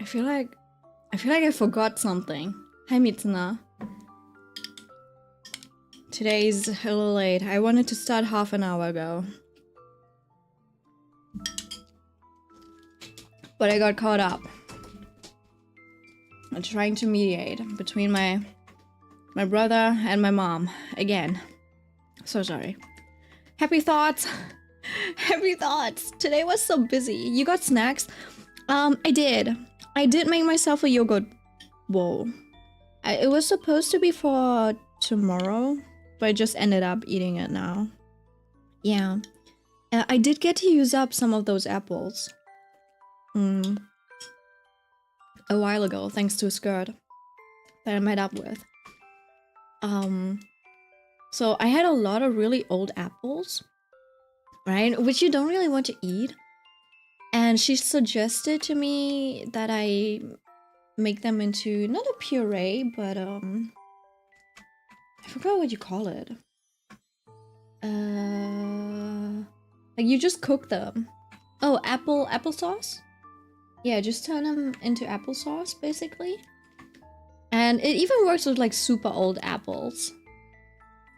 I feel like I forgot something. Hi Mitsuna. Today's a little late. I wanted to start half an hour ago. But I got caught up. I'm trying to mediate between my brother and my mom again. So sorry. Happy thoughts. Happy thoughts. Today was so busy. You got snacks? I did. I did make myself a yogurt bowl. It was supposed to be for tomorrow, but I just ended up eating it now. Yeah. I did get to use up some of those apples. A while ago, thanks to a skirt that I met up with. So I had a lot of really old apples, right? Which you don't really want to eat. And she suggested to me that I make them into, not a puree, but I forgot what you call it. Like you just cook them. Oh, applesauce? Yeah, just turn them into applesauce, basically. And it even works with like super old apples.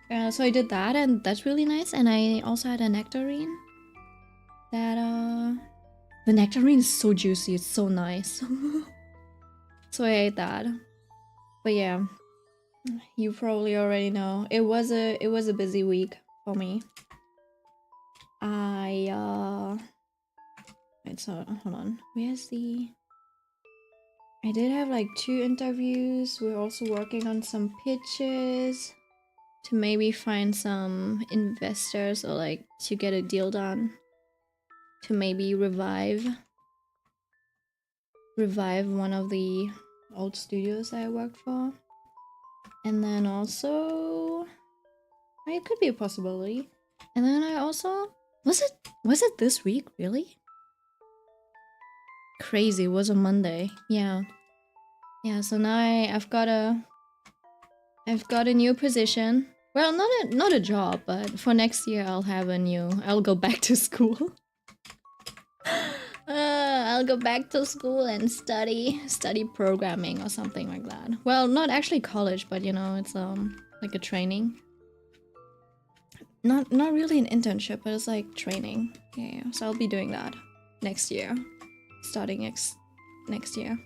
So I did that, and that's really nice. And I also had a nectarine. That the nectarine is so juicy, it's so nice. So I ate that. But yeah, you probably already know. It was a busy week for me. Wait, so hold on. Where's the... I did have like 2 interviews. We're also working on some pitches to maybe find some investors or like to get a deal done. To maybe revive one of the old studios that I worked for. And then also... it could be a possibility. And then I also... Was it this week, really? Crazy, it was a Monday. Yeah. Yeah, so now I've got a new position. Well, not a job, but for next year I'll go back to school. I'll go back to school and study programming or something like that. Well, not actually college, but you know, it's like a training. Not really an internship, but it's like training. Yeah, so I'll be doing that next year. Starting next year.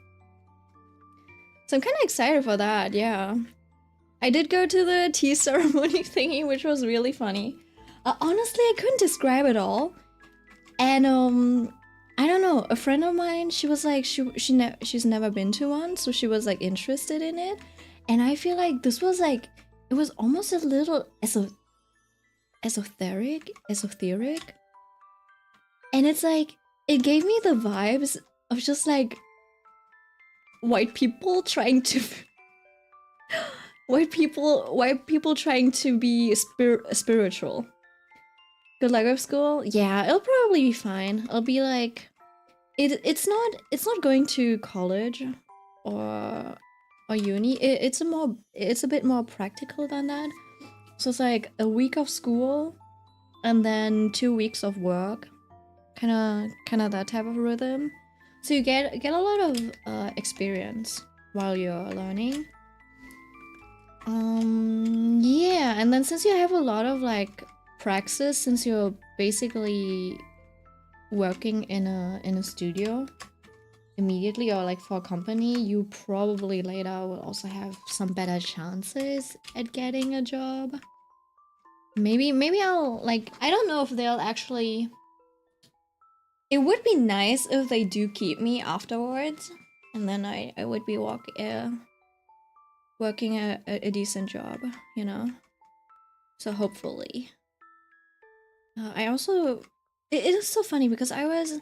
So I'm kind of excited for that, yeah. I did go to the tea ceremony thingy, which was really funny. Honestly, I couldn't describe it all. And I don't know, a friend of mine, she was like, she's never been to one, so she was like interested in it. And I feel like this was like, it was almost a little esoteric. And it's like, it gave me the vibes of just like white people trying to white people trying to be spiritual. Good luck with school. Yeah, it'll probably be fine. I'll be like, it's not going to college or uni. It's a bit more practical than that. So it's like a week of school and then 2 weeks of work. Kind of that type of rhythm. So you get a lot of experience while you're learning. Yeah, and then since you have a lot of like praxis, since you're basically working in a studio immediately or like for a company, you probably later will also have some better chances at getting a job. Maybe I'll like, I don't know if they'll actually... It would be nice if they do keep me afterwards, and then I would be working a decent job, you know? So hopefully. I also... It is so funny because I was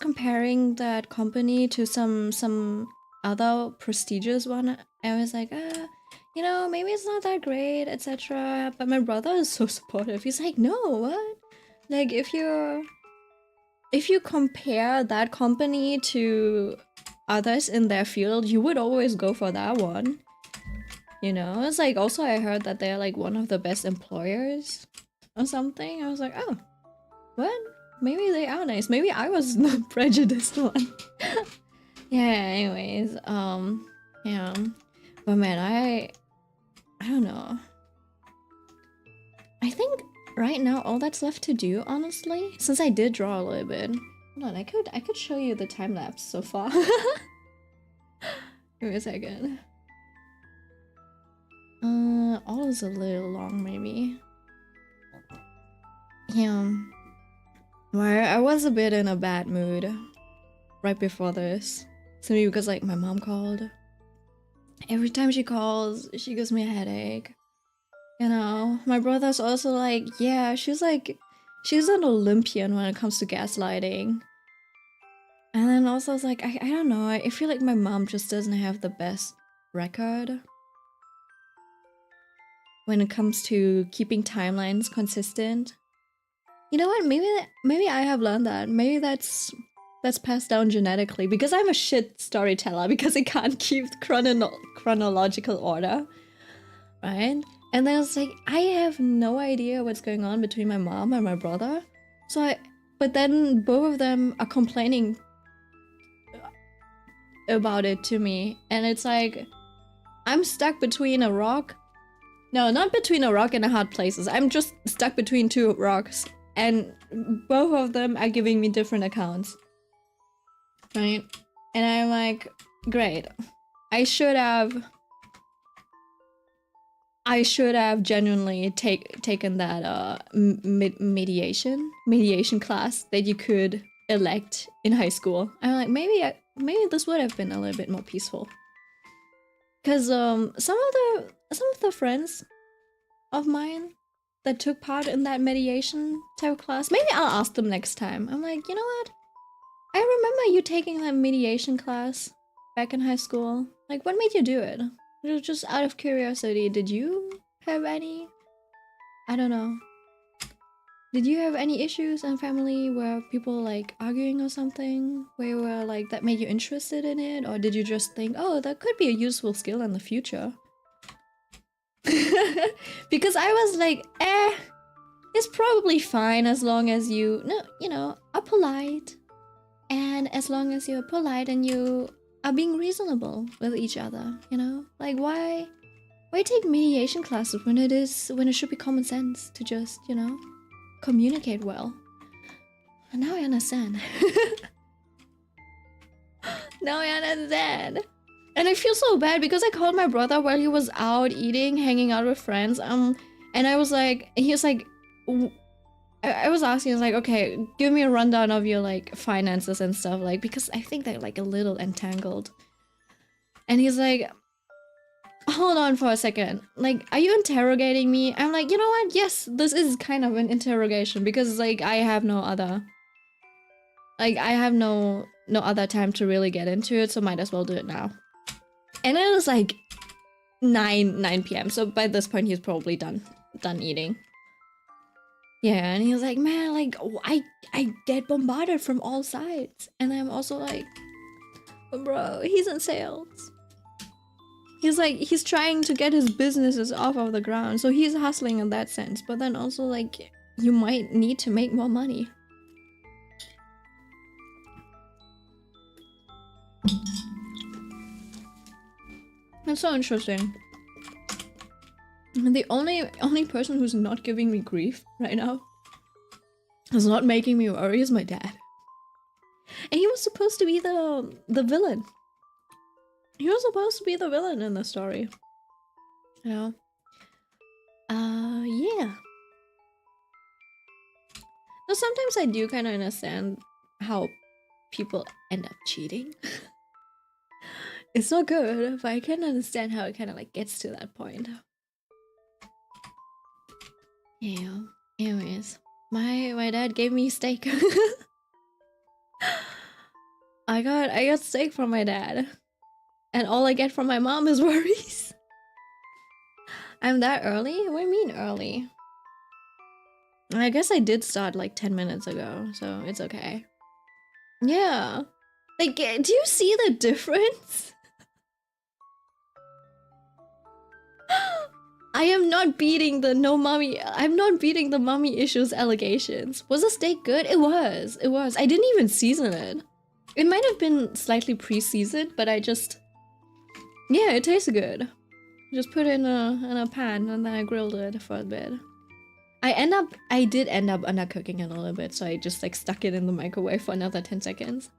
comparing that company to some other prestigious one. I was like, you know, maybe it's not that great, etc. But my brother is so supportive. He's like, no, what? Like, if you compare that company to others in their field, you would always go for that one. You know, it's like, also I heard that they're like one of the best employers or something. I was like, oh, what? Maybe they are nice. Maybe I was the prejudiced one. Yeah, anyways, yeah. But man, I don't know. I think right now all that's left to do, honestly, since I did draw a little bit. Hold on, I could show you the time lapse so far. Give me a second. All is a little long, maybe. Yeah. Where I was a bit in a bad mood right before this. Simply because like my mom called. Every time she calls, she gives me a headache. You know, my brother's also like, yeah, she's an Olympian when it comes to gaslighting. And then also it's like, I don't know, I feel like my mom just doesn't have the best record when it comes to keeping timelines consistent. You know what? Maybe I have learned that. Maybe that's passed down genetically because I'm a shit storyteller because I can't keep chronological order, right? And then it's like I have no idea what's going on between my mom and my brother. But then both of them are complaining about it to me, and it's like I'm stuck between a rock. No, not between a rock and a hard places. I'm just stuck between two rocks, and both of them are giving me different accounts. Right? And I'm like, great. I should have genuinely taken that mediation class that you could elect in high school. I'm like, maybe this would have been a little bit more peaceful. Cause some of the friends of mine that took part in that mediation type of class, maybe I'll ask them next time. I'm like, you know what? I remember you taking that mediation class back in high school. Like, what made you do it? Just out of curiosity, did you have any? I don't know. Did you have any issues in family where people like arguing or something? Where you were like that made you interested in it? Or did you just think, oh, that could be a useful skill in the future? Because I was like, it's probably fine as long as you are polite. And as long as you're polite and you are being reasonable with each other, you know? Like why take mediation classes when it should be common sense to just, communicate well? And now I understand. Now I understand. And I feel so bad because I called my brother while he was out eating, hanging out with friends. And I was like, he was like, I was asking, I was like, okay, give me a rundown of your like finances and stuff, like, because I think they're like a little entangled. And he's like, hold on for a second. Like, are you interrogating me? I'm like, you know what? Yes, this is kind of an interrogation because like I have no other time to really get into it, so might as well do it now. And it was like 9 p.m. So by this point he's probably done eating. Yeah, and he was like, man, like, I get bombarded from all sides. And I'm also like, bro, he's in sales. He's like, he's trying to get his businesses off of the ground. So he's hustling in that sense. But then also, like, you might need to make more money. That's so interesting. And the only person who's not giving me grief right now, is not making me worry, is my dad. And he was supposed to be the villain. He was supposed to be the villain in the story. Yeah. Yeah. Though sometimes I do kind of understand how people end up cheating. It's not good, but I can understand how it kind of like gets to that point. Yeah. Anyways, my dad gave me steak. I got steak from my dad, and all I get from my mom is worries. I'm that early? What do you mean early? I guess I did start like 10 minutes ago, so it's okay. Yeah. Like, do you see the difference? I am not beating the I'm not beating the mommy issues allegations. Was the steak good? It was. I didn't even season it. It might have been slightly pre-seasoned, but I just... Yeah, it tastes good. Just put it in a pan and then I grilled it for a bit. I did end up undercooking it a little bit, so I just like stuck it in the microwave for another 10 seconds.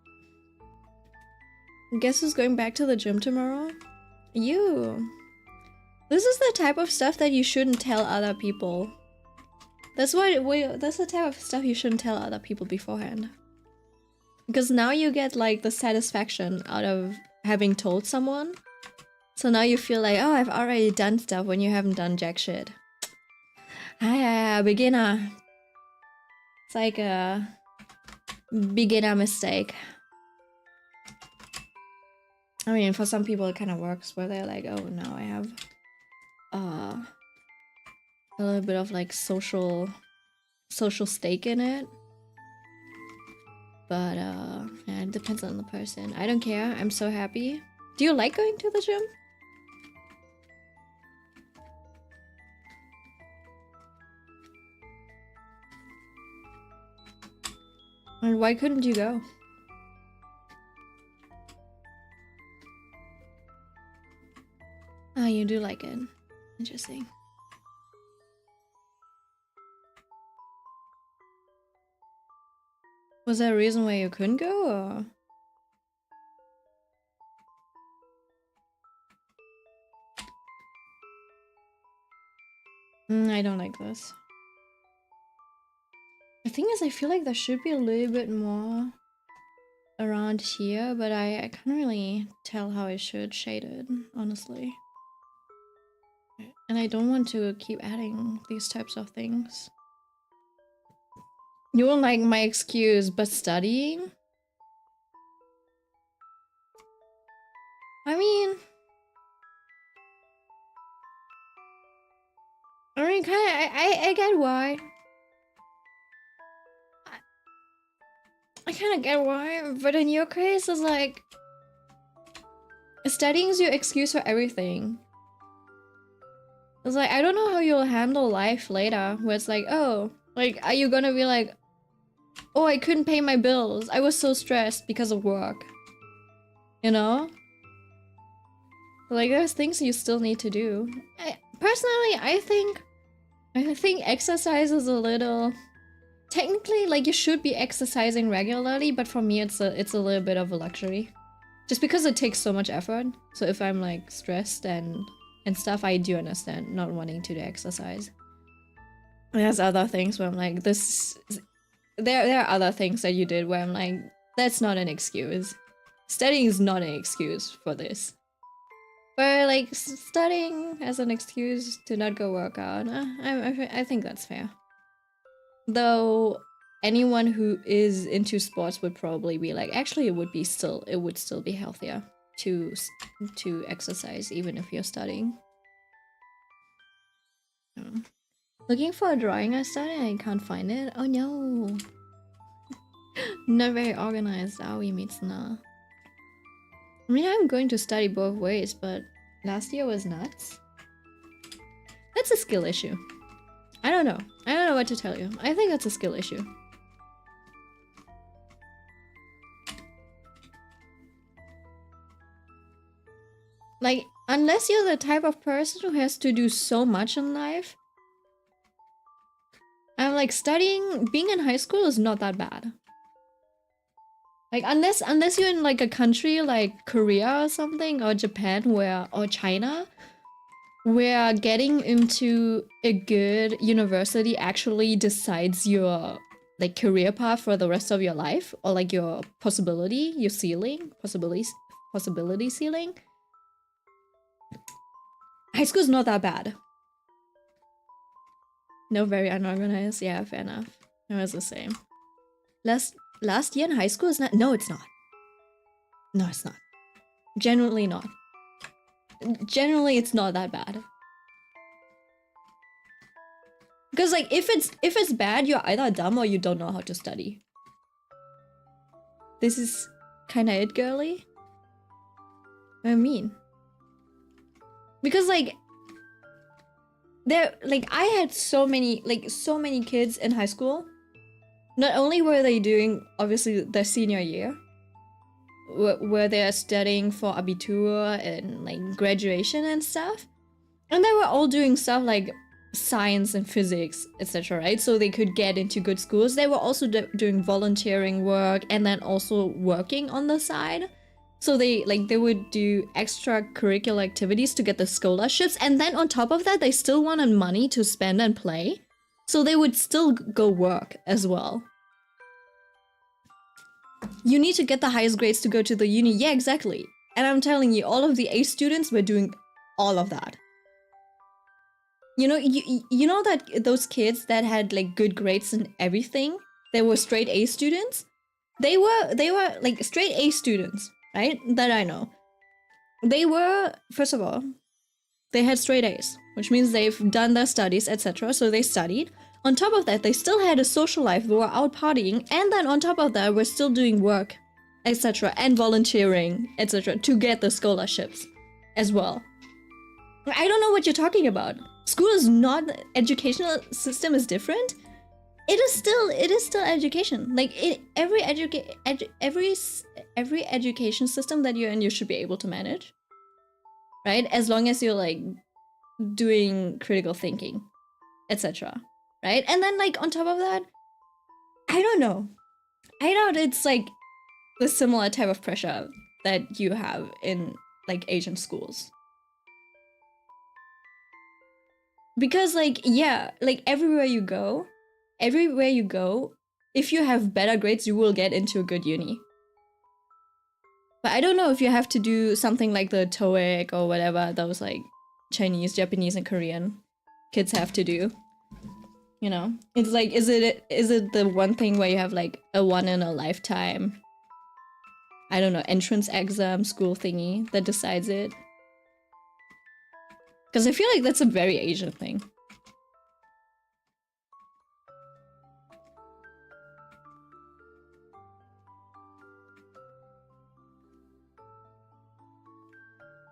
Guess who's going back to the gym tomorrow? You. This is the type of stuff that you shouldn't tell other people. That's the type of stuff you shouldn't tell other people beforehand. Because now you get like the satisfaction out of having told someone. So now you feel like, oh, I've already done stuff when you haven't done jack shit. Beginner. It's like a beginner mistake. I mean, for some people it kind of works where they're like, oh, now I have a little bit of like social stake in it. But yeah, it depends on the person. I don't care. I'm so happy. Do you like going to the gym? And why couldn't you go? Oh, you do like it. Interesting. Was there a reason why you couldn't go, or? I don't like this. The thing is, I feel like there should be a little bit more around here, but I can't really tell how I should shade it, honestly. And I don't want to keep adding these types of things. You won't like my excuse, but studying? I mean, kinda, I get why. I kind of get why, but in your case, it's like... Studying is your excuse for everything. It's like, I don't know how you'll handle life later, where it's like, oh, like, are you gonna be like, oh, I couldn't pay my bills. I was so stressed because of work. You know? Like, there's things you still need to do. Personally, I think exercise is a little... Technically, like, you should be exercising regularly, but for me, it's a little bit of a luxury. Just because it takes so much effort. So if I'm, like, stressed and stuff, I do understand not wanting to do exercise. There's other things where I'm like, this... There are other things that you did where I'm like, that's not an excuse. Studying is not an excuse for this. But, like, studying as an excuse to not go work out, I think that's fair. Though anyone who is into sports would probably be like, actually, it would still be healthier to exercise even if you're studying. Looking for a drawing I started, I can't find it. Oh no. Not very organized. Aoi Mitsuna. I mean, I'm going to study both ways, but last year was nuts. That's a skill issue. I don't know. I don't know what to tell you. I think that's a skill issue. Like, unless you're the type of person who has to do so much in life, I'm like, being in high school is not that bad. Like, unless you're in like a country like Korea or something, or Japan or China, where getting into a good university actually decides your like career path for the rest of your life, or like your possibility ceiling. High school's not that bad. No, very unorganized. Yeah, fair enough. It was the same. Last year in high school is not. No, it's not. No, it's not. Genuinely not. Generally, it's not that bad. Because like, if it's bad, you're either dumb or you don't know how to study. This is kind of it, girly. I mean, because like, I had so many kids in high school. Not only were they doing obviously their senior year, where they are studying for Abitur and like graduation and stuff. And they were all doing stuff like science and physics, etc., right? So they could get into good schools. They were also doing volunteering work and then also working on the side. So they would do extracurricular activities to get the scholarships, and then on top of that, they still wanted money to spend and play. So they would still go work as well. You need to get the highest grades to go to the uni. Yeah, exactly. And I'm telling you, all of the A students were doing all of that. You know that those kids that had like good grades and everything, they were straight A students. They were like straight A students, right? That I know. They were, first of all, they had straight A's, which means they've done their studies, etc. So they studied. On top of that, they still had a social life. They were out partying, and then on top of that, we're still doing work, etc. and volunteering, etc. to get the scholarships as well. I don't know what you're talking about. School is not, educational system is different. It is still education. Like every education system that you're in, you should be able to manage, right? As long as you're like doing critical thinking, etc. Right? And then like on top of that, I don't know. I doubt it's like the similar type of pressure that you have in like Asian schools. Because like, yeah, like everywhere you go, if you have better grades, you will get into a good uni. But I don't know if you have to do something like the TOEIC or whatever those like Chinese, Japanese, and Korean kids have to do. You know, it's like, is it the one thing where you have like a one in a lifetime, I don't know, entrance exam school thingy that decides it? Because I feel like that's a very Asian thing.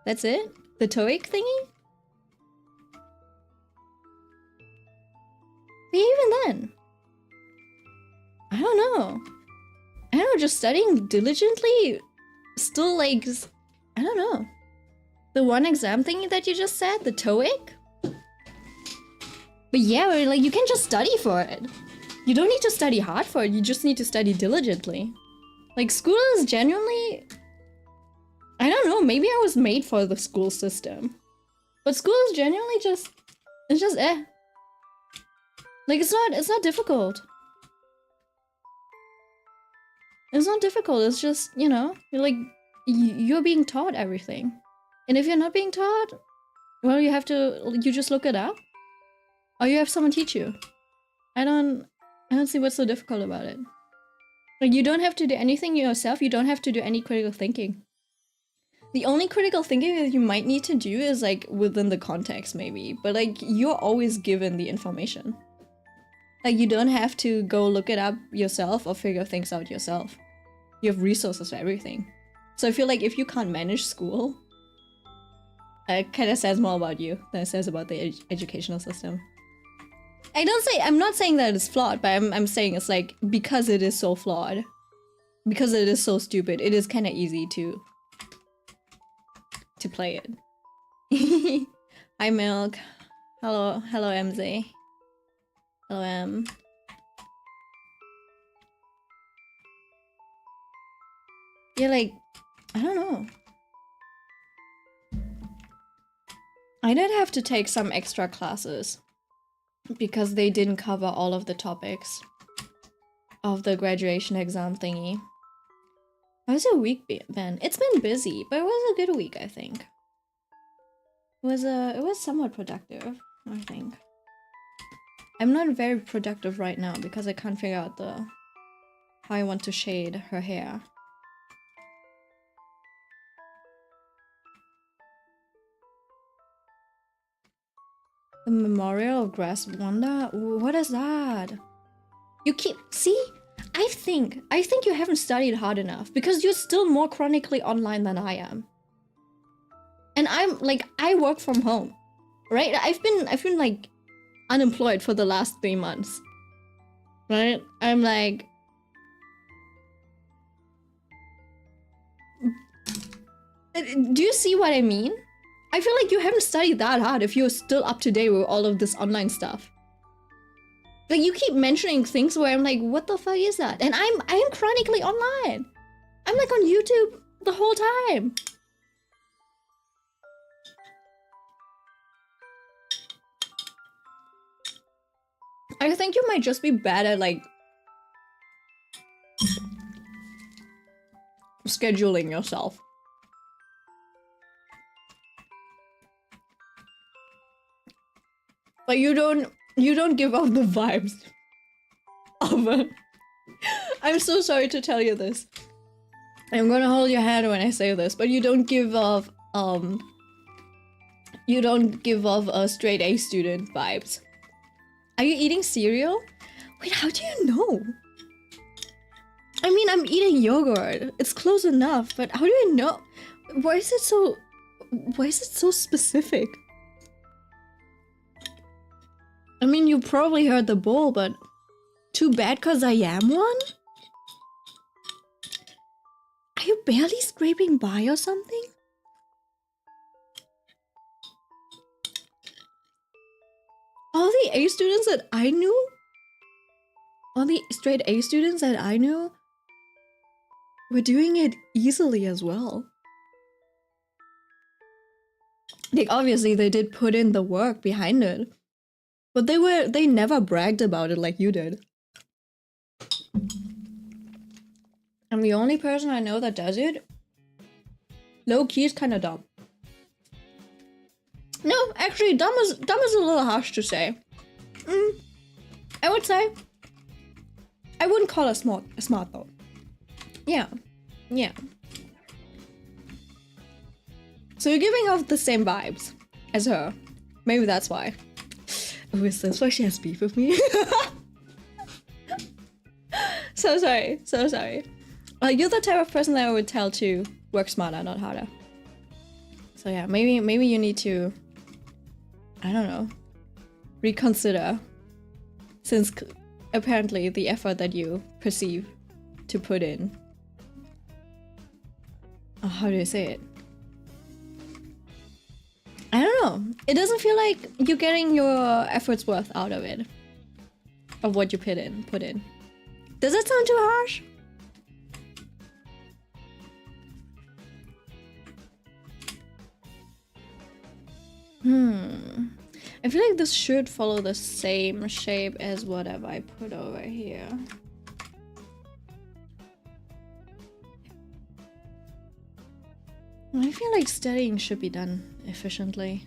That's it? The TOEIC thingy? But even then, I don't know. Just studying diligently, still like, I don't know. The one exam thingy that you just said, the TOEIC? But yeah, like you can just study for it. You don't need to study hard for it, you just need to study diligently. Like school is genuinely, I don't know, maybe I was made for the school system. But school is genuinely just, it's just eh. Like it's not difficult. It's not difficult, it's just, you know, you're being taught everything. And if you're not being taught, well, you just look it up. Or you have someone teach you. I don't see what's so difficult about it. Like you don't have to do anything yourself, you don't have to do any critical thinking. The only critical thinking that you might need to do is like within the context maybe, but like you're always given the information. Like you don't have to go look it up yourself or figure things out yourself. You have resources for everything. So I feel like if you can't manage school, it kind of says more about you than it says about the educational system. I'm not saying that it's flawed, but I'm saying it's like, because it is so flawed, because it is so stupid, it is kind of easy to play it. Hi Milk. Hello MZ. Hello M. Yeah, like, I don't know. I did have to take some extra classes because they didn't cover all of the topics of the graduation exam thingy. How was your week been? It's been busy, but it was a good week, I think. It was somewhat productive, I think. I'm not very productive right now because I can't figure out how I want to shade her hair. The Memorial of Grass Wanda? What is that? You keep... See? I think you haven't studied hard enough because you're still more chronically online than I am. And I'm like, I work from home, right? I've been like unemployed for the last 3 months, right? I'm like, Do you see what I mean? I feel like you haven't studied that hard if you're still up to date with all of this online stuff. Like, you keep mentioning things where I'm like, what the fuck is that? And I'm chronically online. I'm like on YouTube the whole time. I think you might just be bad at like scheduling yourself. But you don't give off the vibes of a... I'm so sorry to tell you this. I'm gonna hold your hand when I say this, but you don't give off a straight A student vibes. Are you eating cereal? Wait, how do you know? I mean, I'm eating yogurt. It's close enough, but how do you know? Why is it so specific? I mean, you probably heard the bowl, but too bad cause I am one? Are you barely scraping by or something? All the A students that I knew, all the straight A students that I knew were doing it easily as well. Like, obviously they did put in the work behind it, but they never bragged about it like you did. I'm the only person I know that does it. Low key is kind of dumb. No, actually, dumb is a little harsh to say. I would say. I wouldn't call it smart though. Yeah. So you're giving off the same vibes as her. Maybe that's why. Oh, is this why she has beef with me? So sorry. You're the type of person that I would tell to work smarter, not harder. So yeah, maybe you need to, I don't know, reconsider, since apparently the effort that you perceive to put in. Oh, how do you say it? I don't know. It doesn't feel like you're getting your effort's worth out of it. Of what you put in. Does that sound too harsh? I feel like this should follow the same shape as whatever I put over here. I feel like studying should be done efficiently.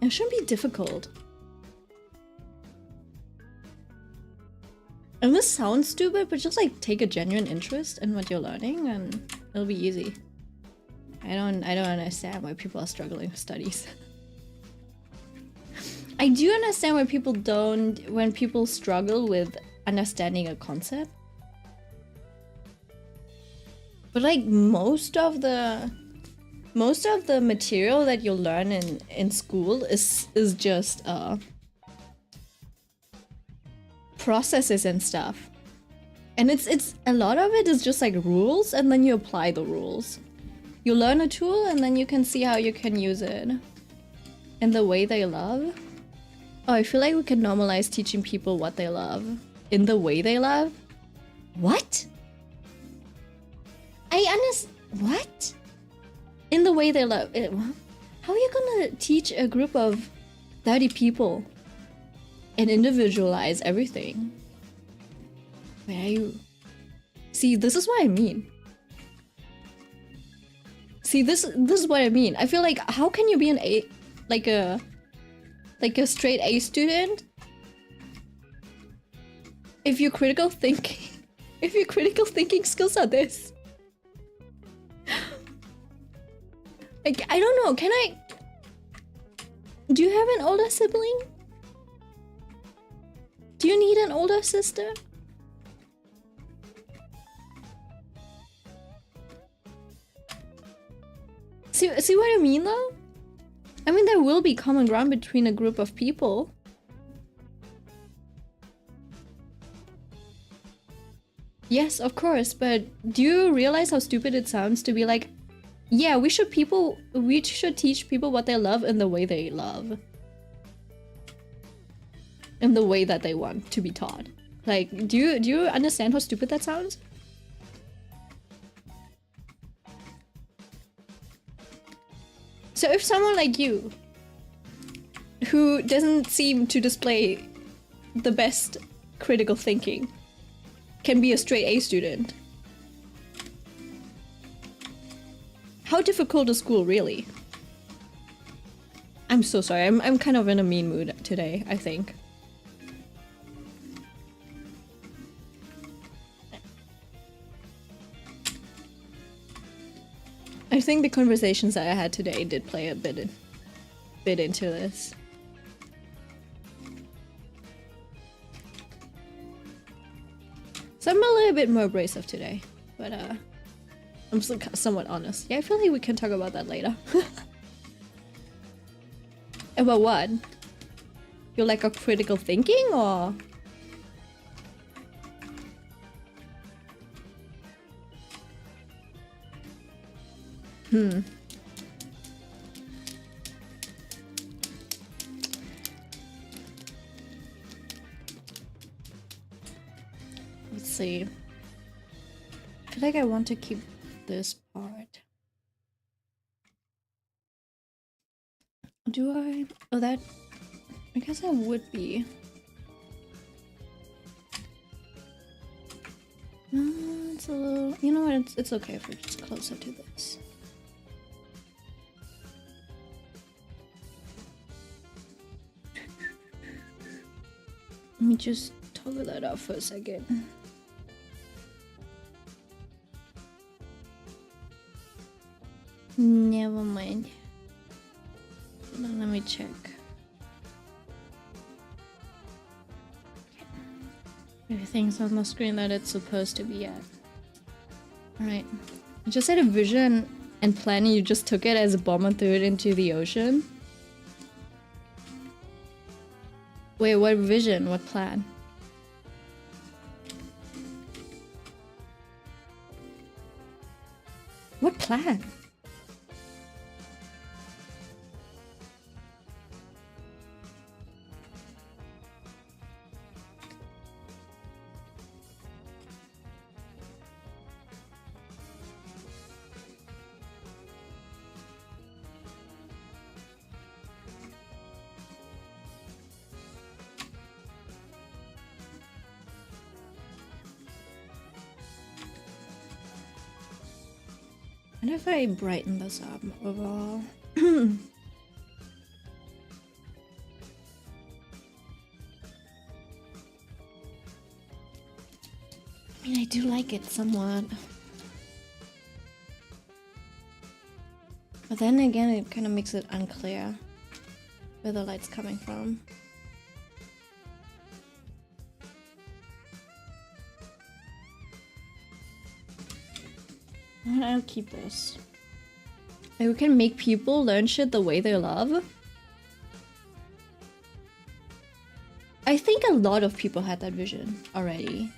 It shouldn't be difficult. And this sounds stupid, but just like take a genuine interest in what you're learning and it'll be easy. I don't understand why people are struggling with studies. I do understand when people struggle with understanding a concept. But like most of the material that you'll learn in school is just processes and stuff. And it's a lot of it is just like rules, and then you apply the rules. You learn a tool and then you can see how you can use it in the way they love. Oh, I feel like we can normalize teaching people what they love in the way they love. What? What? In the way they love it. How are you gonna teach a group of 30 people and individualize everything? Where are you? See, this is what I mean. See, this is what I mean. I feel like, how can you be an A, like a straight A student if your critical thinking skills are this? Like, I don't know, do you have an older sibling? Do you need an older sister? See what I mean though? I mean, there will be common ground between a group of people. Yes, of course, but do you realize how stupid it sounds to be like, Yeah, we should teach people what they love in the way they love. In the way that they want to be taught. Like, do you understand how stupid that sounds? So if someone like you, who doesn't seem to display the best critical thinking, can be a straight A student, how difficult is school really? I'm so sorry, I'm kind of in a mean mood today, I think. I think the conversations that I had today did play a bit into this. So I'm a little bit more abrasive today, but I'm still somewhat honest. Yeah, I feel like we can talk about that later. About what? Your lack of critical thinking, or? Let's see. I feel like I want to keep this part. Do I? Oh, that... I guess I would be. It's a little... You know what? It's okay if we're just closer to this. Let me just toggle that off for a second. Never mind. Hold on, let me check. Everything's on the screen that it's supposed to be at. Alright. I just had a vision and plan, and you just took it as a bomb and threw it into the ocean? Wait, what vision? What plan? What plan? What if I brighten this up overall? I mean, I do like it somewhat. But then again, it kind of makes it unclear where the light's coming from. I'll keep this. Like, we can make people learn shit the way they love. I think a lot of people had that vision already.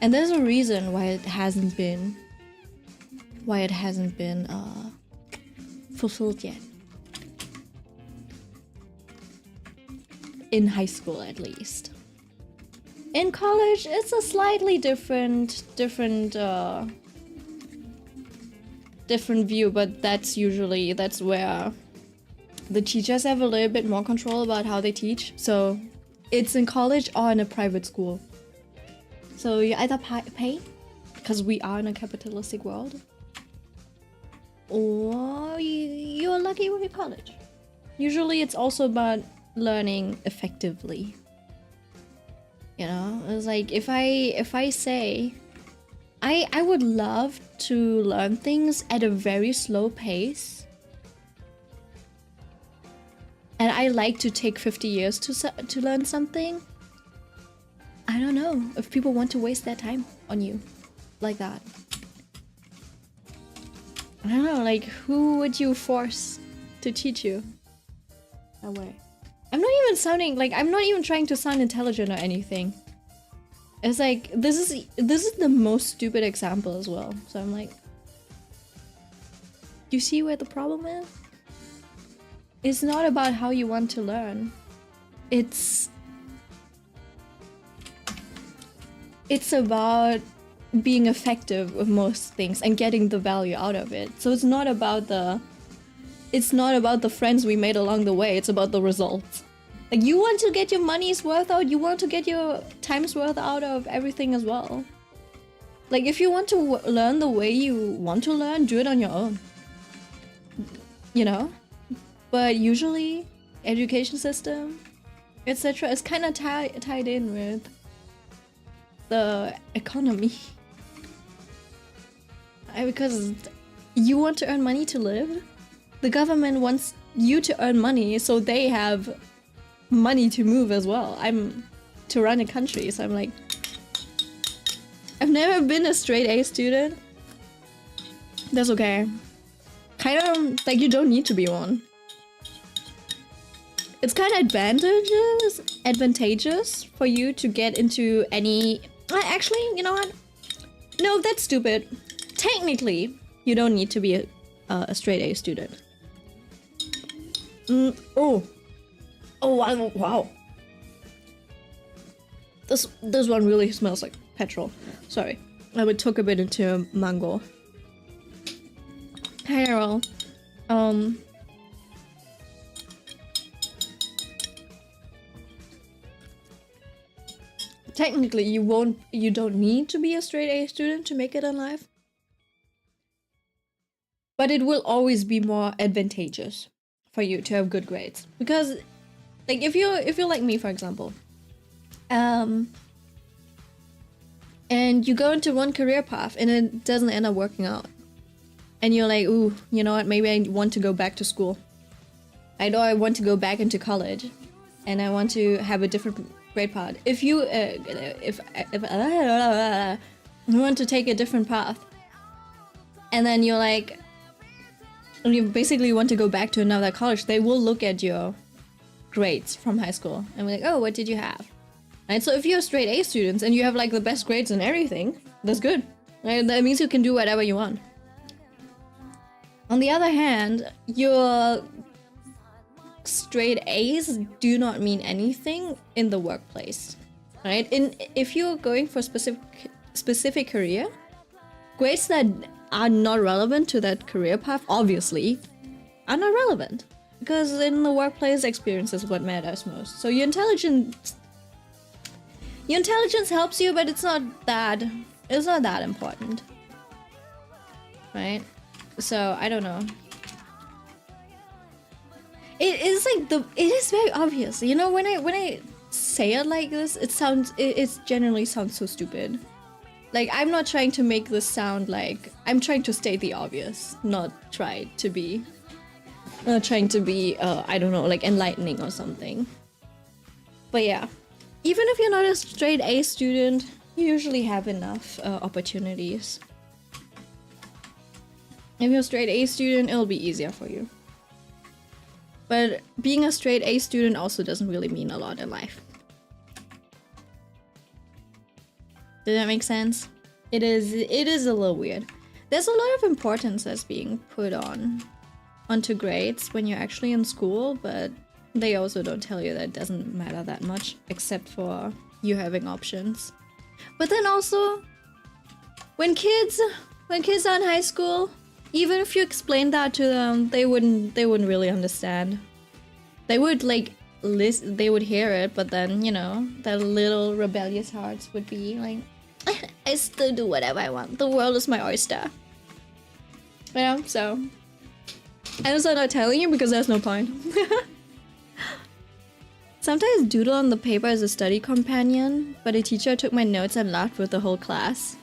And there's a reason why it hasn't been fulfilled yet. In high school, at least. In college, it's a slightly different view, but that's where the teachers have a little bit more control about how they teach. So it's in college or in a private school. So you either pay, because we are in a capitalistic world, or you're lucky with your college. Usually it's also about learning effectively. You know, it's like if I say I would love to learn things at a very slow pace, and I like to take 50 years to learn something. I don't know if people want to waste their time on you like that. I don't know, like, who would you force to teach you that way? I'm not even trying to sound intelligent or anything. It's like, this is the most stupid example as well. So I'm like, You see where the problem is? It's not about how you want to learn. It's about being effective with most things and getting the value out of it. So it's not about the friends we made along the way, it's about the results. Like, you want to get your money's worth out, you want to get your time's worth out of everything as well. Like, if you want to learn the way you want to learn, do it on your own. You know? But usually, education system, etc. is kind of tied in with the economy. Because you want to earn money to live, the government wants you to earn money so they have money to move as well. To run a country, so I'm like, I've never been a straight A student. That's okay. Kind of like, you don't need to be one. It's kind of advantageous for you to get into any... Actually, you know what? No, that's stupid. Technically, you don't need to be a straight A student. Oh, wow. This one really smells like petrol. Sorry, I took a bit into mango. Hi, Errol. Technically, you don't need to be a straight A student to make it in life. But it will always be more advantageous for you to have good grades. Because, like, if you're like me, for example, and you go into one career path and it doesn't end up working out, and you're like, ooh, you know what, maybe I want to go back to school. I know I want to go back into college, and I want to have a different grade path. If you want to take a different path, and then you're like, and you basically want to go back to another college, they will look at your grades from high school and be like, oh, what did you have? Right? So if you're straight A students and you have like the best grades and everything, that's good. Right? That means you can do whatever you want. On the other hand, your straight A's do not mean anything in the workplace. Right? If you're going for a specific career, grades that are not relevant to that career path, obviously, are not relevant. Because in the workplace, experience is what matters most. So your intelligence helps you, but it's not that important. Right? So, I don't know. It is very obvious. You know, when I say it like this, it generally sounds so stupid. Like, I'm not trying to make this sound like... I'm trying to state the obvious, not trying to be, I don't know, like enlightening or something. But yeah, even if you're not a straight A student, you usually have enough opportunities. If you're a straight A student, it'll be easier for you. But being a straight A student also doesn't really mean a lot in life. Did that make sense? It is a little weird. There's a lot of importance that's being put onto grades when you're actually in school, but they also don't tell you that it doesn't matter that much, except for you having options. But then also, when kids are in high school, even if you explain that to them, they wouldn't really understand. They would like they would hear it, but then, you know, their little rebellious hearts would be like, I still do whatever I want. The world is my oyster. You know, so I'm also not telling you because there's no point. Sometimes doodle on the paper as a study companion, but a teacher took my notes and laughed with the whole class.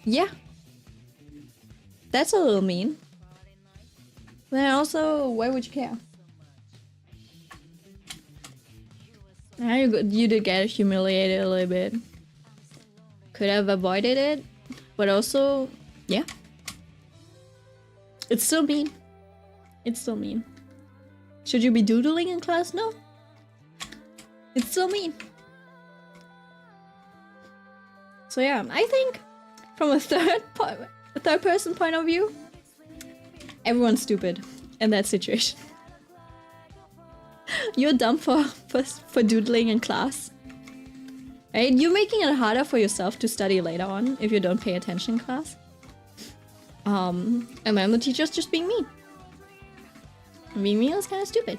Yeah. That's a little mean. Then also, why would you care? You did get humiliated a little bit. Could have avoided it, but also, yeah. It's still mean. It's still mean. Should you be doodling in class? No. It's still mean. So yeah, I think from a third person point of view, Everyone's stupid in that situation. You're dumb for doodling in class. Right? You're making it harder for yourself to study later on if you don't pay attention in class. And then the teacher's just being mean. Being mean is kind of stupid.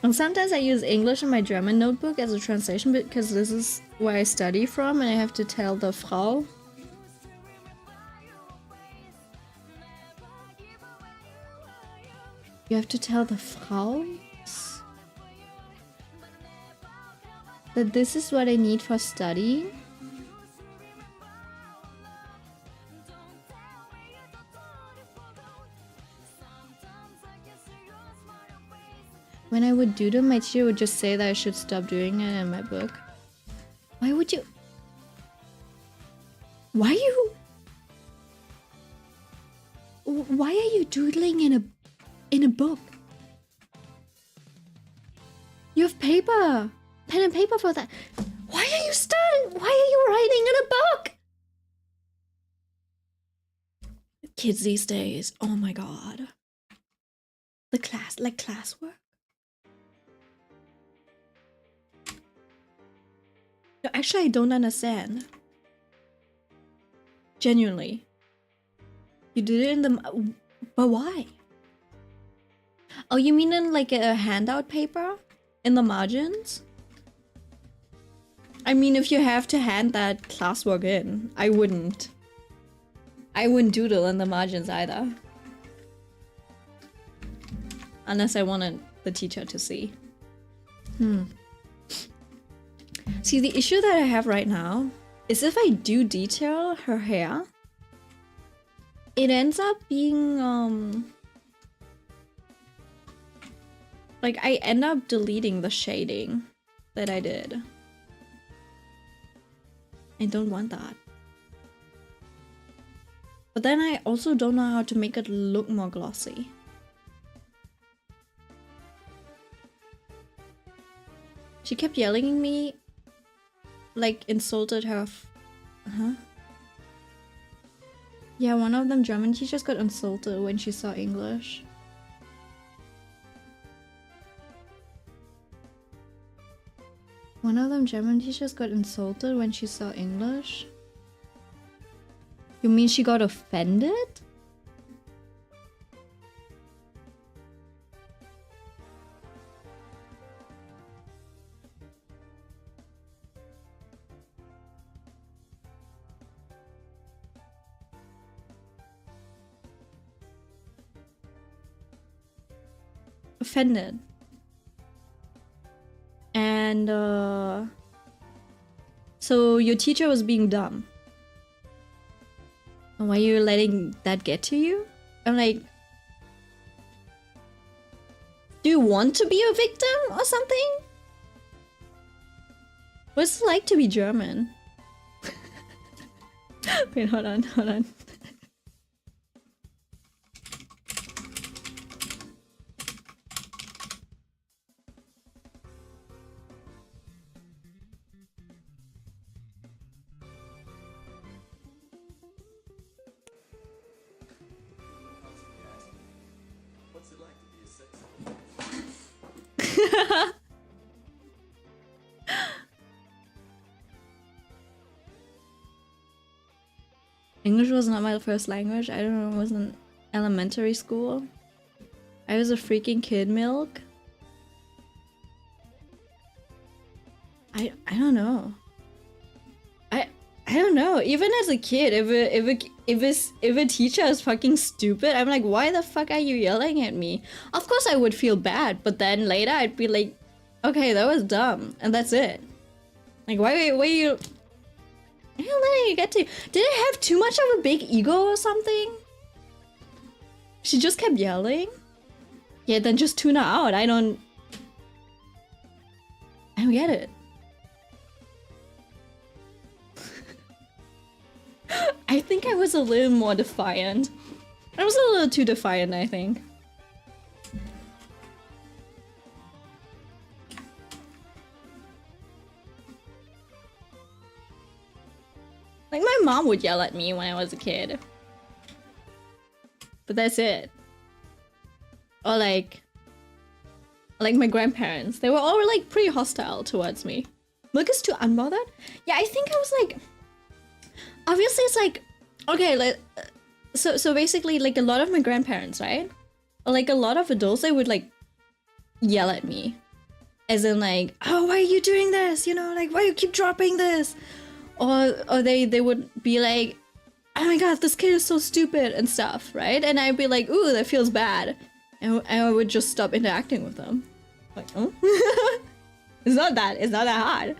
And sometimes I use English in my German notebook as a translation because this is where I study from and I have to tell the Frau. You have to tell the Frau that this is what I need for study. When I would do them, my teacher would just say that I should stop doing it in my book. Why would you? Why are you doodling in a book? You have paper, pen and paper for that. Why are you writing in a book? Kids these days, oh my god. The classwork. No, actually, I don't understand. Genuinely. You did it in the... But why? Oh, you mean in like a handout paper? In the margins? I mean, if you have to hand that classwork in, I wouldn't. I wouldn't doodle in the margins either. Unless I wanted the teacher to see. See, the issue that I have right now is if I do detail her hair, it ends up being, like, I end up deleting the shading that I did. I don't want that. But then I also don't know how to make it look more glossy. She kept yelling at me, like insulted her. Yeah, one of them German teachers got insulted when she saw English. One of them German teachers got insulted when she saw English? You mean she got offended? Offended. And so your teacher was being dumb. And why are you letting that get to you? I'm like, do you want to be a victim or something? What's it like to be German? Wait, hold on. English was not my first language. I don't know, it was in elementary school. I was a freaking kid milk. I don't know. I don't know. Even as a kid, if a teacher is fucking stupid, I'm like, why the fuck are you yelling at me? Of course I would feel bad, but then later I'd be like, okay, that was dumb, and that's it. Like, why are you letting you get to? Did I have too much of a big ego or something? She just kept yelling. Yeah, then just tune her out. I don't get it. I think I was a little more defiant. I was a little too defiant, I think. Like, my mom would yell at me when I was a kid. but that's it. Or like my grandparents, they were all like pretty hostile towards me. Lucas too unbothered? Yeah, I think I was like, obviously it's like, okay, like, so basically like a lot of my grandparents, right? Or like a lot of adults, they would like yell at me. As in like, oh, why are you doing this? You know, like, why you keep dropping this? Or they would be like, oh my god, this kid is so stupid and stuff, right? And I'd be like, ooh, that feels bad. And I would just stop interacting with them. Like, oh? It's not that hard.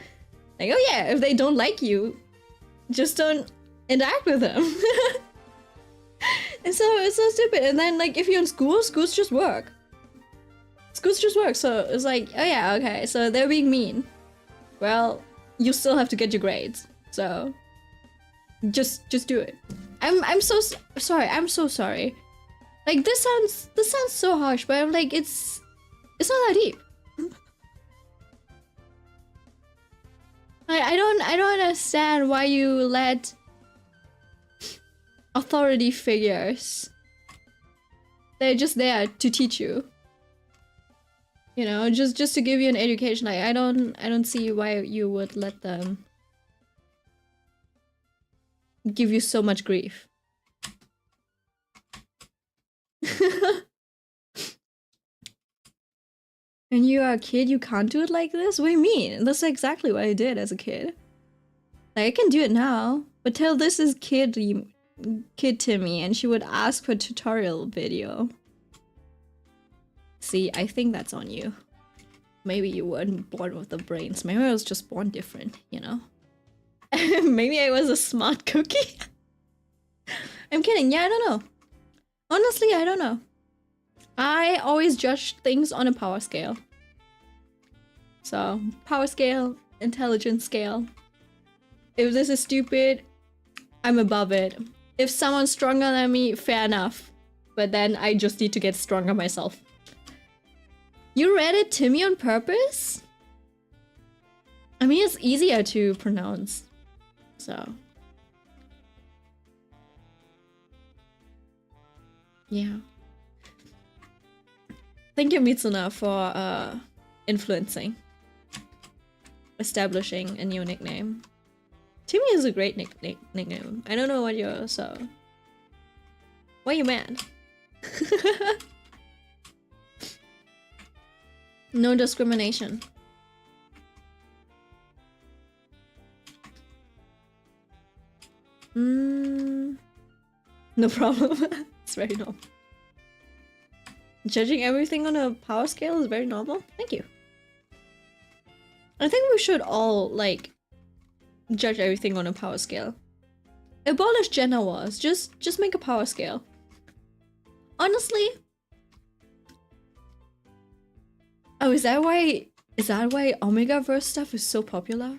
Like, oh yeah, if they don't like you, just don't interact with them. And so it's so stupid. And then like if you're in school, schools just work. Schools just work. So it's like, oh yeah, okay, so they're being mean. Well, you still have to get your grades. So just do it. I'm so sorry. I'm so sorry. Like this sounds so harsh, but I'm like it's not that deep. I don't understand why you let authority figures, they're just there to teach you. You know, just to give you an education. Like I don't see why you would let them give you so much grief. And you are a kid, you can't do it like this? What do you mean? That's exactly what I did as a kid. Like, I can do it now, but tell this is kid Timmy, and she would ask for a tutorial video. See, I think that's on you. Maybe you weren't born with the brains. Maybe I was just born different, you know? Maybe I was a smart cookie. I'm kidding. Yeah, I don't know. Honestly, I don't know. I always judge things on a power scale. So, power scale, intelligence scale. If this is stupid, I'm above it. If someone's stronger than me, fair enough. But then I just need to get stronger myself. You read it Timmy on purpose? I mean, it's easier to pronounce. So. Yeah. Thank you, Mitsuna, for influencing. Establishing a new nickname. Timmy is a great nickname. I don't know what you're, so... Why are you mad? No discrimination. No problem. It's very normal. Judging everything on a power scale is very normal. Thank you. I think we should all, like, judge everything on a power scale. Abolish gender wars. Just make a power scale. Honestly. Oh, is that why Omega-verse stuff is so popular?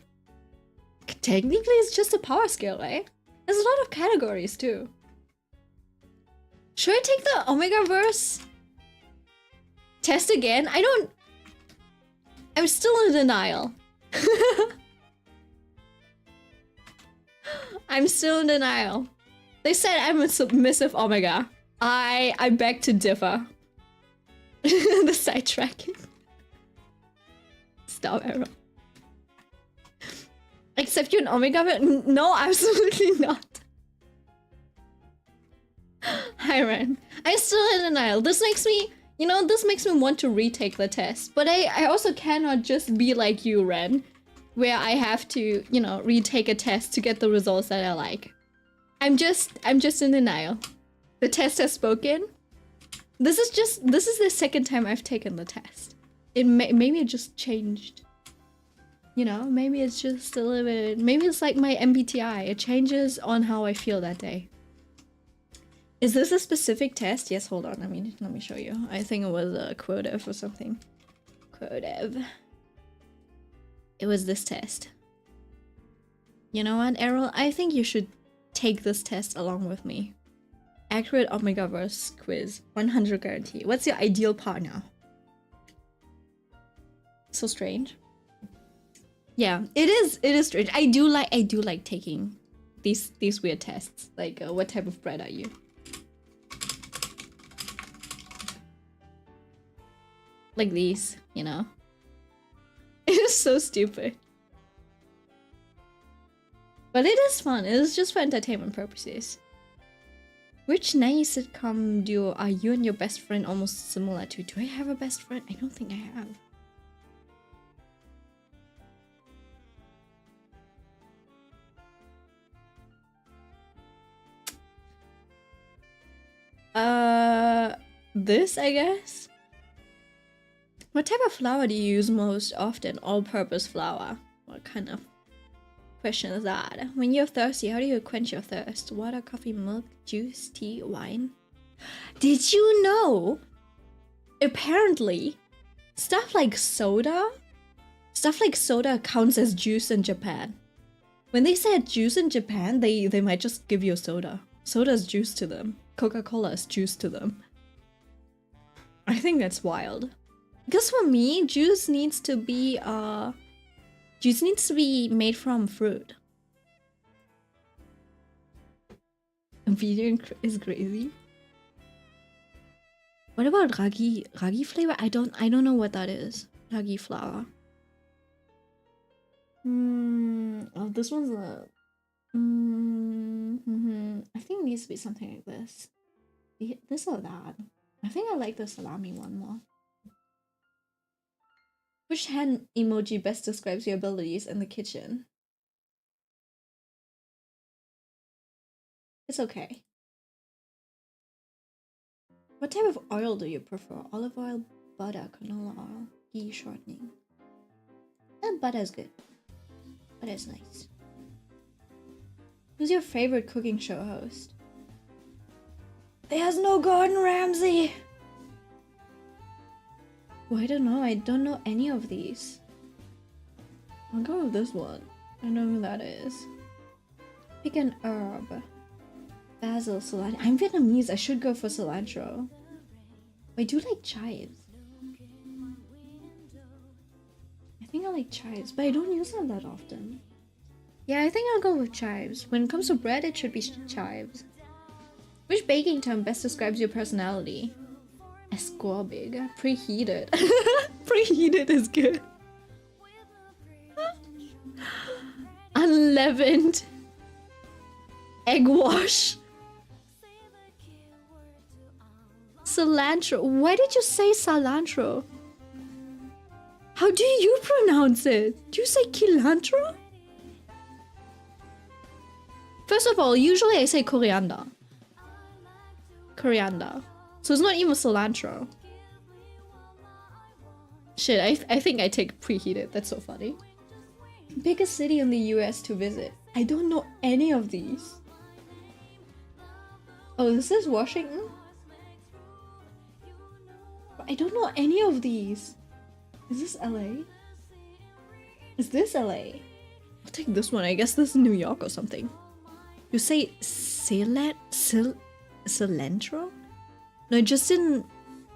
Technically, it's just a power scale, right? There's a lot of categories, too. Should I take the Omega-verse test again? I'm still in denial. I'm still in denial. They said I'm a submissive Omega. I beg to differ. The sidetracking. Stop arrow. Except you're an Omega? No, absolutely not. Hi, Ren. I'm still in denial. This makes me, you know, this makes me want to retake the test. But I also cannot just be like you, Ren, where I have to, you know, retake a test to get the results that I like. I'm just in denial. The test has spoken. This is the second time I've taken the test. Maybe it just changed. You know, maybe it's just a little bit, maybe it's like my MBTI. It changes on how I feel that day. Is this a specific test? Yes, hold on. let me show you. I think it was a quotive or something. Quotive. It was this test. You know what, Errol? I think you should take this test along with me. Accurate Omega-verse quiz. 100 guarantee. What's your ideal partner? So strange. Yeah, it is strange. I do like taking these weird tests. Like, what type of bread are you? Like these, you know? It is so stupid. But it is fun. It is just for entertainment purposes. Which 90s sitcom duo are you and your best friend almost similar to? Do I have a best friend? I don't think I have. This, I guess? What type of flour do you use most often? All-purpose flour. What kind of question is that? When you're thirsty, how do you quench your thirst? Water, coffee, milk, juice, tea, wine? Did you know? Apparently, stuff like soda counts as juice in Japan. When they said juice in Japan, they might just give you soda. Soda's juice to them. Coca-Cola is juice to them. I think that's wild. Because for me, juice needs to be made from fruit. Vegan is crazy. What about ragi? Ragi flavor? I don't know what that is. Ragi flour. Oh, this one's a. I think it needs to be something like this. This or that. I think I like the salami one more. Which hand emoji best describes your abilities in the kitchen? It's okay. What type of oil do you prefer? Olive oil, butter, canola oil, ghee, shortening. Butter's good. Butter's nice. Who's your favorite cooking show host? There's no Gordon Ramsay! Well, I don't know. I don't know any of these. I'll go with this one. I know who that is. Pick an herb. Basil, cilantro. I'm Vietnamese. I should go for cilantro. I do like chives. I think I like chives, but I don't use them that often. Yeah, I think I'll go with chives. When it comes to bread, it should be chives. Which baking term best describes your personality? Escorbig. Preheated. Preheated is good. Unleavened. Egg wash. Cilantro. Why did you say cilantro? How do you pronounce it? Do you say cilantro? First of all, usually I say coriander. Coriander. So it's not even cilantro. Shit, I think I take preheated. That's so funny. Biggest city in the US to visit. I don't know any of these. Oh, this is Washington? I don't know any of these. Is this LA? Is this LA? I'll take this one. I guess this is New York or something. You say cilantro? No, I just didn't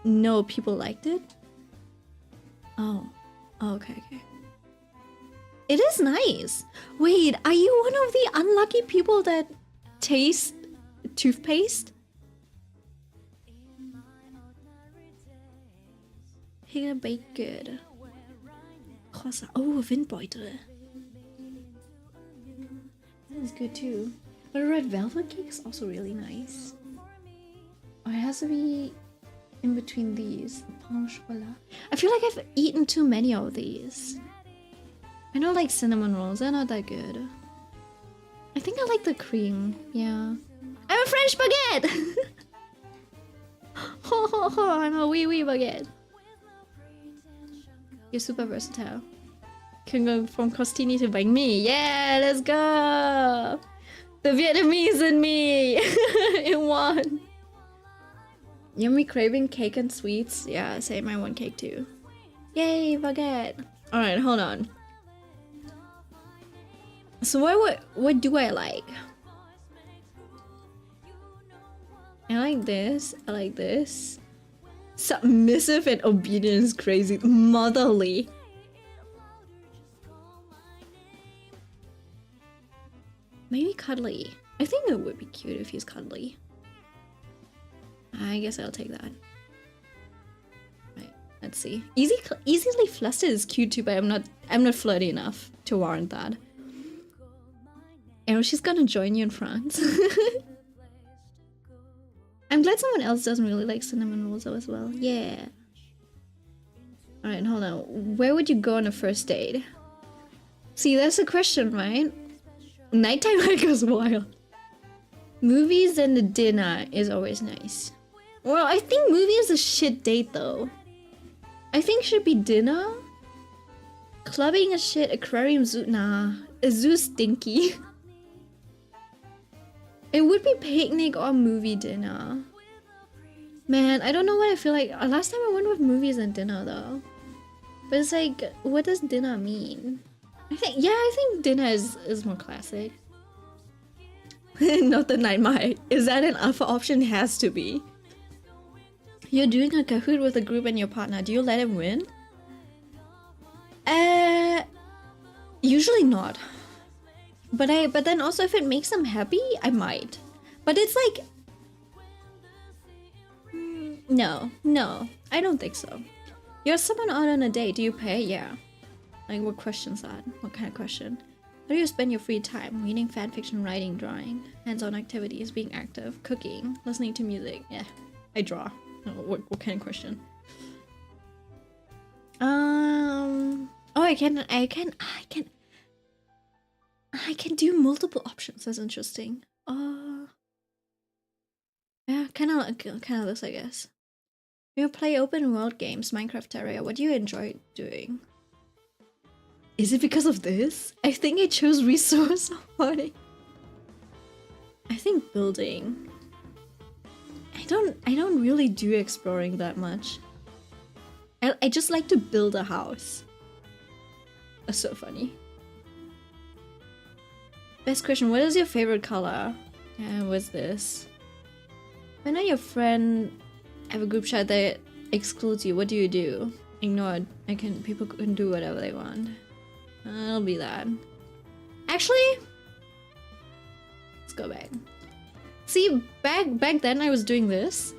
know people liked it. Oh, okay. It is nice. Wait, are you one of the unlucky people that taste toothpaste? Here, bake good. Croissant. Oh, Windbeutel. That is good too. But a red velvet cake is also really nice. Oh, it has to be in between these. Pain au chocolat. I feel like I've eaten too many of these. I know, like cinnamon rolls, they're not that good. I think I like the cream. Yeah. I'm a French baguette! Ho ho ho, I'm a wee baguette. You're super versatile. Can go from crostini to banh mi. Yeah, let's go! The Vietnamese in me! In one. Yummy craving cake and sweets. Yeah, same, I want cake too. Yay, baguette! Alright, hold on. So what do I like? I like this. I like this. Submissive and obedient is crazy. Motherly. Maybe cuddly. I think it would be cute if he's cuddly. I guess I'll take that. Right, Let's see. Easily flustered is cute too, but I'm not flirty enough to warrant that. And she's gonna join you in France. I'm glad someone else doesn't really like cinnamon rolls though as well. Yeah. Alright, hold on. Where would you go on a first date? See, that's the question, right? Nighttime hike goes wild. Movies and the dinner is always nice. Well, I think movie is a shit date though. I think it should be dinner. Clubbing is shit. Aquarium zoo. Nah. A zoo stinky. It would be picnic or movie dinner. Man, I don't know what I feel like. Last time I went with movies and dinner though. But it's like, what does dinner mean? I think dinner is more classic. Not the night my. Is that an alpha option? It has to be. You're doing a Kahoot with a group and your partner. Do you let him win? Usually not. But then also if it makes them happy, I might. But it's like no, I don't think so. You're someone out on a date. Do you pay? Yeah. Like, what question's that? What kind of question? How do you spend your free time? Reading, fanfiction, writing, drawing, hands-on activities, being active, cooking, listening to music. Yeah, I draw. Oh, what kind of question? Oh, I can do multiple options. That's interesting. Yeah, kind of this, I guess. You play open world games, Minecraft, Terraria. What do you enjoy doing? Is it because of this? I think I chose resource hoarding. I think building. I don't really do exploring that much. I just like to build a house. That's so funny. Best question, what is your favorite color? What's this? When your friend have a group chat that excludes you, what do you do? Ignore it. People can do whatever they want. It'll be that. Actually, let's go back. See, back then I was doing this.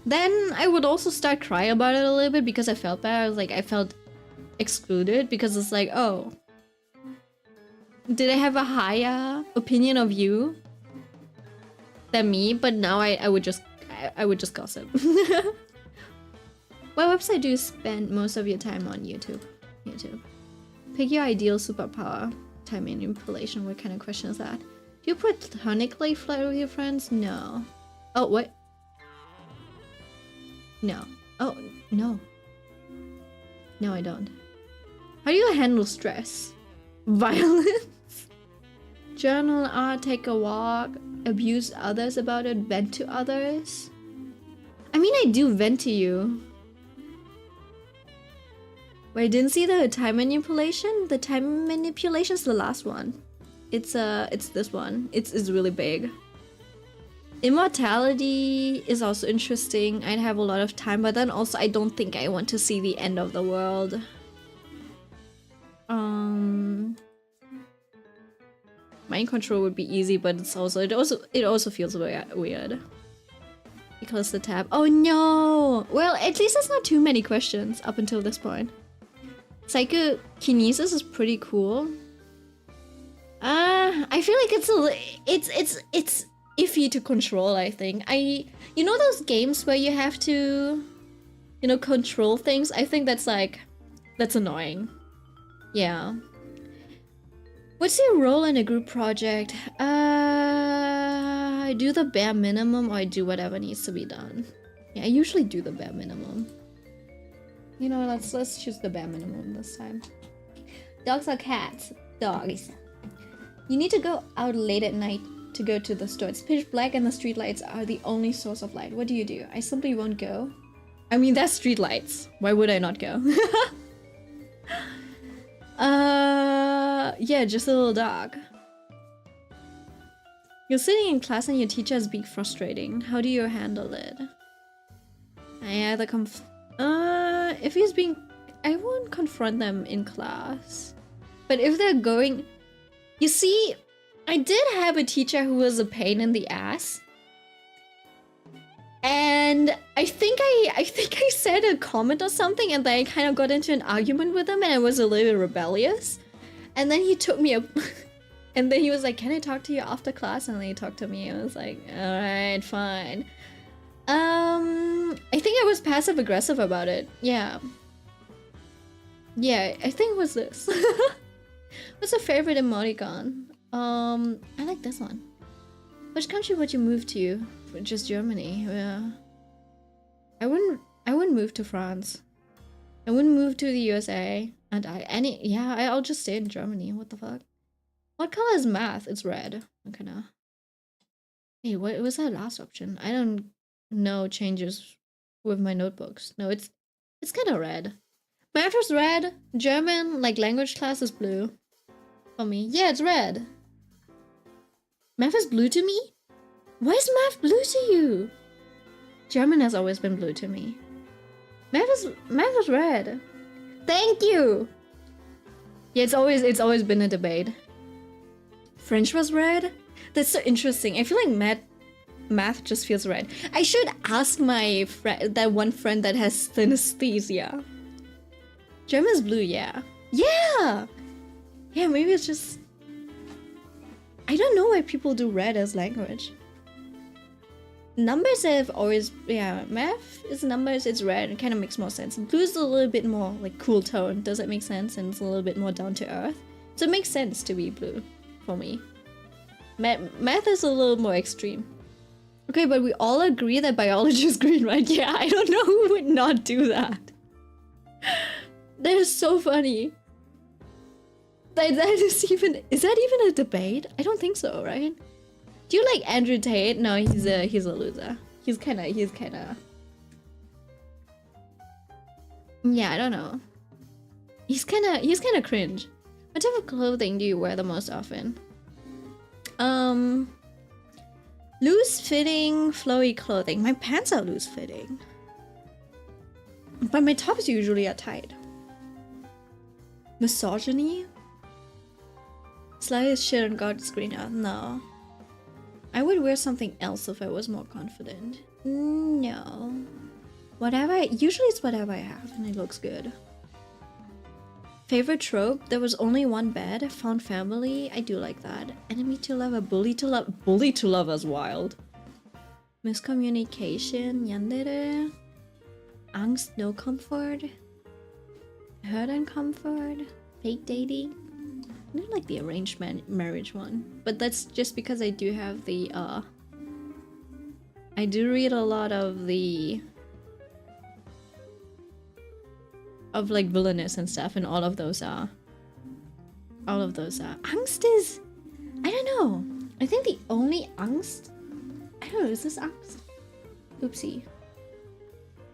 Then I would also start crying about it a little bit because I felt bad. I felt excluded because it's like, oh, did I have a higher opinion of you than me? But now I would just gossip. What website do you spend most of your time on? YouTube. Pick your ideal superpower. Time manipulation. What kind of question is that? Do you platonically flirt with your friends? No. Oh, what? No. Oh, no. No, I don't. How do you handle stress? Violence? Journal, art, take a walk, abuse others about it, vent to others? I mean, I do vent to you. Wait, I didn't see the time manipulation? The time manipulation's the last one. It's this one. It's really big. Immortality is also interesting. I'd have a lot of time, but then also I don't think I want to see the end of the world. Mind control would be easy, but it also feels weird. Close the tab. Oh no! Well, at least it's not too many questions up until this point. Psychokinesis is pretty cool. I feel like it's iffy to control, I think. You know those games where you have to, control things? I think that's annoying. Yeah. What's your role in a group project? I do the bare minimum or I do whatever needs to be done. Yeah, I usually do the bare minimum. Let's choose the bare minimum this time. Dogs or cats? Dogs. You need to go out late at night to go to the store. It's pitch black and the streetlights are the only source of light. What do you do? I simply won't go. I mean, that's streetlights. Why would I not go? Yeah, just a little dog. You're sitting in class and your teacher is being frustrating. How do you handle it? I either if he's being... I won't confront them in class. But if they're going... You see, I did have a teacher who was a pain in the ass. And And I think I said a comment or something, and then I kind of got into an argument with him, and I was a little bit rebellious. And then he took me up, and then he was like, "Can I talk to you after class?" And then he talked to me, and I was like, "All right, fine." I think I was passive aggressive about it. Yeah. Yeah, I think it was this. What's your favorite emoticon? I like this one. Which country would you move to? Just Germany. Yeah. I wouldn't move to France. I wouldn't move to the USA. And I'll just stay in Germany. What the fuck? What color is math? It's red. Okay, now. Hey, what was that last option? I don't know changes with my notebooks. No, it's kind of red. Math is red. German, like language class, is blue. For me. Yeah, it's red. Math is blue to me? Why is math blue to you? German has always been blue to me. Math is red. Thank you. Yeah, it's always been a debate. French was red? That's so interesting. I feel like math just feels red. I should ask my friend, that one friend that has synesthesia. German's blue, yeah. Yeah! Yeah, maybe it's just... I don't know why people do red as language. Numbers have always... Yeah, math is numbers, it's red. It kind of makes more sense. Blue is a little bit more like cool tone. Does that make sense? And it's a little bit more down to earth. So it makes sense to be blue for me. Math is a little more extreme. Okay, but we all agree that biology is green, right? Yeah, I don't know who would not do that. That is so funny. Is that even a debate? I don't think so, right? Do you like Andrew Tate? No, he's a loser. He's kinda yeah, I don't know. He's kinda cringe. What type of clothing do you wear the most often? Loose fitting, flowy clothing. My pants are loose fitting. But my tops usually are tight. Misogyny? Slightest shit on God's green earth. No. I would wear something else if I was more confident. No. Usually it's whatever I have and it looks good. Favorite trope? There was only one bed. Found family. I do like that. Enemy to lover. Bully to love. Bully to lovers wild. Miscommunication. Yandere. Angst, no comfort. Hurt and comfort. Fake dating. I don't like the arranged marriage one. But that's just because I do have the, I do read a lot of the... of like villainous and stuff, and all of those are... Angst is... I don't know. I think the only angst... I don't know, is this angst? Oopsie.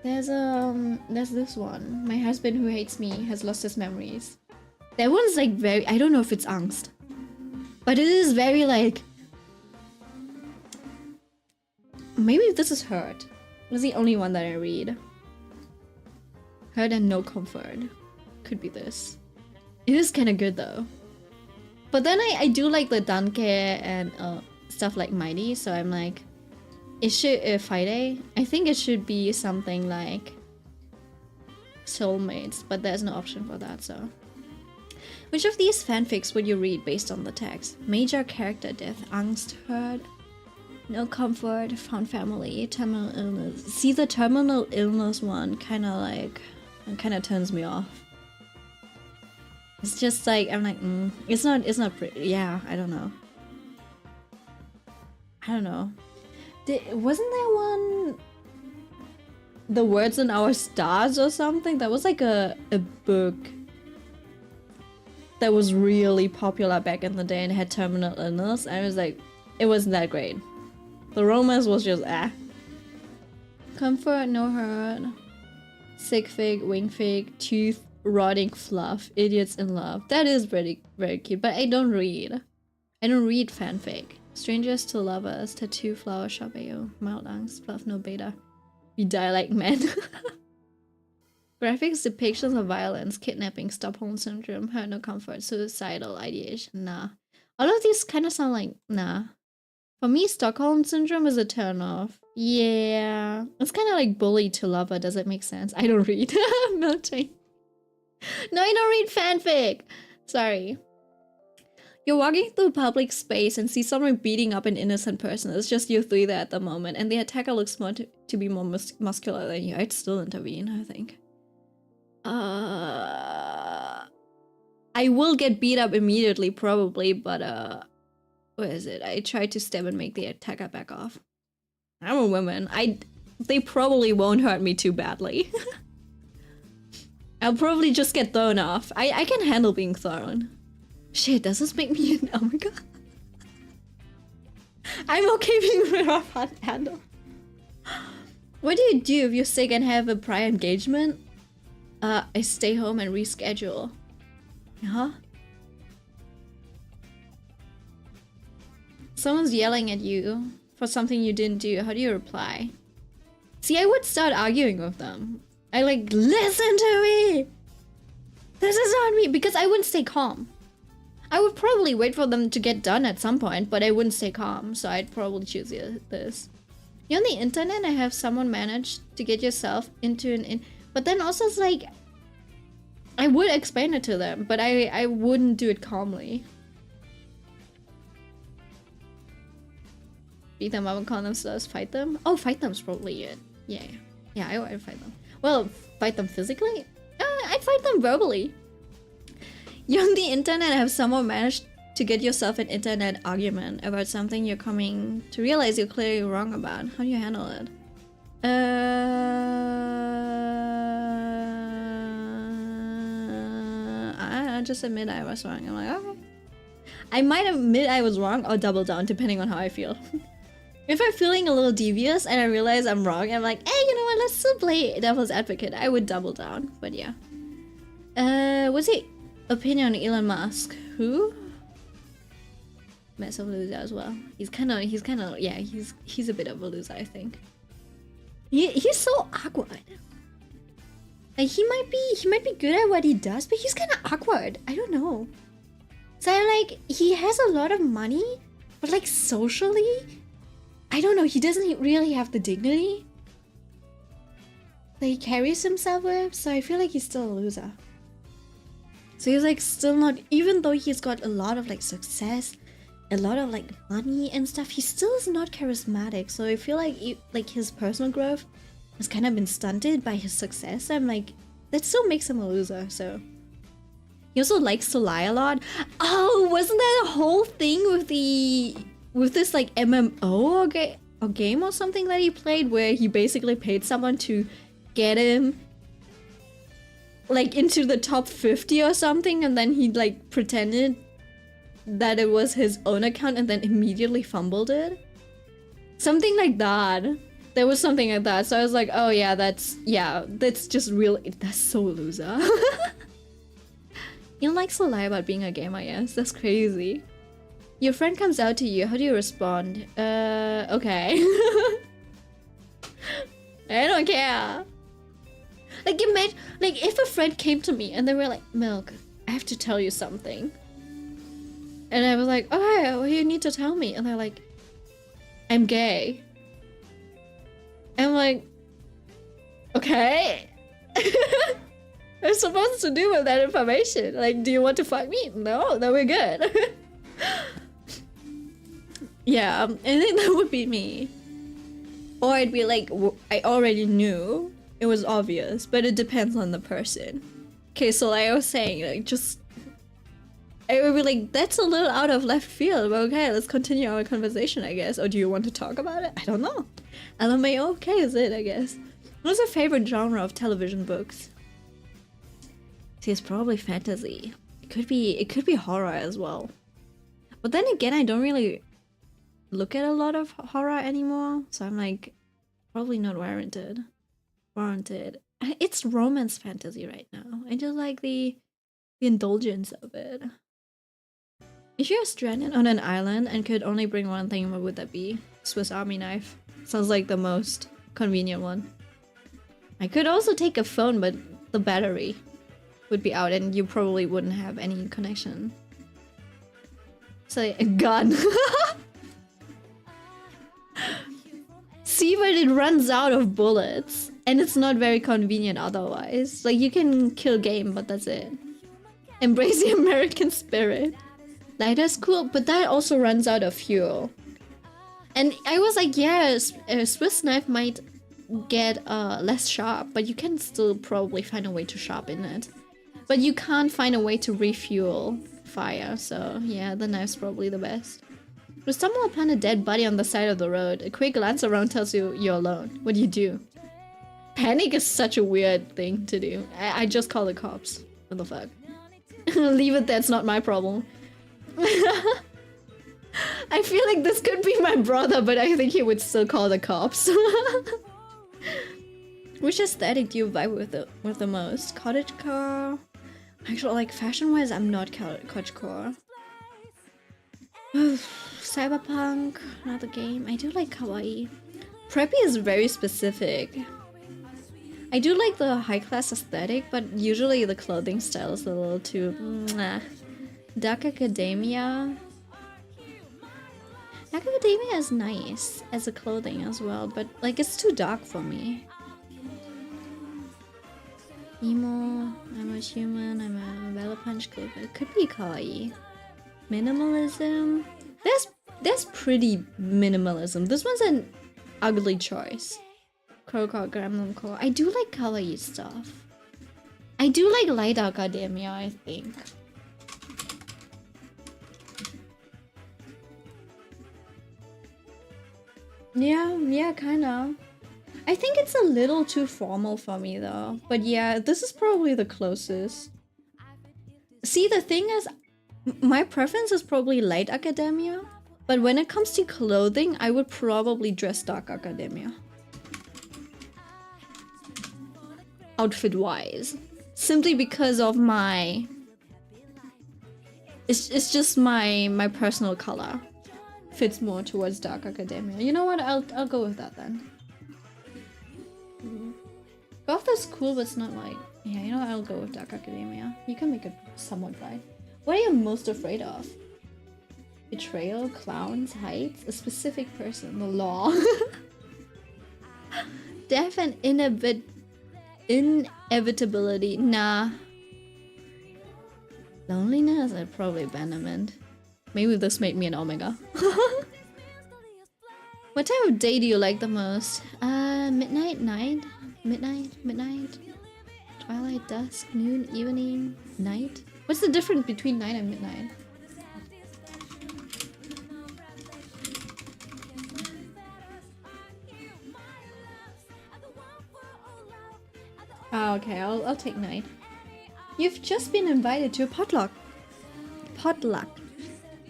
There's this one. My husband who hates me has lost his memories. That one's like very... I don't know if it's angst. But it is very like... Maybe this is hurt. It's the only one that I read. Hurt and no comfort. Could be this. It is kind of good though. But then I do like the Danke and stuff like Mighty, so I'm like... It should... Friday? I think it should be something like... Soulmates, but there's no option for that, so... Which of these fanfics would you read based on the text? Major character death, angst, hurt, no comfort, found family, terminal illness. See, the terminal illness one kind of turns me off. It's just like, I'm like, it's not pretty. Yeah, I don't know. Wasn't there one... The Words in Our Stars or something? That was like a book that was really popular back in the day and had terminal illness. I was like, it wasn't that great. The romance was just Comfort, no hurt. Sick fig, wing fig, tooth, rotting fluff, idiots in love. That is very, very cute, but I don't read fanfic. Strangers to lovers, tattoo, flower shop, AO, mild angst, fluff, no beta. We die like men. Graphics, depictions of violence, kidnapping, Stockholm syndrome, hurt, no comfort, suicidal ideation, nah. All of these kind of sound like, nah. For me, Stockholm Syndrome is a turn-off. Yeah. It's kind of like bully to lover. Does it make sense? I don't read. Melting. No, I don't read fanfic. Sorry. You're walking through public space and see someone beating up an innocent person. It's just you three there at the moment, and the attacker looks more to be more muscular than you. I'd still intervene, I think. I will get beat up immediately, probably, but what is it? I try to stab and make the attacker back off. I'm a woman. They probably won't hurt me too badly. I'll probably just get thrown off. I can handle being thrown. Shit, does this make me an... Oh my god. I'm okay being rough handle. What do you do if you're sick and have a prior engagement? I stay home and reschedule. Huh? Someone's yelling at you for something you didn't do. How do you reply? See, I would start arguing with them. I like, listen to me! This is not me! Because I wouldn't stay calm. I would probably wait for them to get done at some point, but I wouldn't stay calm, so I'd probably choose this. You're on the internet and have someone manage to get yourself into an... But then also it's like... I would explain it to them, but I wouldn't do it calmly. Beat them up and call them sluts, fight them? Oh, fight them's probably it. Yeah. Yeah, I would fight them. Well, fight them physically? I'd fight them verbally. You're on the internet and have someone managed to get yourself an internet argument about something you're coming to realize you're clearly wrong about. How do you handle it? I just admit I was wrong. I'm like, okay. I might admit I was wrong or double down depending on how I feel. If I'm feeling a little devious and I realize I'm wrong, I'm like, hey, you know what, let's still play devil's advocate. I would double down, but yeah. What's the opinion on Elon Musk? Who? Massive loser as well. He's kind of, yeah, he's a bit of a loser, I think. He's so awkward. Like, he might be good at what he does, but he's kind of awkward. I don't know. So like, he has a lot of money, but like socially, I don't know, he doesn't really have the dignity that he carries himself with, so I feel like he's still a loser. So he's like still not, even though he's got a lot of like success, a lot of like money and stuff, he still is not charismatic. So I feel like his personal growth has kind of been stunted by his success. I'm like, that still makes him a loser, so. He also likes to lie a lot. Oh, wasn't that a whole thing with this like MMO or game or something that he played where he basically paid someone to get him like into the top 50 or something, and then he like pretended that it was his own account and then immediately fumbled it? Something like that. There was something like that. So I was like, oh yeah, that's just real. That's so loser. He likes to lie about being a gamer, yes. That's crazy. Your friend comes out to you. How do you respond? Okay. I don't care. Like, imagine, like, if a friend came to me and they were like, Milk, I have to tell you something. And I was like, oh, well, you need to tell me. And they're like, I'm gay. I'm like, okay. I'm supposed to do with that information. Like, do you want to fuck me? No, then we're good. Yeah, I think that would be me. Or I'd be like, I already knew. It was obvious, but it depends on the person. Okay, so like I was saying, like, just... I would be like, that's a little out of left field, but okay, let's continue our conversation, I guess. Or do you want to talk about it? I don't know. LMFAO, okay is it, I guess. What's your favorite genre of television books? See, it's probably fantasy. It could be horror as well. But then again, I don't really look at a lot of horror anymore, so I'm like, probably not warranted. It's romance fantasy right now. I just like the indulgence of it. If you're stranded on an island and could only bring one thing, what would that be? Swiss Army knife. Sounds like the most convenient one. I could also take a phone, but the battery would be out and you probably wouldn't have any connection. So, a gun. but it runs out of bullets. And it's not very convenient otherwise. Like, you can kill game, but that's it. Embrace the American spirit. Lighter's cool, but that also runs out of fuel. And I was like, yeah, a Swiss knife might get less sharp, but you can still probably find a way to sharpen it. But you can't find a way to refuel fire, so yeah, the knife's probably the best. We stumble upon a dead body on the side of the road. A quick glance around tells you you're alone. What do you do? Panic is such a weird thing to do. I just call the cops. What the fuck? Leave it there, it's not my problem. I feel like this could be my brother, but I think he would still call the cops. Which aesthetic do you vibe with the most? Cottagecore? Actually, like fashion-wise, I'm not cottagecore. Cyberpunk, another game. I do like kawaii. Preppy is very specific. I do like the high-class aesthetic, but usually the clothing style is a little too... Nah. Dark Academia. Dark Academia is nice as a clothing as well, but like it's too dark for me. Emo, I'm a human, I'm a Valor Punch clip. It could be kawaii. Minimalism. There's pretty minimalism. This one's an ugly choice. Crowcore, Gremlin Core. I do like kawaii stuff. I do like Light Academia, I think. Yeah, kinda. I think it's a little too formal for me though. But yeah, this is probably the closest. See, the thing is, my preference is probably Light Academia. But when it comes to clothing, I would probably dress Dark Academia. Outfit-wise. Simply because of my... It's just my personal color. Fits more towards Dark Academia. You know what? I'll go with that then. Goth is cool, but it's not like... Yeah, you know what? I'll go with Dark Academia. You can make it somewhat right. What are you most afraid of? Betrayal, clowns, heights, a specific person, the law. Death and inevitability. Nah. Loneliness? I'd probably abandonment. Maybe this made me an Omega. What time of day do you like the most? Midnight, night, midnight, twilight, dusk, noon, evening, night. What's the difference between night and midnight? Oh, okay, I'll take night. You've just been invited to a potluck.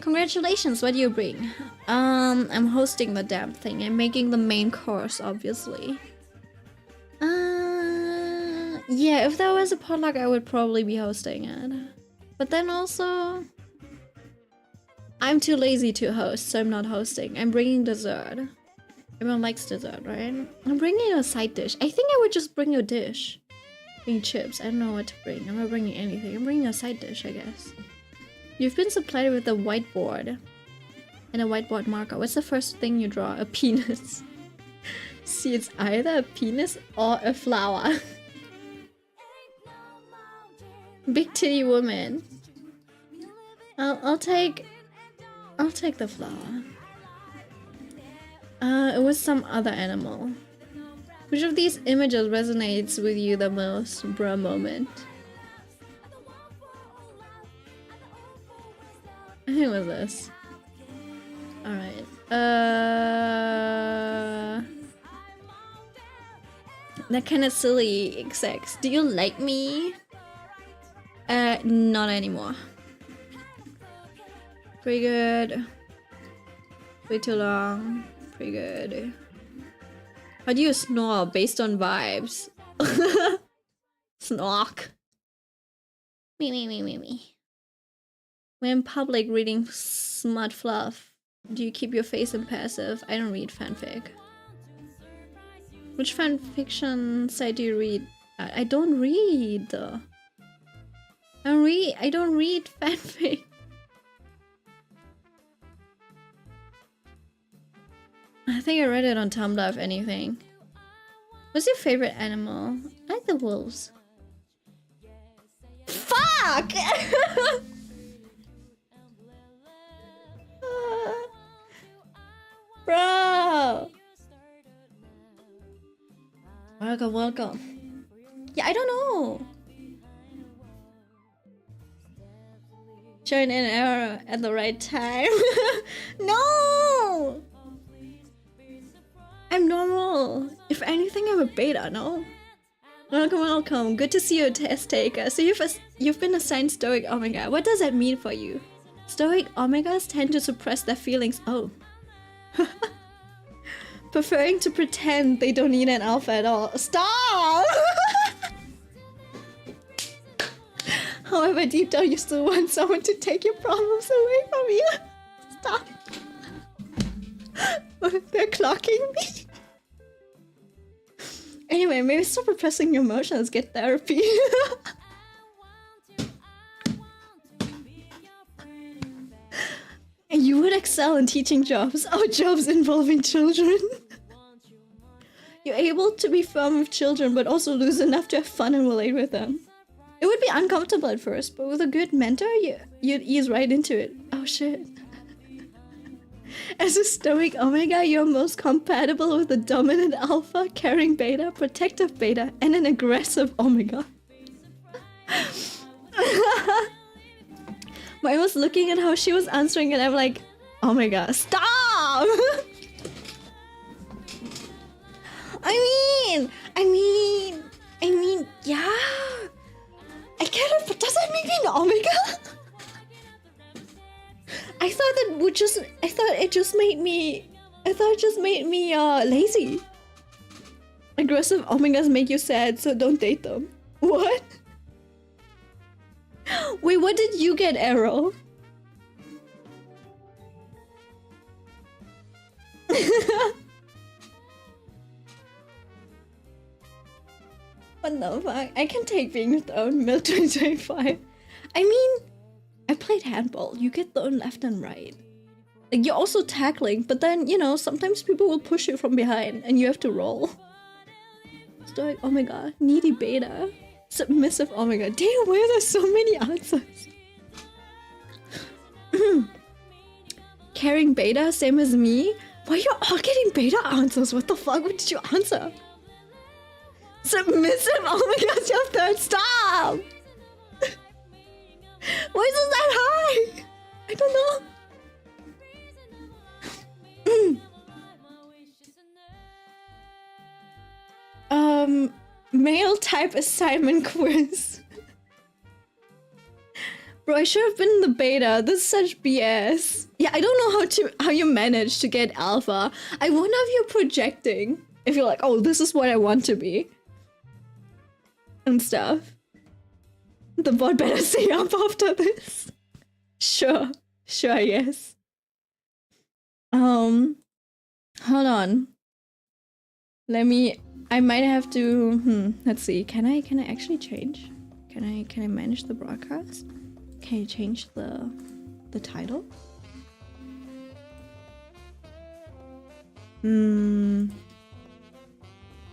Congratulations, what do you bring? I'm hosting the damn thing. I'm making the main course, obviously. Yeah, if there was a potluck, I would probably be hosting it. But then also... I'm too lazy to host, so I'm not hosting. I'm bringing dessert. Everyone likes dessert, right? I'm bringing a side dish. I think I would just bring a dish. Bring chips. I don't know what to bring. I'm not bringing anything. I'm bringing a side dish, I guess. You've been supplied with a whiteboard. And a whiteboard marker. What's the first thing you draw? A penis. See, it's either a penis or a flower. Big titty woman. I'll take the flower. It was some other animal. Which of these images resonates with you the most? Bruh moment. I think it was this. Alright. That kind of silly sex. Do you like me? Not anymore. Pretty good. Way too long. Pretty good. How do you snore based on vibes? Snork. Me. When in public reading smut fluff, do you keep your face impassive? I don't read fanfic. Which fanfiction site do you read? I don't read. I don't read fanfic. I think I read it on Tumblr, if anything. What's your favorite animal? I like the wolves. Fuck! Bro! Welcome, welcome. Yeah, I don't know. Join an error at the right time. No! I'm normal. If anything, I'm a beta, no? Welcome, welcome. Good to see you, test taker. So you've been assigned Stoic Omega. What does that mean for you? Stoic Omegas tend to suppress their feelings. Oh. Preferring to pretend they don't need an alpha at all. Stop! However, deep down you still want someone to take your problems away from you. Stop. They're clocking me. Anyway, maybe stop repressing your emotions, get therapy. And you would excel in teaching jobs. Oh, jobs involving children. You're able to be firm with children, but also loose enough to have fun and relate with them. It would be uncomfortable at first, but with a good mentor, you'd ease right into it. Oh shit. As a Stoic Omega, you're most compatible with a dominant Alpha, caring Beta, protective Beta, and an aggressive Omega. I was looking at how she was answering and I'm like, Omega, stop! I mean, yeah. I get it, but does that make me an Omega? I thought it just made me lazy. Aggressive Omegas make you sad, so don't date them. What? Wait, what did you get, Arrow? What the fuck? I can take being thrown mid 2025. I mean, I played handball. You get thrown left and right. Like, you're also tackling, but then, you know, sometimes people will push you from behind and you have to roll. Stoic Omega, needy Beta, submissive Omega. Damn, why are there so many answers? Caring Beta, same as me. Why are you all getting Beta answers? What the fuck? What did you answer? Submissive Omega's your third. Stop! Why is it that high? I don't know. Male type assignment quiz. Bro, I should have been in the beta. This is such BS. Yeah, I don't know how you manage to get alpha. I wonder if you're projecting. If you're like, oh, this is what I want to be. And stuff. The bot better stay up after this. Sure, yes. Hold on. I might have to, let's see. Can I actually change? Can I manage the broadcast? Can you change the title?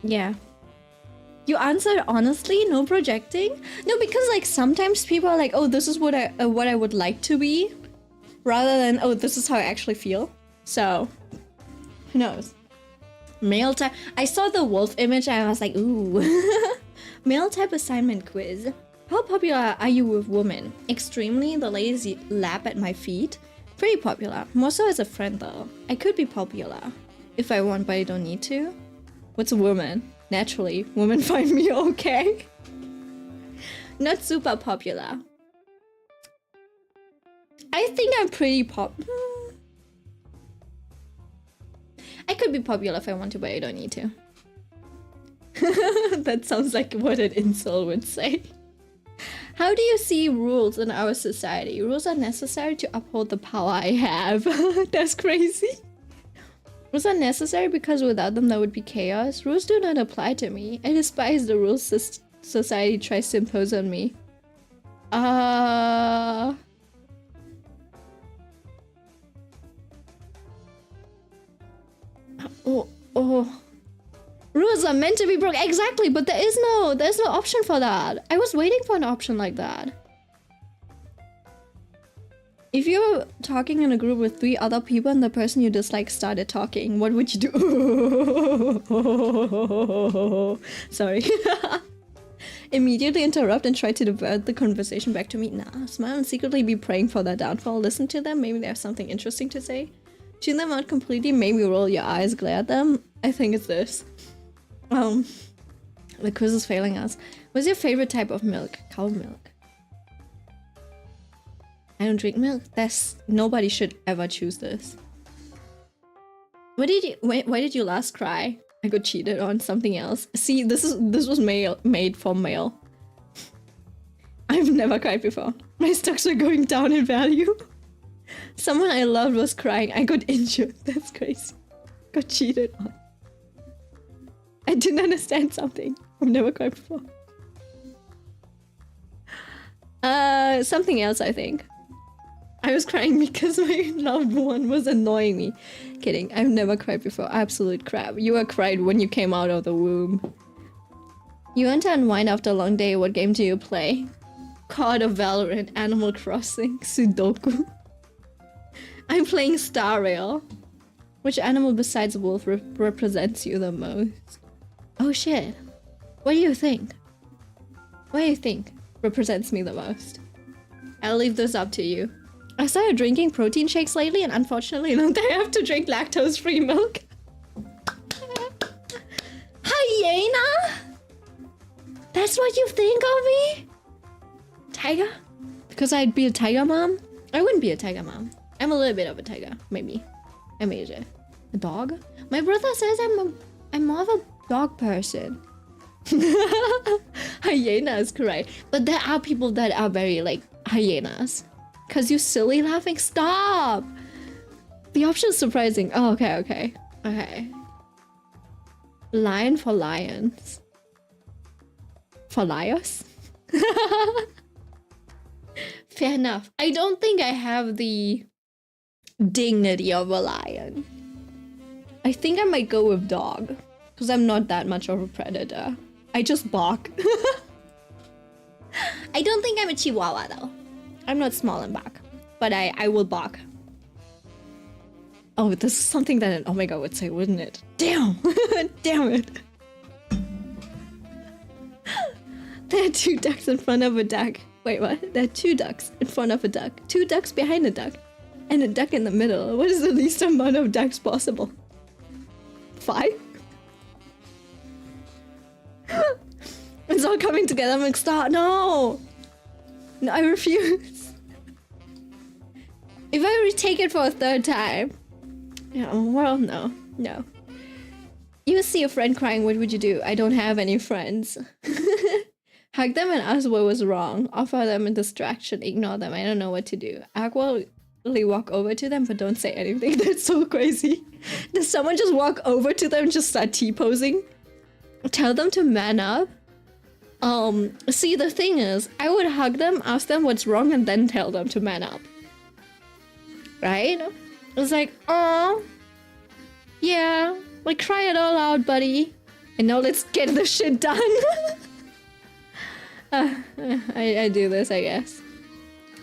Yeah. You answered honestly, no projecting? No, because like sometimes people are like, oh, this is what I would like to be, rather than, oh, this is how I actually feel. So, who knows? Male type. I saw the wolf image and I was like, ooh. Male type assignment quiz. How popular are you with women? Extremely. The ladies lap at my feet. Pretty popular. More so as a friend though. I could be popular if I want, but I don't need to. What's a woman? Naturally, women find me okay. Not super popular. I think I'm pretty I could be popular if I want to, but I don't need to. That sounds like what an insult would say. How do you see rules in our society? Rules are necessary to uphold the power I have. That's crazy. Rules are necessary because without them there would be chaos. Rules do not apply to me. I despise the rules society tries to impose on me. Oh, oh. Rules are meant to be broke. Exactly, but there's no option for that. I was waiting for an option like that. If you're talking in a group with 3 other people and the person you dislike started talking, what would you do? Sorry. Immediately interrupt and try to divert the conversation back to me. Nah, smile and secretly be praying for their downfall. Listen to them, maybe they have something interesting to say. Tune them out completely, maybe roll your eyes, glare at them. I think it's this. The quiz is failing us. What's your favorite type of milk? Cow milk. I don't drink milk. Nobody should ever choose this. Why did you last cry? I got cheated on something else. See, this was made for male. I've never cried before. My stocks were going down in value. Someone I loved was crying. I got injured. That's crazy. Got cheated on. I didn't understand something. I've never cried before. Something else, I think. I was crying because my loved one was annoying me. Kidding, I've never cried before. Absolute crap. You were cried when you came out of the womb. You want to unwind after a long day. What game do you play? COD or Valorant, Animal Crossing, Sudoku. I'm playing Star Rail. Which animal besides wolf represents you the most? Oh shit. What do you think? What do you think represents me the most? I'll leave this up to you. I started drinking protein shakes lately and unfortunately now I have to drink lactose-free milk. Hyena? That's what you think of me? Tiger? Because I'd be a tiger mom? I wouldn't be a tiger mom. I'm a little bit of a tiger, maybe. I major. A dog? My brother says I'm more of a dog person. Hyena is correct. But there are people that are very like hyenas. Cause you silly laughing. Stop! The option is surprising. Oh, okay. Lion for lions. For liars? Fair enough. I don't think I have the dignity of a lion. I think I might go with dog. Because I'm not that much of a predator. I just bark. I don't think I'm a chihuahua though. I'm not small and bark. But I will bark. Oh, this is something that an Omega would say, wouldn't it? Damn! Damn it! There are 2 ducks in front of a duck. Wait, what? There are 2 ducks in front of a duck. 2 ducks behind a duck. And a duck in the middle. What is the least amount of ducks possible? 5? It's all coming together. I'm like, stop. No! No, I refuse. If I retake it for a 3rd time. Yeah, well, no. No. You see a friend crying, what would you do? I don't have any friends. Hug them and ask what was wrong. Offer them a distraction. Ignore them. I don't know what to do. Awkwardly walk over to them, but don't say anything. That's so crazy. Does someone just walk over to them and just start T-posing? Tell them to man up. See, the thing is, I would hug them, ask them what's wrong, and then tell them to man up. Right? It's like, oh, yeah, like cry it all out, buddy. And now let's get this shit done. I do this, I guess.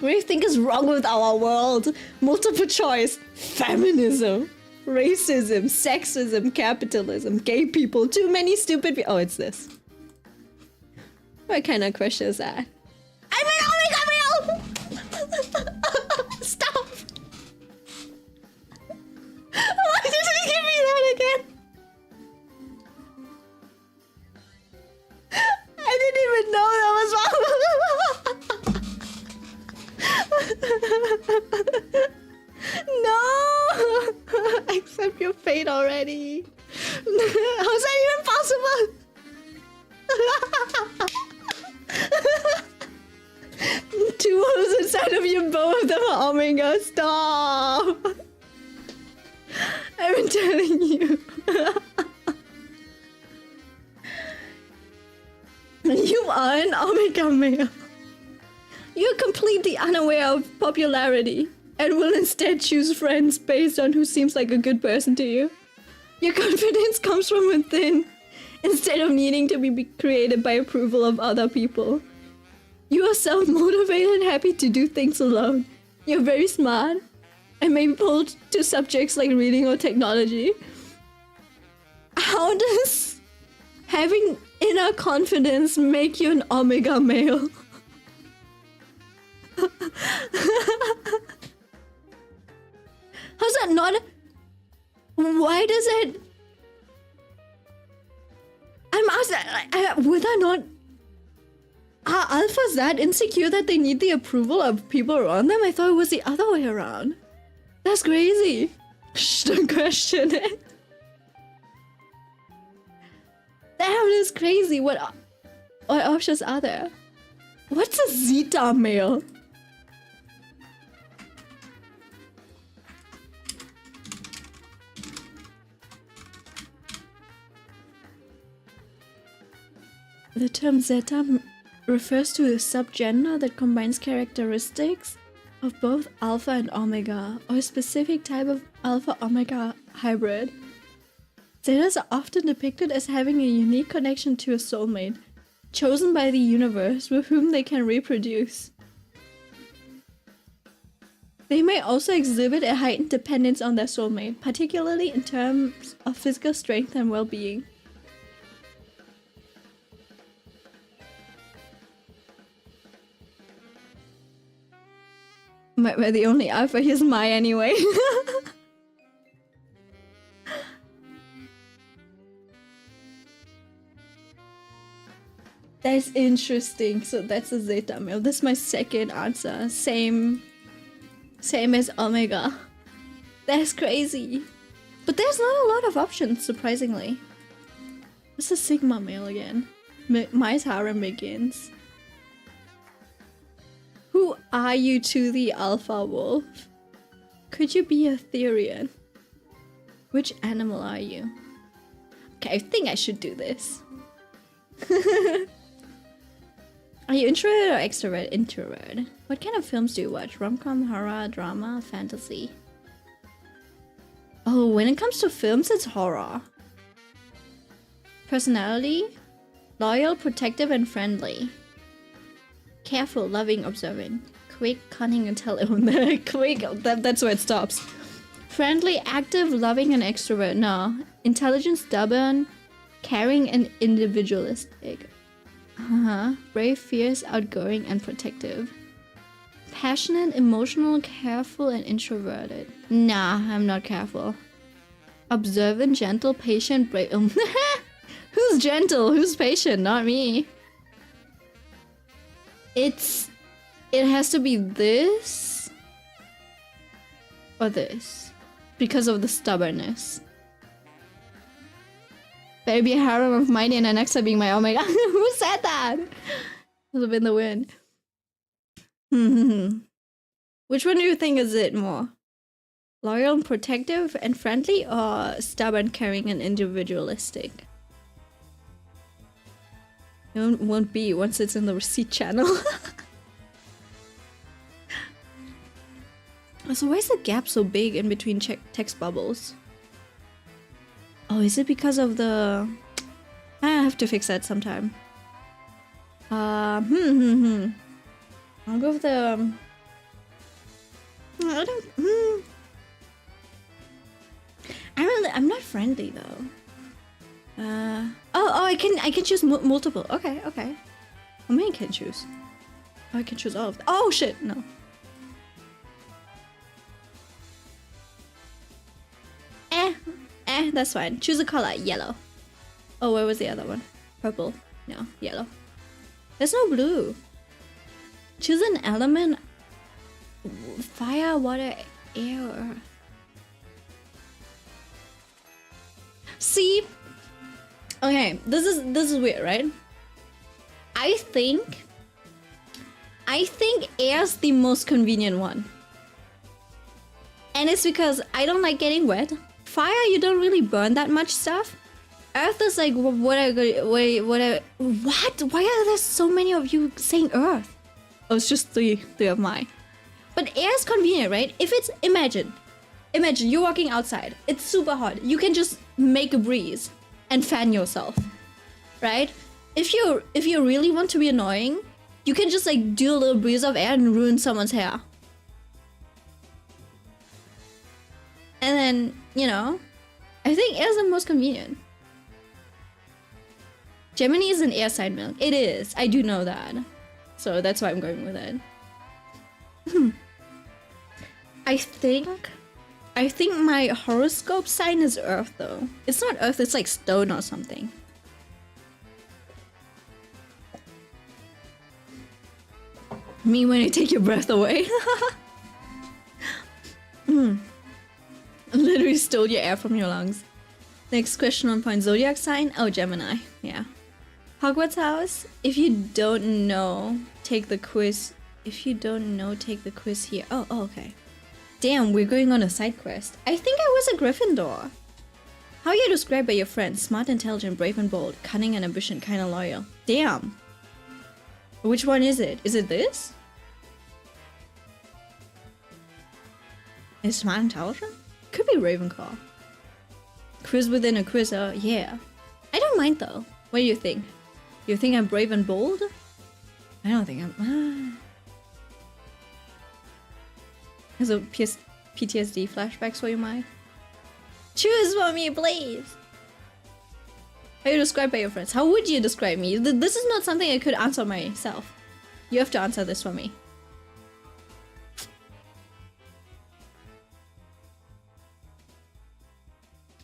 What do you think is wrong with our world? Multiple choice, feminism, racism, sexism, capitalism, gay people, too many stupid people. Oh, it's this. What kind of question is that? I'm an Omega male! Stop! Why did you give me that again? I didn't even know that was wrong. No! Accept your fate already. How's that even possible? 2 holes inside of you, both of them are Omega. Stop! I've been telling you. You are an Omega male. You're completely unaware of popularity and will instead choose friends based on who seems like a good person to you. Your confidence comes from within instead of needing to be created by approval of other people. You are self-motivated and happy to do things alone. You're very smart and may be pulled to subjects like reading or technology. How does having inner confidence make you an omega male? How's that not? Why does it? I'm asking, would I not? Are alphas that insecure that they need the approval of people around them? I thought it was the other way around. That's crazy. Shh, don't question it. Damn, that's crazy. What options are there? What's a zeta male? The term zeta refers to a subgender that combines characteristics of both alpha and omega, or a specific type of alpha-omega hybrid. Zetas are often depicted as having a unique connection to a soulmate, chosen by the universe with whom they can reproduce. They may also exhibit a heightened dependence on their soulmate, particularly in terms of physical strength and well-being. We're the only alpha, here's my anyway. That's interesting. So that's a zeta male. This is my second answer. Same as omega. That's crazy. But there's not a lot of options, surprisingly. What's a sigma male again? My harem begins. Who are you to the alpha wolf? Could you be a Therian? Which animal are you? Okay, I think I should do this. Are you introvert or extrovert? Introvert. What kind of films do you watch? Rom-com, horror, drama, fantasy? Oh, when it comes to films, it's horror. Personality? Loyal, protective, and friendly. Careful, loving, observant. Quick, cunning, intelligent. Quick, that's where it stops. Friendly, active, loving, and extrovert. No. Intelligent, stubborn, caring, and individualistic. Brave, fierce, outgoing, and protective. Passionate, emotional, careful, and introverted. Nah, I'm not careful. Observant, gentle, patient, brave. Who's gentle? Who's patient? Not me. It has to be this or this because of the stubbornness. Better be a harem of mighty and Alexa being my omega. Who said that? Would have been the win. Which one do you think is it more? Loyal and protective and friendly, or stubborn, caring, and individualistic? It won't be once it's in the receipt channel. So why is the gap so big in between text bubbles? Oh, is it because of the... I have to fix that sometime. I'll go with the... I don't... I'm not friendly though. I can choose multiple. Okay. How many can I choose? Oh, I can choose all of them. Oh shit, no. That's fine. Choose a color. Yellow. Oh, where was the other one? Purple. No, yellow. There's no blue. Choose an element. Fire, water, air. See? Okay, this is weird, right? I think air's the most convenient one. And it's because I don't like getting wet. Fire, you don't really burn that much stuff. Earth is like, what? Why are there so many of you saying Earth? Oh, it's just three of mine. But air is convenient, right? If it's, imagine you're walking outside. It's super hot. You can just make a breeze and fan yourself, right? If you really want to be annoying, you can just like do a little breeze of air and ruin someone's hair. And then, you know, I think air is the most convenient. Gemini is an air sign milk. It is. I do know that. So that's why I'm going with it. I think my horoscope sign is Earth though. It's not Earth, it's like stone or something. Me when I take your breath away. Literally stole your air from your lungs. Next question on point. Zodiac sign? Oh, Gemini. Yeah. Hogwarts house? If you don't know, take the quiz. If you don't know, take the quiz here. Oh, okay. Damn, we're going on a side quest. I think I was a Gryffindor. How are you described by your friends? Smart, intelligent, brave and bold, cunning and ambition, kind and loyal. Damn. Which one is it? Is it this? Is smart, intelligent? Could be Ravenclaw. Quiz within a quiz, yeah. I don't mind though. What do you think? You think I'm brave and bold? I don't think I'm... Has a PTSD flashbacks for you, Mai? Choose for me, please! How are you described by your friends? How would you describe me? This is not something I could answer myself. You have to answer this for me.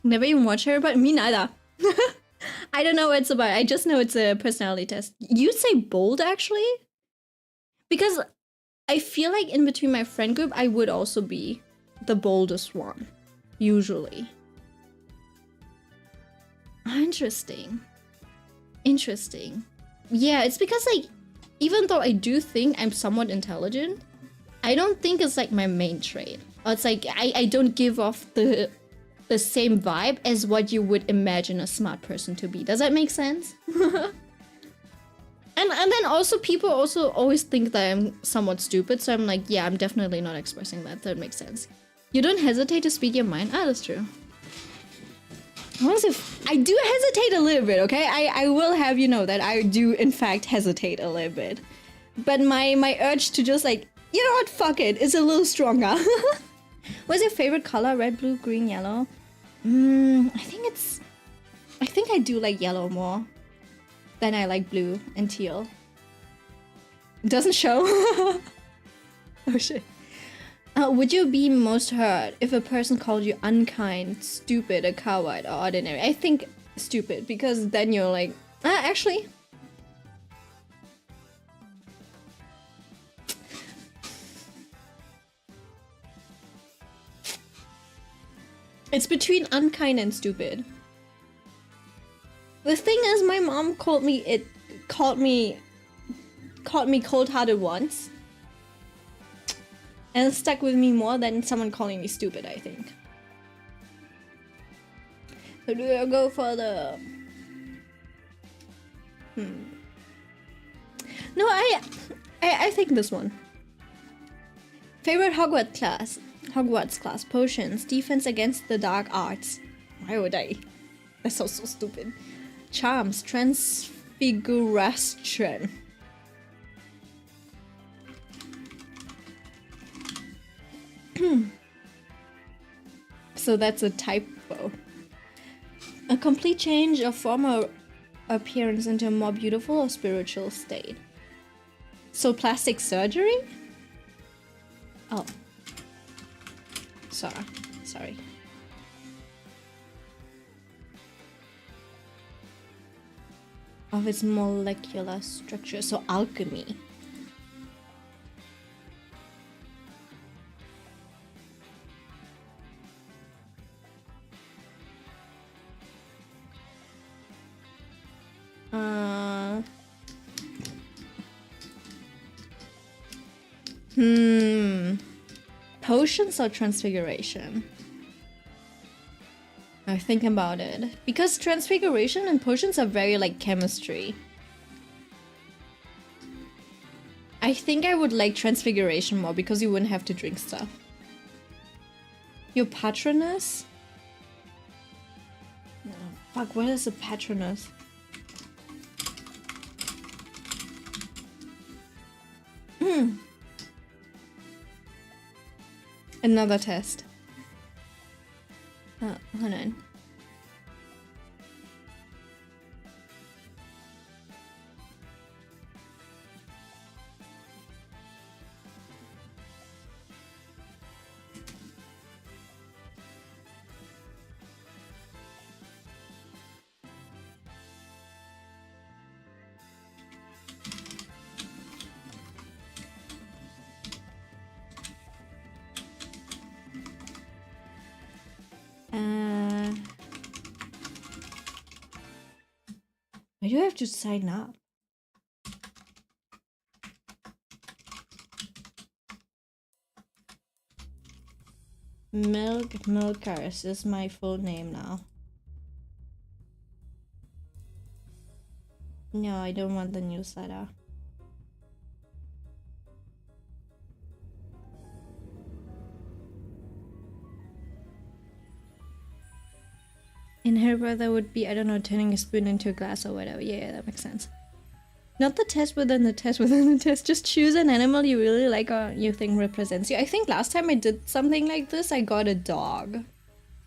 Never even watched her, but me neither. I don't know what it's about. I just know it's a personality test. You'd say bold, actually? Because I feel like in between my friend group, I would also be the boldest one. Usually. Interesting. Interesting. Yeah, it's because like, even though I do think I'm somewhat intelligent, I don't think it's like my main trait. Or it's like, I don't give off the same vibe as what you would imagine a smart person to be. Does that make sense? And then also people also always think that I'm somewhat stupid, so I'm like, yeah, I'm definitely not expressing that. That makes sense. You don't hesitate to speak your mind? Ah, that's true. I do hesitate a little bit, okay? I will have you know that I do in fact hesitate a little bit. But my urge to just like, you know what, fuck it, is a little stronger. What's your favorite color? Red, blue, green, yellow? I think I do like yellow more than I like blue and teal. It doesn't show. Oh shit. Would you be most hurt if a person called you unkind, stupid, a coward, or ordinary? I think stupid, because then you're like, actually. It's between unkind and stupid. The thing is, my mom called me cold-hearted once. And it stuck with me more than someone calling me stupid, I think. So do I go for the... No, I think this one. Favorite Hogwarts class. Potions. Defense against the dark arts. Why would I? That sounds so stupid. Charms. Transfiguration. So that's a typo. A complete change of former appearance into a more beautiful or spiritual state. So plastic surgery? Oh. Sorry. Of its molecular structure. So alchemy. Potions or transfiguration? I think about it. Because transfiguration and potions are very like chemistry. I think I would like transfiguration more because you wouldn't have to drink stuff. Your patroness? Fuck, what is a Patronus? Another test. Hold on. Why do you have to sign up? Milkers is my full name now. No, I don't want the newsletter. In her brother would be, I don't know, turning a spoon into a glass or whatever. Yeah, that makes sense. Not the test within the test within the test. Just choose an animal you really like or you think represents you. I think last time I did something like this, I got a dog.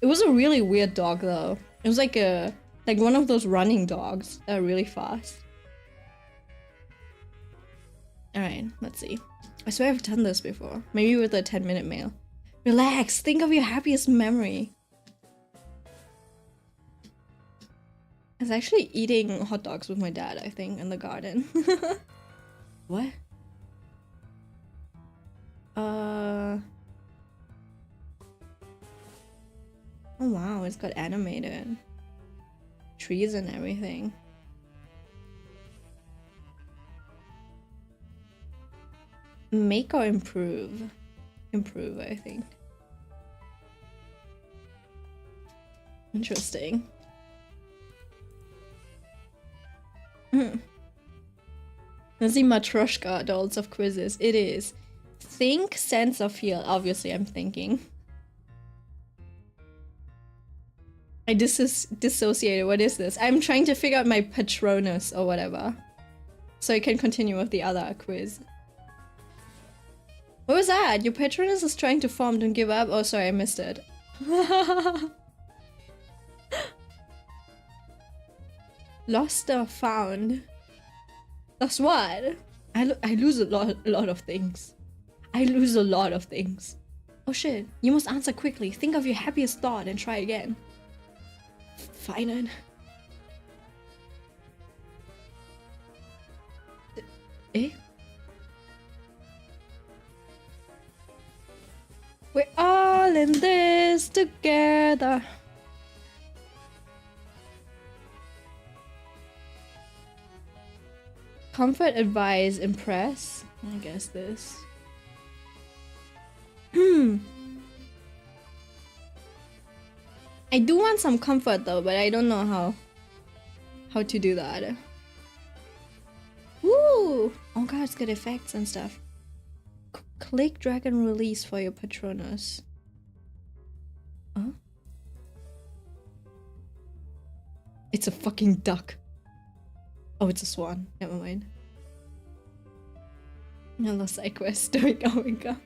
It was a really weird dog though. It was like one of those running dogs that are really fast. Alright, let's see. I swear I've done this before. Maybe with a 10-minute mail. Relax, think of your happiest memory. I was actually eating hot dogs with my dad, I think, in the garden. What? Oh wow, it's got animated. Trees and everything. Make or improve? Improve, I think. Interesting. Let's see, Matryoshka adults of quizzes. It is. Think, sense, or feel. Obviously, I'm thinking. I dissociated. What is this? I'm trying to figure out my Patronus or whatever. So I can continue with the other quiz. What was that? Your Patronus is trying to form. Don't give up. Oh, sorry, I missed it. Lost or found? That's what? I lose a lot of things. I lose a lot of things. Oh shit, you must answer quickly. Think of your happiest thought and try again. Fine. Eh? We're all in this together. Comfort, advise, impress. I guess this. I do want some comfort though, but I don't know how to do that. Woo! Oh god, it's got effects and stuff. Click, drag, and release for your Patronus. Huh? It's a fucking duck. Oh, it's a swan. Never mind. Another side quest. There we go.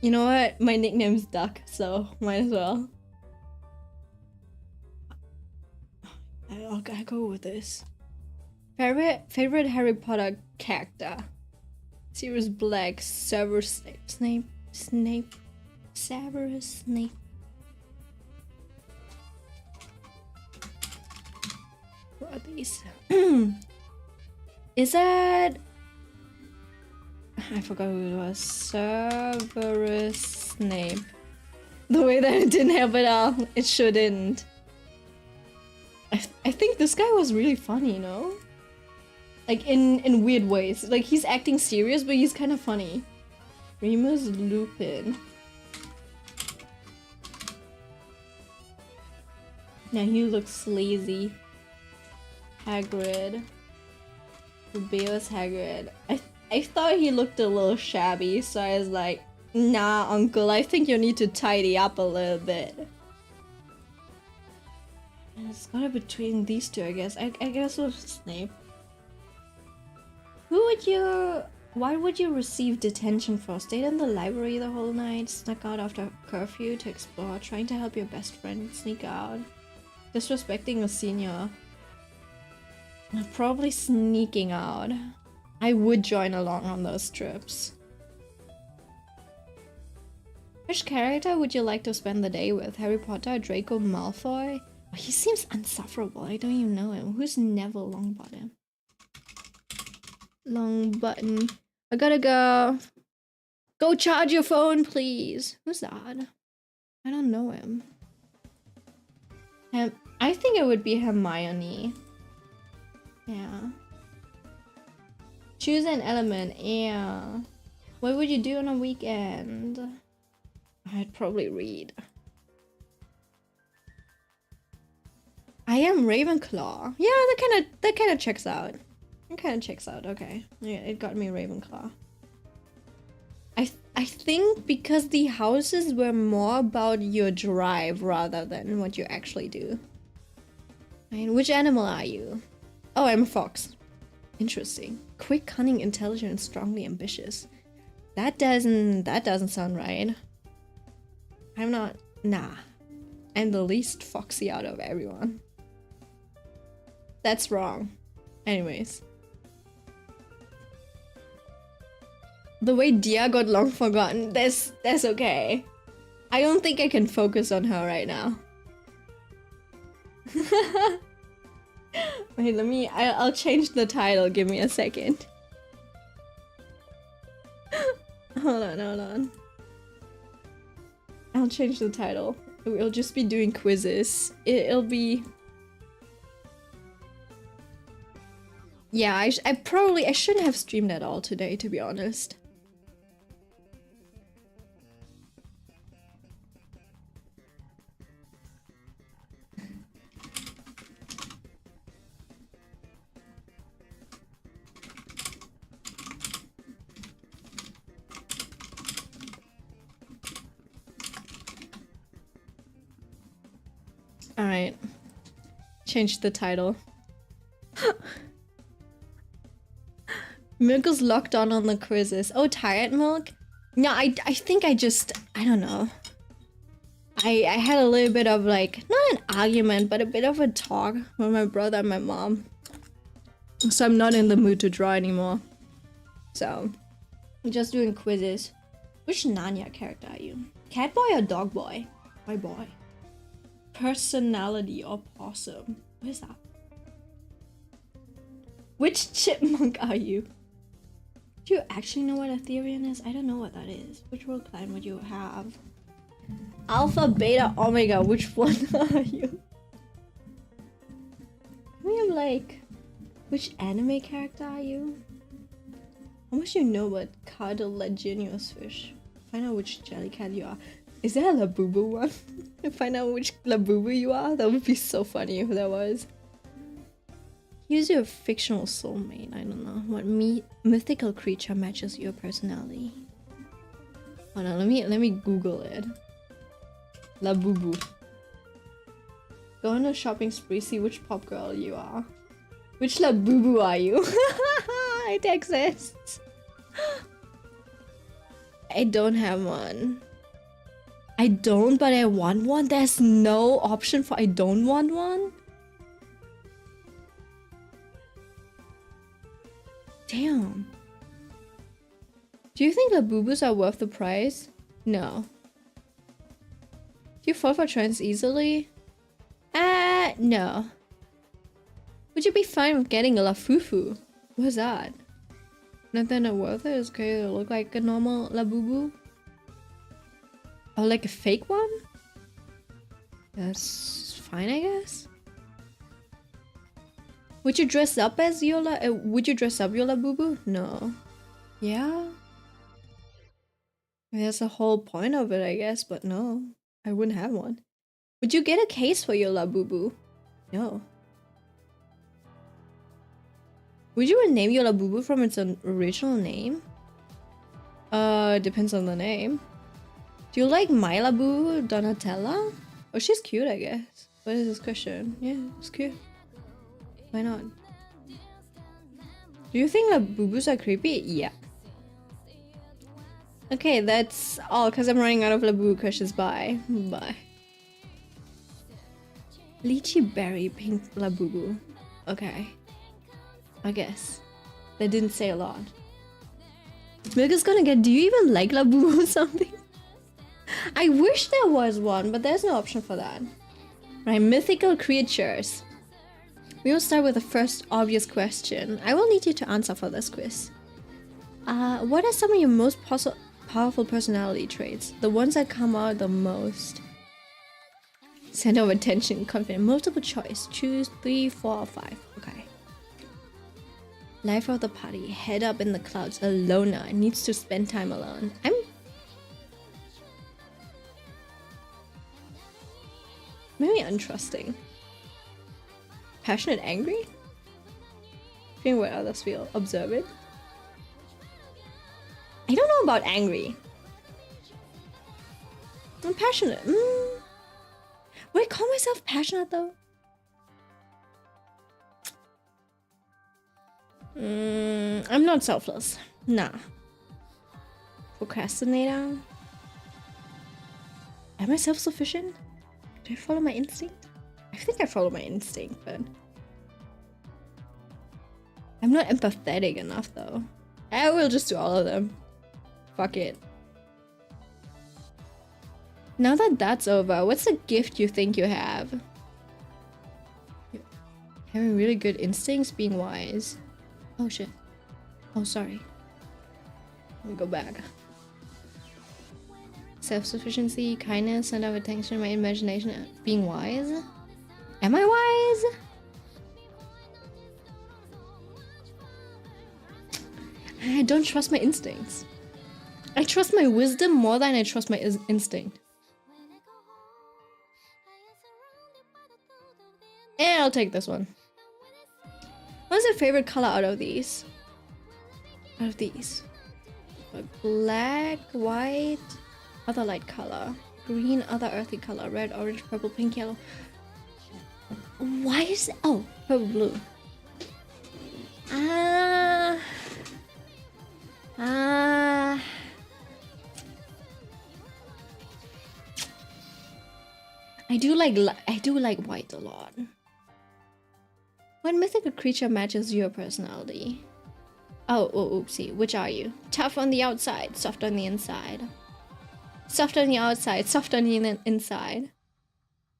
You know what? My nickname's Duck, so might as well. I'll go with this. Favorite Harry Potter character? Sirius Black, Severus Snape. Severus Snape. What are these? Is that... I forgot who it was. Severus Snape. The way that it didn't help it out, it shouldn't. I think this guy was really funny, you know? Like in weird ways. Like he's acting serious, but he's kind of funny. Remus Lupin. Now he looks sleazy. Hagrid. Rubeus Hagrid. I thought he looked a little shabby, so I was like, nah, uncle, I think you need to tidy up a little bit. It's gotta be between these two, I guess. I guess with Snape. Who would you... Why would you receive detention for? Stayed in the library the whole night, snuck out after curfew to explore, trying to help your best friend sneak out, disrespecting a senior. Probably sneaking out. I would join along on those trips. Which character would you like to spend the day with? Harry Potter, Draco Malfoy? Oh, he seems insufferable. I don't even know him. Who's Neville Longbottom? Longbottom. I gotta go. Go charge your phone, please. Who's that? I don't know him. I think it would be Hermione. Yeah. Choose an element. Yeah. What would you do on a weekend? I'd probably read. I am Ravenclaw. Yeah, that kind of checks out. It kind of checks out. Okay. Yeah, it got me Ravenclaw. I think because the houses were more about your drive rather than what you actually do. I mean, which animal are you? Oh, I'm a fox. Interesting. Quick, cunning, intelligent, strongly ambitious. That doesn't sound right. I'm not... Nah. I'm the least foxy out of everyone. That's wrong. Anyways. The way Dia got long forgotten, that's okay. I don't think I can focus on her right now. Wait, I'll change the title, give me a second. Hold on. I'll change the title. We'll just be doing quizzes. It'll be... Yeah, I shouldn't have streamed at all today, to be honest. Alright. Change the title. Milk is locked on the quizzes. Oh, tired milk? No, I think I don't know. I had a little bit of like, not an argument, but a bit of a talk with my brother and my mom. So I'm not in the mood to draw anymore. So, I'm just doing quizzes. Which Narnia character are you? Cat boy or dog boy? My boy. Personality or possum? What is that? Which chipmunk are you? Do you actually know what a Therian is? I don't know what that is. Which world clan would you have? Alpha, Beta, Omega, which one are you? I mean, like, which anime character are you? How much do you know about cartilaginous fish? Find out which jellycat you are. Is there a Labubu one? Find out which Labubu you are? That would be so funny if there was. Use your fictional soulmate. I don't know. What mythical creature matches your personality? Hold on, let me Google it. Labubu. Go on a shopping spree, see which pop girl you are. Which Labubu are you? It exists. I don't have one. I don't, but I want one? There's no option for I don't want one? Damn. Do you think Labubus are worth the price? No. Do you fall for trends easily? No. Would you be fine with getting a Lafufu? What's that? Nothing not worth it? It's okay to look like a normal Labubu? Or like a fake one? That's fine, I guess. Would you dress up as your would you dress up your Labubu? No. Yeah? That's the whole point of it, I guess, but no. I wouldn't have one. Would you get a case for your Labubu? No. Would you rename your Labubu from its original name? Depends on the name. Do you like my Labubu, Donatella? Oh, she's cute, I guess. What is this question? Yeah, it's cute. Why not? Do you think Labubus are creepy? Yeah. Okay, that's all because I'm running out of Labubu questions. Bye. Bye. Lychee berry pink Labubu. Okay. I guess. They didn't say a lot. Milk is gonna get. Do you even like Labubu or something? I wish there was one, but there's no option for that. Right, mythical creatures. We will start with the first obvious question. I will need you to answer for this quiz. What are some of your most powerful personality traits? The ones that come out the most. Center of attention, confident. Multiple choice. Choose 3, 4, or 5. Okay. Life of the party. Head up in the clouds. A loner. Needs to spend time alone. I'm... maybe untrusting. Passionate, angry? Feeling what others feel. Observant? I don't know about angry. I'm passionate. Would I call myself passionate though? I'm not selfless. Nah. Procrastinator? Am I self-sufficient? Do I follow my instinct? I think I follow my instinct, but... I'm not empathetic enough though. I will just do all of them. Fuck it. Now that that's over, what's the gift you think you have? Having really good instincts, being wise. Oh shit. Oh, sorry. Let me go back. Self-sufficiency, kindness, center of attention, my imagination, being wise? Am I wise? I don't trust my instincts. I trust my wisdom more than I trust my instinct. And I'll take this one. What's your favorite color out of these? Out of these? Black, white, other light color. Green, other earthy color. Red, orange, purple, pink, yellow. Why is it? Oh, purple, blue. I do like white a lot. What mythical creature matches your personality? Oh, oopsie. Which are you? Tough on the outside, soft on the inside. Soft on the outside, soft on the inside.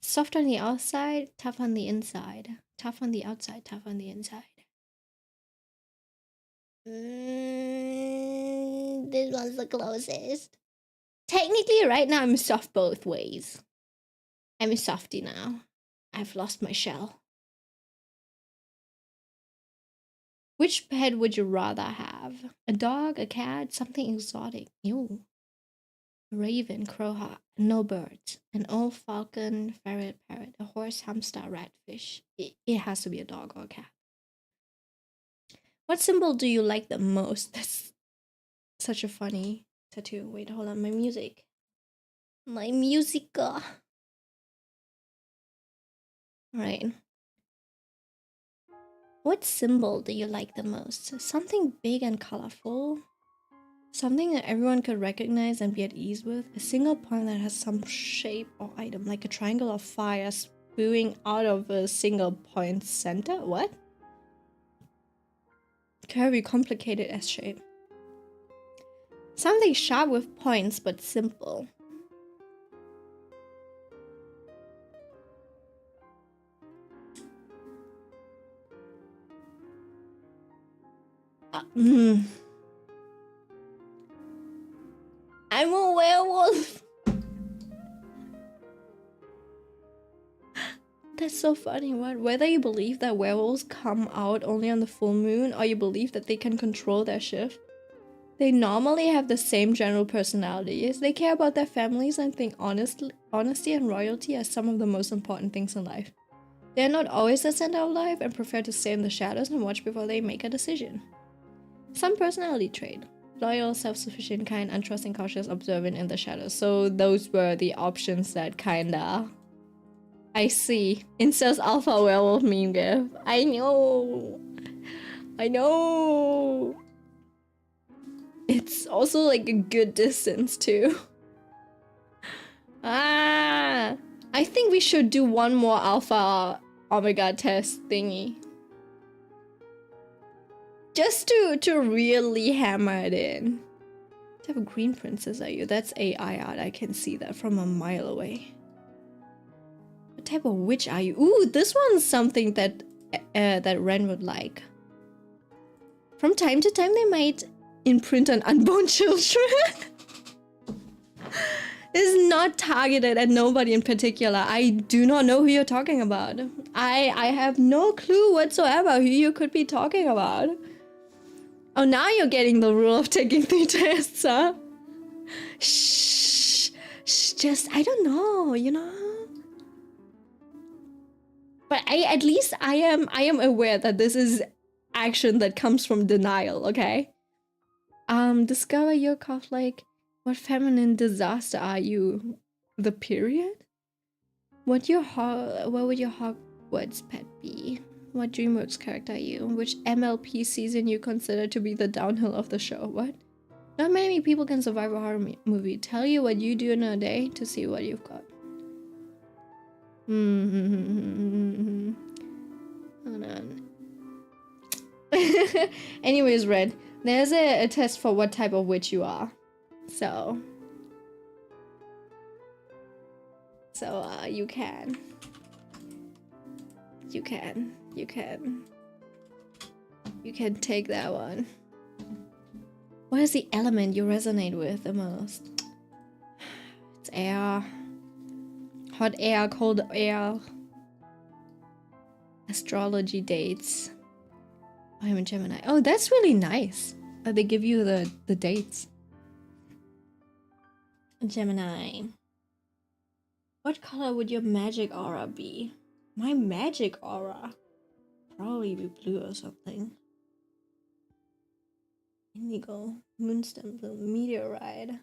Soft on the outside, tough on the inside. Tough on the outside, tough on the inside. This one's the closest. Technically, right now, I'm soft both ways. I'm a softie now. I've lost my shell. Which pet would you rather have? A dog, a cat, something exotic? Ew. A raven, crowhawk, no birds. An old falcon, ferret, parrot, a horse, hamster, ratfish. It has to be a dog or a cat. What symbol do you like the most? That's such a funny tattoo. Wait, hold on. My music. My musica. Alright. What symbol do you like the most? Something big and colorful? Something that everyone could recognize and be at ease with? A single point that has some shape or item, like a triangle of fire spewing out of a single point center? What? Curvy, complicated S shape. Something sharp with points but simple. I'm a werewolf. That's so funny. What? Whether you believe that werewolves come out only on the full moon or you believe that they can control their shift, they normally have the same general personalities. They care about their families and think honesty and loyalty are some of the most important things in life. They are not always the center of life and prefer to stay in the shadows and watch before they make a decision. Some personality trait. Loyal, self-sufficient, kind, untrusting, cautious, observant, in the shadows. So those were the options that kinda I see. Incest alpha werewolf meme gif. I know. I know. It's also like a good distance too. Ah, I think we should do one more alpha omega test thingy. Just to really hammer it in. What type of green princess are you? That's AI art. I can see that from a mile away. What type of witch are you? Ooh, this one's something that that Ren would like. From time to time, they might imprint on unborn children. This is not targeted at nobody in particular. I do not know who you're talking about. I have no clue whatsoever who you could be talking about. Oh, now you're getting the rule of taking 3 tests, huh? Shh. Shh, just, I don't know, you know? But at least I am aware that this is action that comes from denial, okay? Discover your Catholic. What feminine disaster are you? The period? What would your Hogwarts pet be? What DreamWorks character are you? Which MLP season you consider to be the downhill of the show? What? Not many people can survive a horror movie. Tell you what you do in a day to see what you've got. Hold on. Anyways, Red, there's a test for what type of witch you are. So you can take that one. What is the element you resonate with the most? It's air. Hot air, cold air. Astrology dates. I'm a Gemini. Oh, that's really nice. They give you the dates. Gemini. What color would your magic aura be? My magic aura? Probably be blue or something. Indigo. Moonstem blue. Meteorite.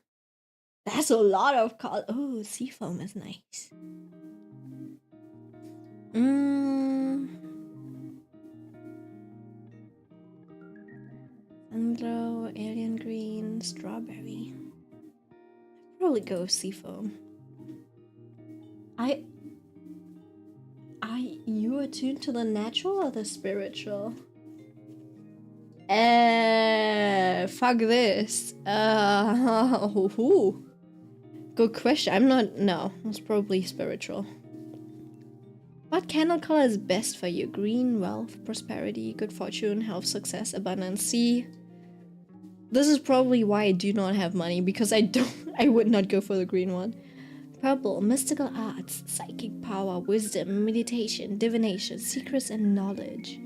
That's a lot of color. Oh, seafoam is nice. Sandro, alien green, strawberry. I'd probably go with seafoam. You attuned to the natural or the spiritual? Fuck this. Good question. I'm not. No, it's probably spiritual. What candle color is best for you? Green, wealth, prosperity, good fortune, health, success, abundance. See, this is probably why I do not have money, because I would not go for the green one. Purple, mystical arts, psychic power, wisdom, meditation, divination, secrets and knowledge.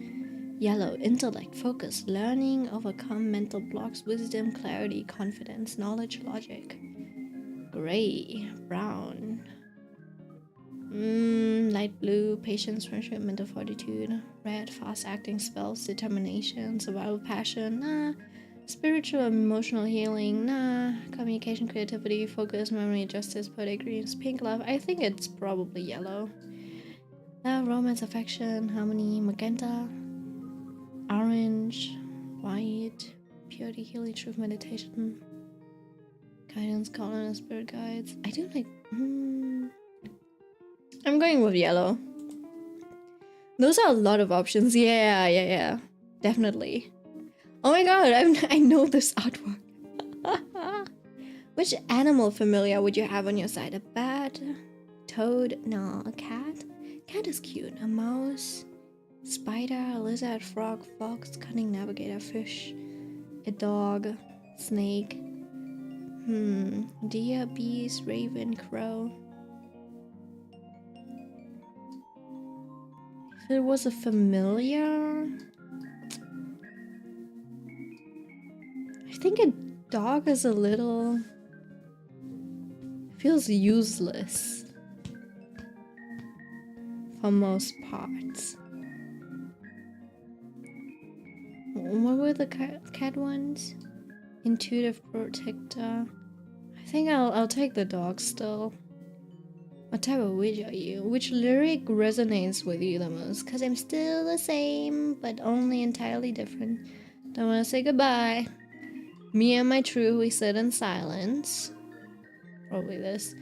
Yellow, intellect, focus, learning, overcome mental blocks, wisdom, clarity, confidence, knowledge, logic. Gray, brown. Light blue, patience, friendship, mental fortitude. Red, fast acting spells, determination, survival, passion. Nah. Spiritual, emotional healing. Nah. Communication, creativity, focus, memory, justice, poetic dreams. Pink love. I think it's probably yellow. Romance, affection, harmony, magenta. Orange, white, purity, healing, truth, meditation. Guidance, calling, and spirit guides. I do like. I'm going with yellow. Those are a lot of options. Yeah. Definitely. Oh my god, I know this artwork. Which animal familiar would you have on your side? A bat? Toad? No, a cat? Cat is cute. A mouse? Spider? A lizard? Frog? Fox? Cunning navigator? Fish? A dog? Snake? Deer? Bees? Raven? Crow? If it was a familiar... I think a dog is a little... feels useless for most parts. What were the cat ones? Intuitive protector. I think I'll take the dog still. What type of witch are you? Which lyric resonates with you the most? Cause I'm still the same, but only entirely different. Don't wanna say goodbye. Me and my true, we sit in silence. Probably this.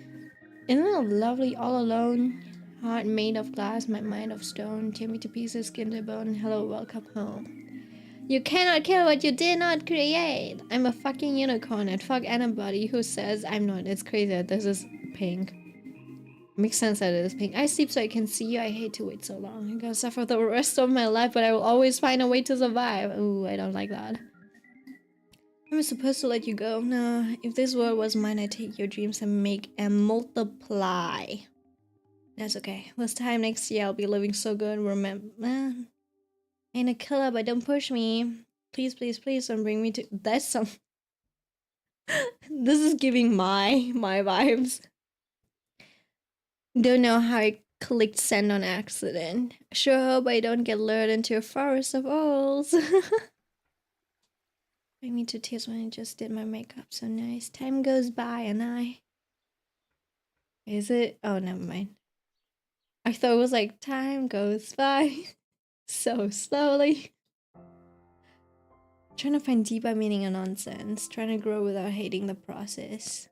Isn't it lovely all alone? Heart made of glass, my mind of stone. Tear me to pieces, skin to bone. Hello, welcome home. You cannot kill what you did not create. I'm a fucking unicorn and fuck anybody who says I'm not. It's crazy that this is pink. Makes sense that it is pink. I sleep so I can see you. I hate to wait so long. I'm gonna suffer the rest of my life, but I will always find a way to survive. Ooh, I don't like that. I'm supposed to let you go. No, if this world was mine, I'd take your dreams and make and multiply. That's okay. This time next year, I'll be living so good. Remember, ain't a killer, but don't push me. Please, please, please don't bring me to. That's some. This is giving my vibes. Don't know how I clicked send on accident. Sure hope I don't get lured into a forest of owls. Bring me to tears when I just did my makeup so nice. Time goes by and I. Is it? Oh, never mind. I thought it was like time goes by so slowly. Trying to find deeper meaning in nonsense. Trying to grow without hating the process.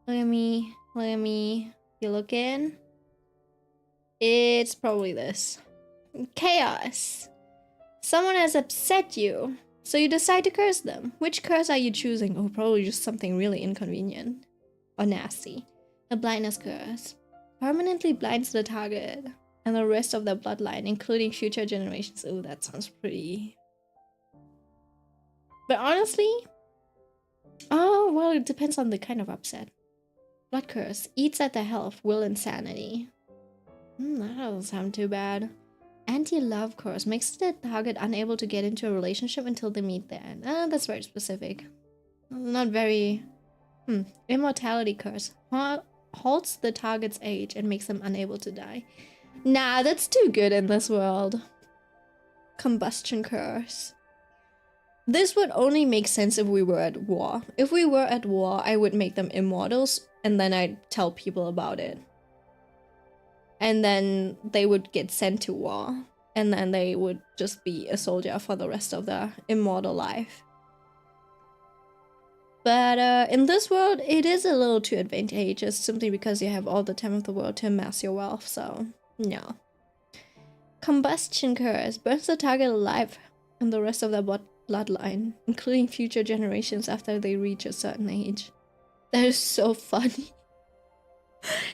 Look at me. Look at me. You looking? It's probably this. Chaos. Someone has upset you, so you decide to curse them. Which curse are you choosing? Oh, probably just something really inconvenient. Or nasty. The blindness curse. Permanently blinds the target and the rest of their bloodline, including future generations. Oh, that sounds pretty... But honestly... Oh, well, it depends on the kind of upset. Blood curse. Eats at their health, will, insanity. That doesn't sound too bad. Anti-love curse. Makes the target unable to get into a relationship until they meet their end. That's very specific. Not very... Immortality curse. Halts the target's age and makes them unable to die. Nah, that's too good in this world. Combustion curse. This would only make sense if we were at war. If we were at war, I would make them immortals, and then I'd tell people about it. And then they would get sent to war, and then they would just be a soldier for the rest of their immortal life. But in this world, it is a little too advantageous, simply because you have all the time of the world to amass your wealth, so no. Combustion curse. Burns the target alive and the rest of their bloodline, including future generations after they reach a certain age. That is so funny.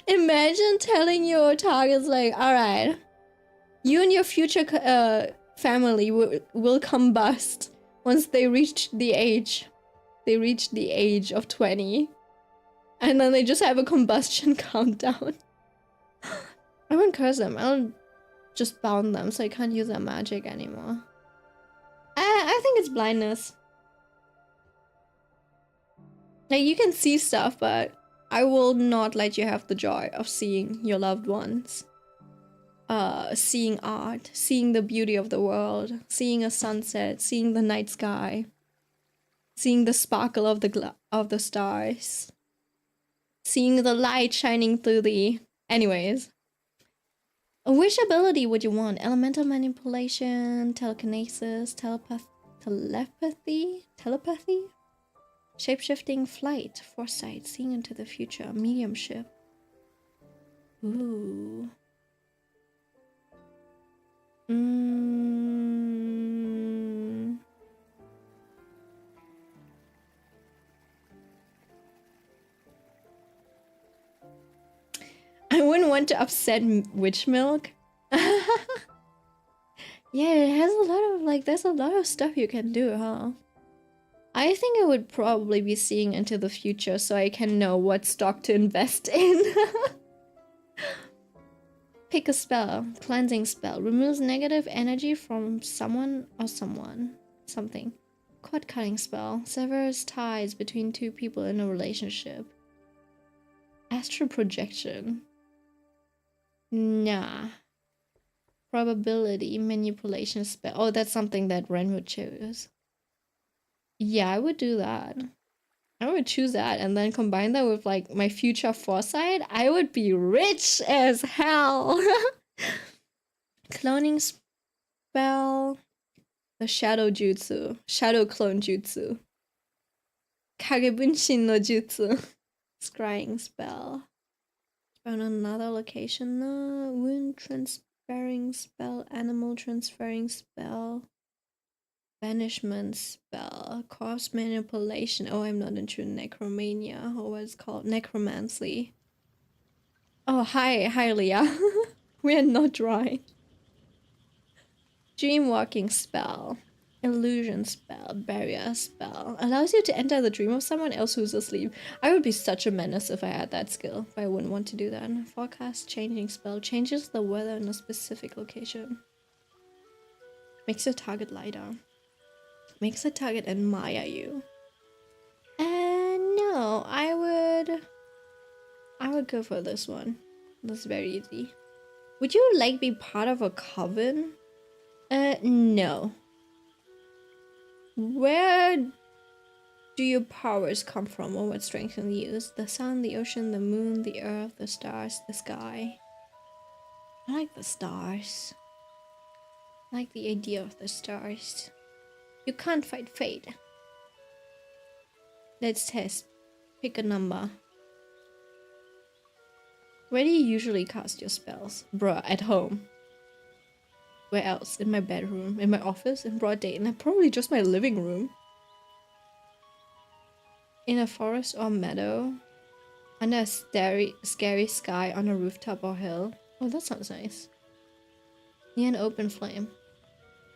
Imagine telling your targets like, alright, you and your future family will combust once they reach the age. They reach the age of 20. And then they just have a combustion countdown. I won't curse them. I'll just bound them so I can't use their magic anymore. I think it's blindness. Like, you can see stuff, but I will not let you have the joy of seeing your loved ones. Seeing art, seeing the beauty of the world, seeing a sunset, seeing the night sky, seeing the sparkle of the stars, seeing the light shining through the... Anyways. Which ability would you want? Elemental manipulation, telekinesis, telepathy? Shapeshifting, flight, foresight, seeing into the future, mediumship. Ooh. I wouldn't want to upset witch milk. Yeah, it has a lot of, like, there's a lot of stuff you can do, huh? I think I would probably be seeing into the future so I can know what stock to invest in. Pick a spell. Cleansing spell. Removes negative energy from someone or something. Cord cutting spell. Severs ties between two people in a relationship. Astral projection. Nah. Probability manipulation spell. Oh, that's something that Ren would choose. Yeah, I would do that. I would choose that and then combine that with like my future foresight. I would be rich as hell. Cloning spell. The shadow jutsu. Shadow clone jutsu. Kagebunshin no jutsu. Scrying spell. On another location. No. Wound transferring spell. Animal transferring spell. Banishment spell. Corpse manipulation. Oh, I'm not into necromania. Or what it's called. Necromancy. Oh, hi, Leah. We are not dry. Dreamwalking spell. Illusion spell. Barrier spell. Allows you to enter the dream of someone else who's asleep. I would be such a menace if I had that skill, but I wouldn't want to do that. Forecast changing spell. Changes the weather in a specific location. Makes your target lie down. Makes the target admire you. And no, I would go for this one. That's very easy. Would you like be part of a coven? No. Where do your powers come from, or what strengthens you? The sun, the ocean, the moon, the earth, the stars, the sky. I like the stars. I like the idea of the stars. You can't fight fate. Let's test. Pick a number. Where do you usually cast your spells? Bruh, at home. Where else? In my bedroom, in my office, in broad day, and probably just my living room. In a forest or meadow. Under a scary sky on a rooftop or hill. Oh, that sounds nice. Near an open flame.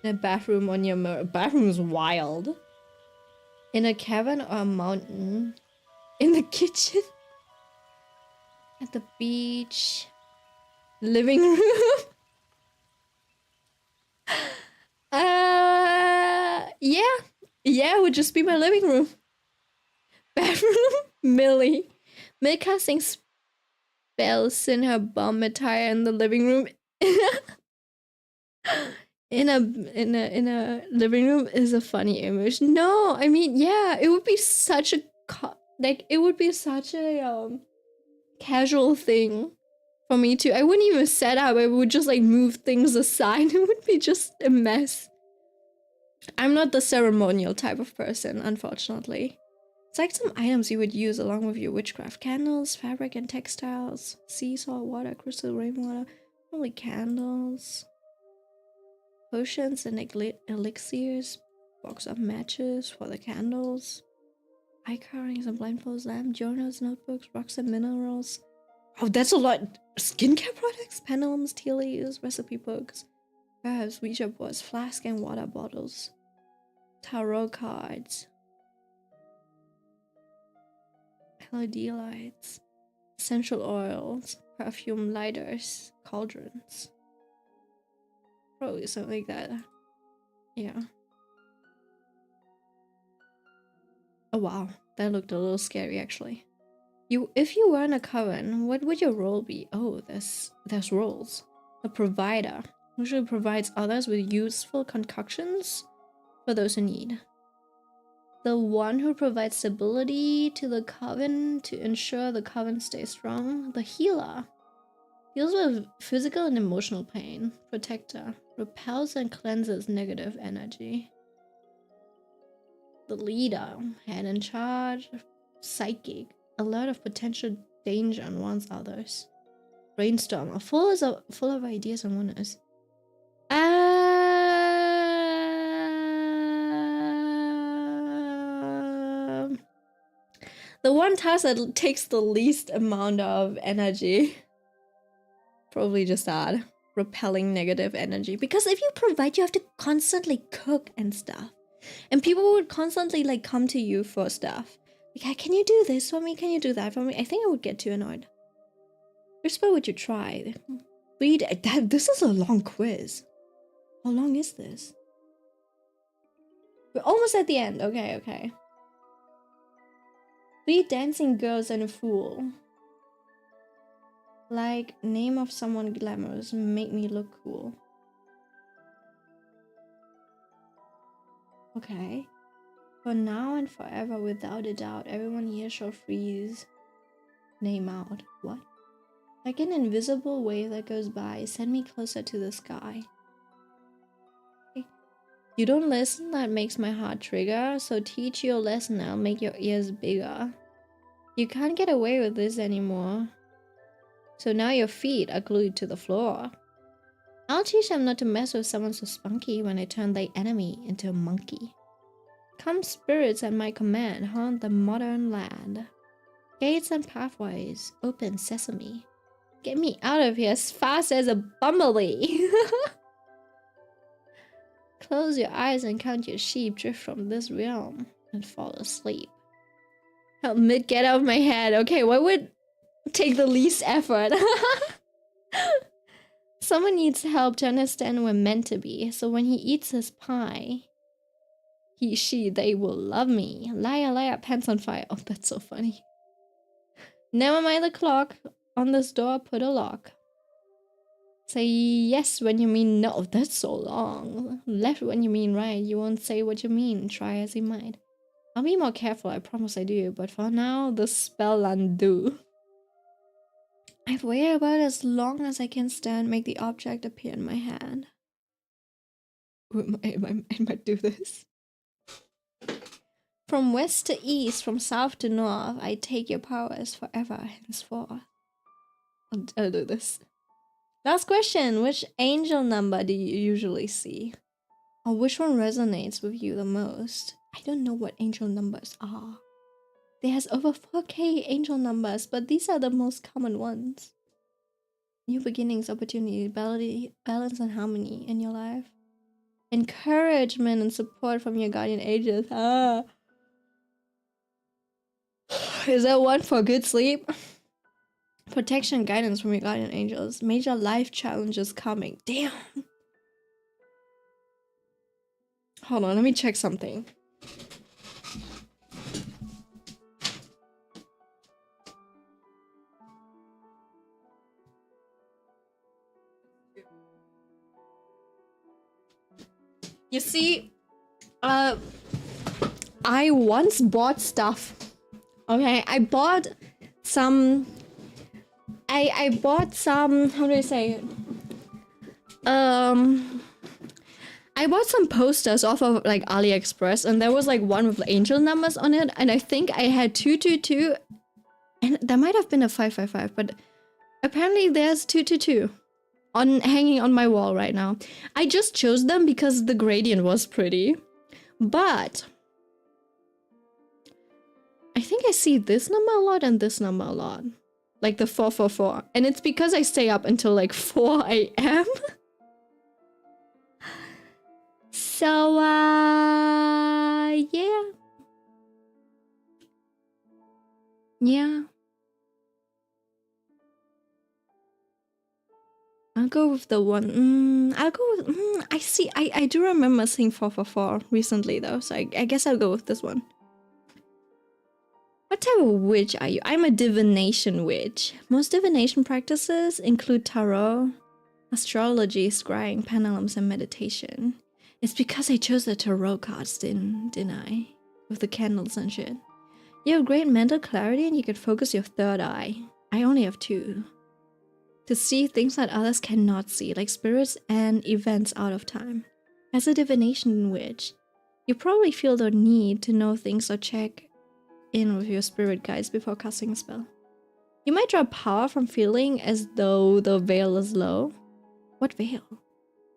In a bathroom on your mirror. Bathroom's wild. In a cavern or a mountain. In the kitchen. At the beach. Living room. Yeah. Yeah, it would just be my living room. Bathroom. Millie. Millie casting spells in her bomb attire in the living room. in a living room is a funny image. No, I mean, yeah, it would be such a casual thing for me to. I wouldn't even set up. I would just like move things aside. It would be just a mess. I'm not the ceremonial type of person, unfortunately. It's like some items you would use along with your witchcraft. Candles, fabric and textiles, sea salt water, crystal rainwater, only candles. Potions and elixirs, box of matches for the candles, eye coverings and blindfolds, lamp, journals, notebooks, rocks and minerals. Oh, that's a lot. Skincare products, pendulums, tea leaves, recipe books, herbs, Ouija boards, flask and water bottles, tarot cards, LED lights, essential oils, perfume lighters, cauldrons. Probably something like that. Yeah. Oh wow, that looked a little scary actually. If you were in a coven, what would your role be? Oh, there's roles. A provider usually provides others with useful concoctions for those in need. The one who provides stability to the coven to ensure the coven stays strong. The healer deals with physical and emotional pain. Protector repels and cleanses negative energy. The leader, head in charge, psychic, alert of potential danger and warns others. Brainstormer, full of ideas and wonders. The one task that takes the least amount of energy. Probably just that. Repelling negative energy. Because if you provide, you have to constantly cook and stuff. And people would constantly like come to you for stuff. Like, can you do this for me? Can you do that for me? I think I would get too annoyed. Which spell would you try? This is a long quiz. How long is this? We're almost at the end. Okay. 3 dancing girls and a fool. Like, name of someone glamorous. Make me look cool. Okay. For now and forever, without a doubt, everyone here shall freeze. Name out. What? Like an invisible wave that goes by, send me closer to the sky. You don't listen, that makes my heart trigger, so teach your lesson, I'll make your ears bigger. You can't get away with this anymore. So now your feet are glued to the floor. I'll teach them not to mess with someone so spunky when I turn the enemy into a monkey. Come spirits at my command, haunt the modern land. Gates and pathways, open sesame. Get me out of here as fast as a bumblebee. Close your eyes and count your sheep drift from this realm and fall asleep. Help me get out of my head. Okay, what would take the least effort? Someone needs help to understand we're meant to be, so when he eats his pie, they will love me. Liar, liar, pants on fire. Oh, that's so funny. Never mind the clock. On this door, put a lock. Say yes when you mean no. That's so long. Left when you mean right. You won't say what you mean. Try as you might. I'll be more careful, I promise I do. But for now, the spell undo. I've waited about as long as I can stand. Make the object appear in my hand. I might do this. From west to east, from south to north, I take your powers forever henceforth. I'll do this. Last question. Which angel number do you usually see? Or which one resonates with you the most? I don't know what angel numbers are. There's over 4K angel numbers, but these are the most common ones. New beginnings, opportunity, balance and harmony in your life. Encouragement and support from your guardian angels. Is that one for good sleep? Protection and guidance from your guardian angels. Major life challenges coming. Damn. Hold on, let me check something. You see, I once bought stuff. Okay, I bought some. I bought some. How do I say it? I bought some posters off of like AliExpress, and there was like one with angel numbers on it, and I think I had 222, and there might have been a 555, but apparently there's 222 on hanging on my wall right now. I just chose them because the gradient was pretty, but I think I see this number a lot and this number a lot, like the 444, and it's because I stay up until like 4 a.m. So, yeah. Yeah. I'll go with the one. I'll go with. I do remember seeing 444 recently, though, so I guess I'll go with this one. What type of witch are you? I'm a divination witch. Most divination practices include tarot, astrology, scrying, pendulums, and meditation. It's because I chose the tarot cards, didn't I? With the candles and shit. You have great mental clarity and you can focus your third eye. I only have two. To see things that others cannot see, like spirits and events out of time. As a divination witch, you probably feel the need to know things or check in with your spirit guides before casting a spell. You might draw power from feeling as though the veil is low. What veil?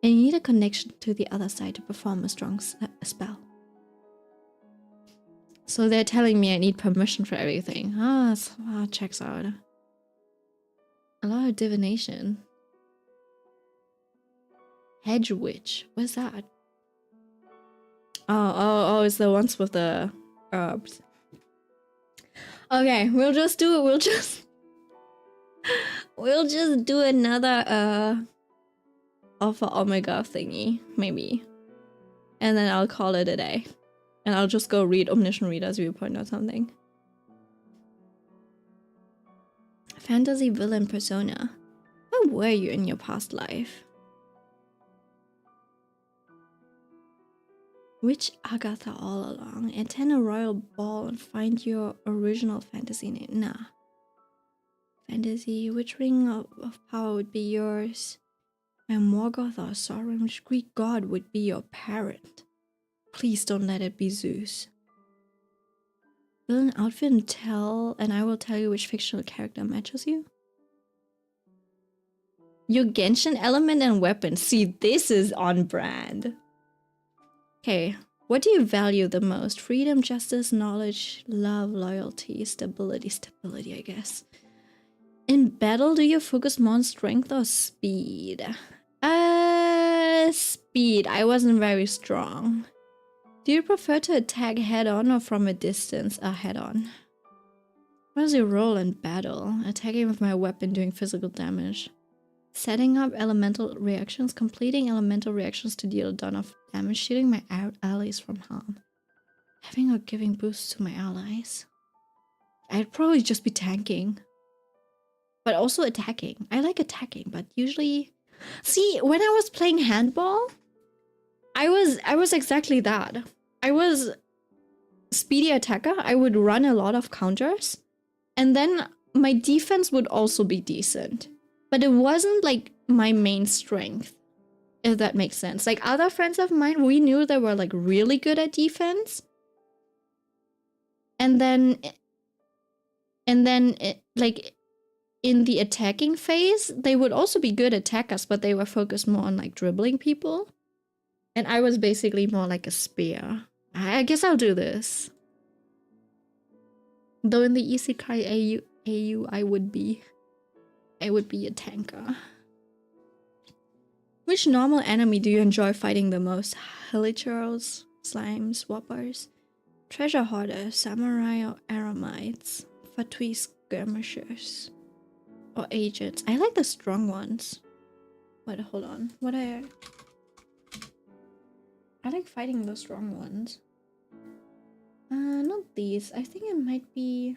And you need a connection to the other side to perform a strong spell. So they're telling me I need permission for everything. Checks out. A lot of divination. Hedge witch. What's that? Oh, it's the ones with the herbs. Okay, we'll just do another Alpha Omega thingy, maybe. And then I'll call it a day. And I'll just go read Omniscient Reader's Viewpoint or something. Fantasy villain persona. Where were you in your past life? Which Agatha all along? Attend a royal ball and find your original fantasy name. Nah. Fantasy. Which ring of power would be yours? And Morgoth or Sauron? Which Greek god would be your parent? Please don't let it be Zeus. Build an outfit and I will tell you which fictional character matches you. Your Genshin element and weapon. See, this is on brand. Okay, what do you value the most? Freedom, justice, knowledge, love, loyalty, stability. Stability, I guess. In battle, do you focus more on strength or speed? Speed. I wasn't very strong. Do you prefer to attack head-on or from a distance? Head-on. What is your role in battle? Attacking with my weapon, doing physical damage. Setting up elemental reactions, completing elemental reactions to deal a ton of damage, shooting my allies from harm. Having or giving boosts to my allies. I'd probably just be tanking. But also attacking. I like attacking, but usually... See, when I was playing handball, I was exactly that. I was speedy attacker. I would run a lot of counters. And then my defense would also be decent. But it wasn't like my main strength, if that makes sense. Like other friends of mine, we knew they were like really good at defense. And then like in the attacking phase, they would also be good attackers, but they were focused more on like dribbling people. And I was basically more like a spear. I guess I'll do this. Though in the Isekai AU I would be a tanker. Which normal enemy do you enjoy fighting the most? Hilichurls, slimes, whoppers, treasure hoarders, samurai or aramites, fatui skirmishers, or agents. I like the strong ones. Wait, hold on. I like fighting the strong ones. Not these. I think it might be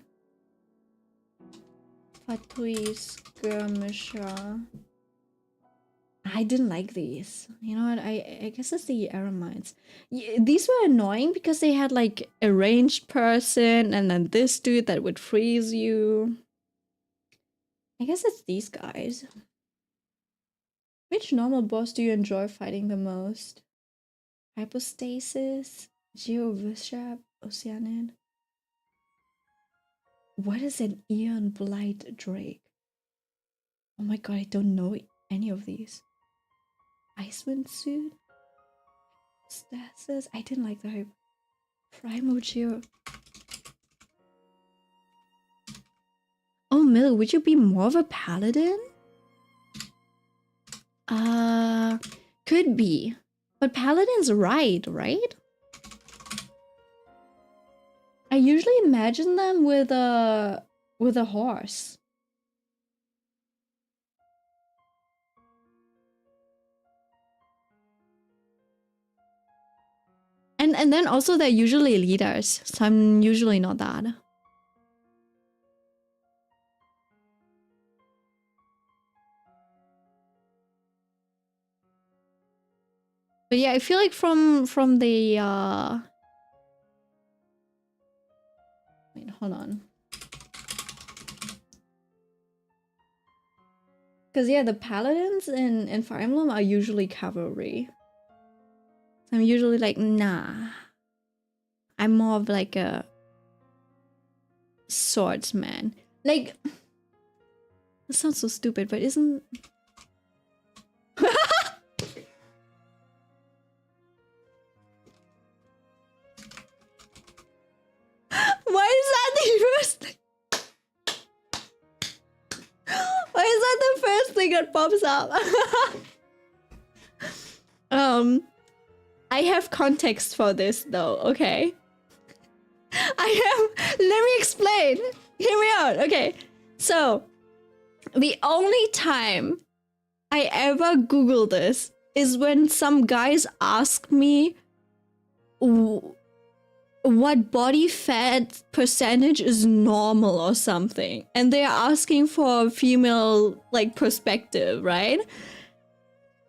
Fatui Skirmisher. I didn't like these. You know what? I guess it's the Aramites. These were annoying because they had like a ranged person and then this dude that would freeze you. I guess it's these guys. Which normal boss do you enjoy fighting the most? Hypostasis, Geovishap, Oceanin. What is an Eon Blight Drake? Oh my god, I don't know any of these. Icewind Suit? Stasis? I didn't like the hype. Primo Geo. Oh, Mill, would you be more of a paladin? Could be. But paladins ride, right? I usually imagine them with a horse. And then also they're usually leaders, so I'm usually not that. But yeah, I feel like from the wait, hold on. Because yeah, the paladins in Fire Emblem are usually cavalry. So I'm usually like, nah. I'm more of like a swordsman. Like, this sounds so stupid, but isn't... Why is that the first thing? Why is that the first thing that pops up? I have context for this though, okay? Let me explain. Hear me out, okay? So, the only time I ever Google this is when some guys ask me what body fat percentage is normal or something, and they're asking for a female like perspective, right?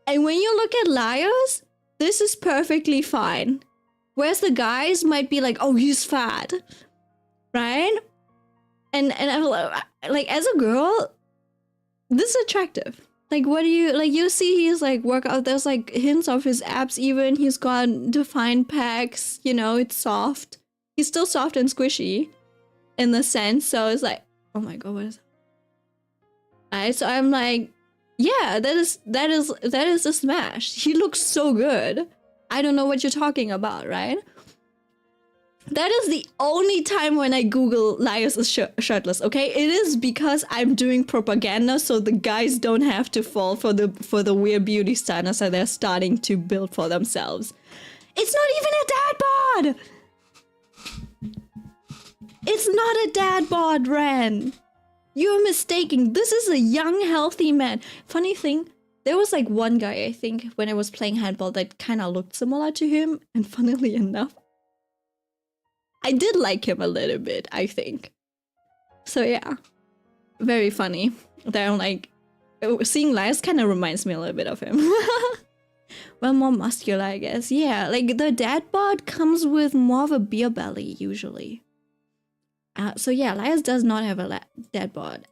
And when you look at Laios, this is perfectly fine. Whereas the guys might be like, oh, he's fat, right? And I'm like, as a girl, this is attractive. Like, what do you, like, you see he's like workout, there's like hints of his abs even, he's got defined pecs, you know, it's soft. He's still soft and squishy in the sense, so it's like, oh my god, what is that? Right, so I'm like, yeah, that is a smash. He looks so good. I don't know what you're talking about, right? That is the only time when I Google Laius is shirtless, okay? It is because I'm doing propaganda so the guys don't have to fall for the weird beauty standards that they're starting to build for themselves. It's not even a dad bod! It's not a dad bod, Ren! You're mistaken. This is a young, healthy man. Funny thing, there was like one guy, I think, when I was playing handball that kind of looked similar to him, and funnily enough, I did like him a little bit, I think. So yeah, very funny. That I'm like, seeing Laius kind of reminds me a little bit of him. Well, more muscular, I guess. Yeah, like the dad bod comes with more of a beer belly, usually. So yeah, Laius does not have a dad bod.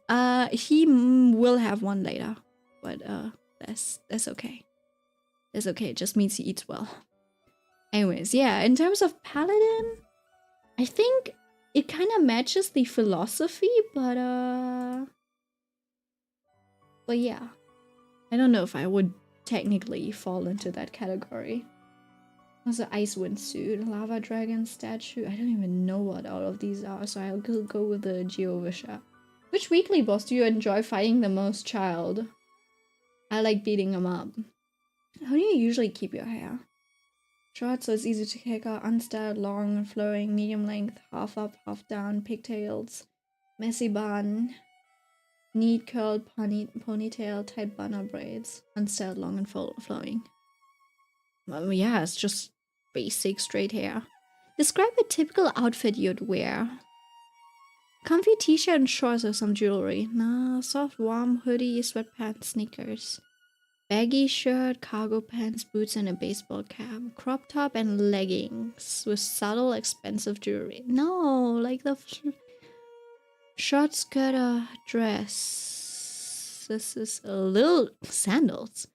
He will have one later, but that's okay. That's okay, it just means he eats well. Anyways, yeah, in terms of paladin, I think it kind of matches the philosophy, but yeah. I don't know if I would technically fall into that category. What's an Icewind suit? Lava dragon statue? I don't even know what all of these are, so I'll go with the Geovisha. Which weekly boss do you enjoy fighting the most, child? I like beating them up. How do you usually keep your hair? Short, so it's easy to kick out, unstyled, long and flowing, medium length, half up, half down, pigtails, messy bun, neat curled ponytail, tight bun or braids, unstyled, long and flowing. Yeah, it's just basic straight hair. Describe a typical outfit you'd wear. Comfy t-shirt and shorts or some jewelry. Nah, soft warm hoodie, sweatpants, sneakers. Baggy shirt, cargo pants, boots and a baseball cap. Crop top and leggings with subtle expensive jewelry. No, like the short skirt or dress. This is a little sandals.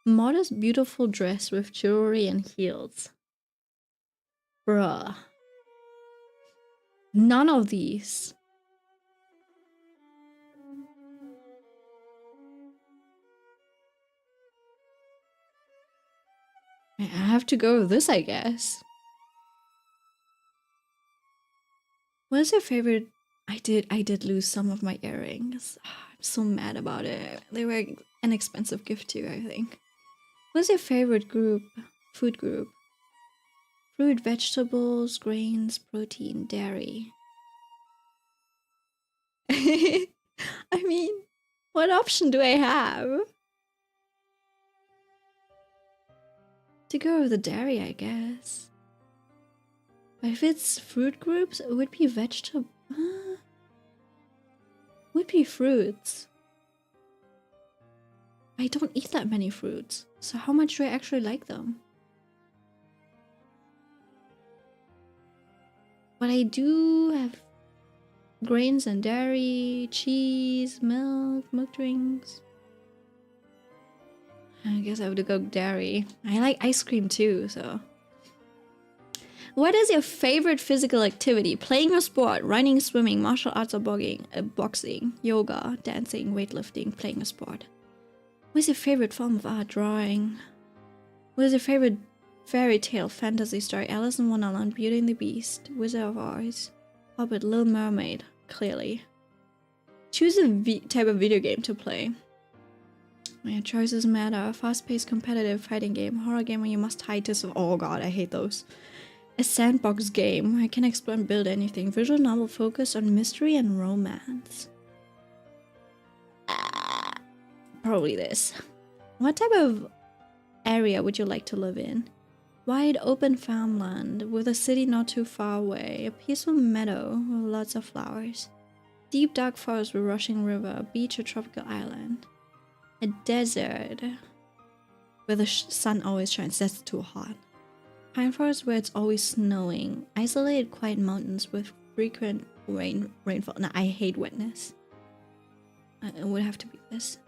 Modest, beautiful dress with jewelry and heels. Bruh. None of these. I have to go with this, I guess. What is your favorite? I did lose some of my earrings. I'm so mad about it. They were an expensive gift too, I think. What's your favorite group? Food group? Fruit, vegetables, grains, protein, dairy. I mean, what option do I have? To go with the dairy, I guess. But if it's fruit groups, it would be vegetable. Would be fruits. I don't eat that many fruits, so how much do I actually like them? But I do have grains and dairy, cheese, milk drinks. I guess I would go dairy. I like ice cream too, so. What is your favorite physical activity? Playing a sport, running, swimming, martial arts or boxing, yoga, dancing, weightlifting, playing a sport. What's your favorite form of art? Drawing. What is your favorite fairy tale, fantasy story? Alice in Wonderland, Beauty and the Beast, Wizard of Oz, Hobbit, Little Mermaid, clearly. Choose a type of video game to play. Your choices matter. Fast-paced competitive fighting game, horror game where you must hide to oh god, I hate those. A sandbox game. I can explore and build anything. Visual novel focused on mystery and romance. Probably this. What type of area would you like to live in? Wide open farmland with a city not too far away. A peaceful meadow with lots of flowers. Deep dark forest with rushing river. Beach or tropical island. A desert where the sun always shines. That's too hot. Pine forest where it's always snowing. Isolated, quiet mountains with frequent rainfall. Nah, I hate wetness. It would have to be this.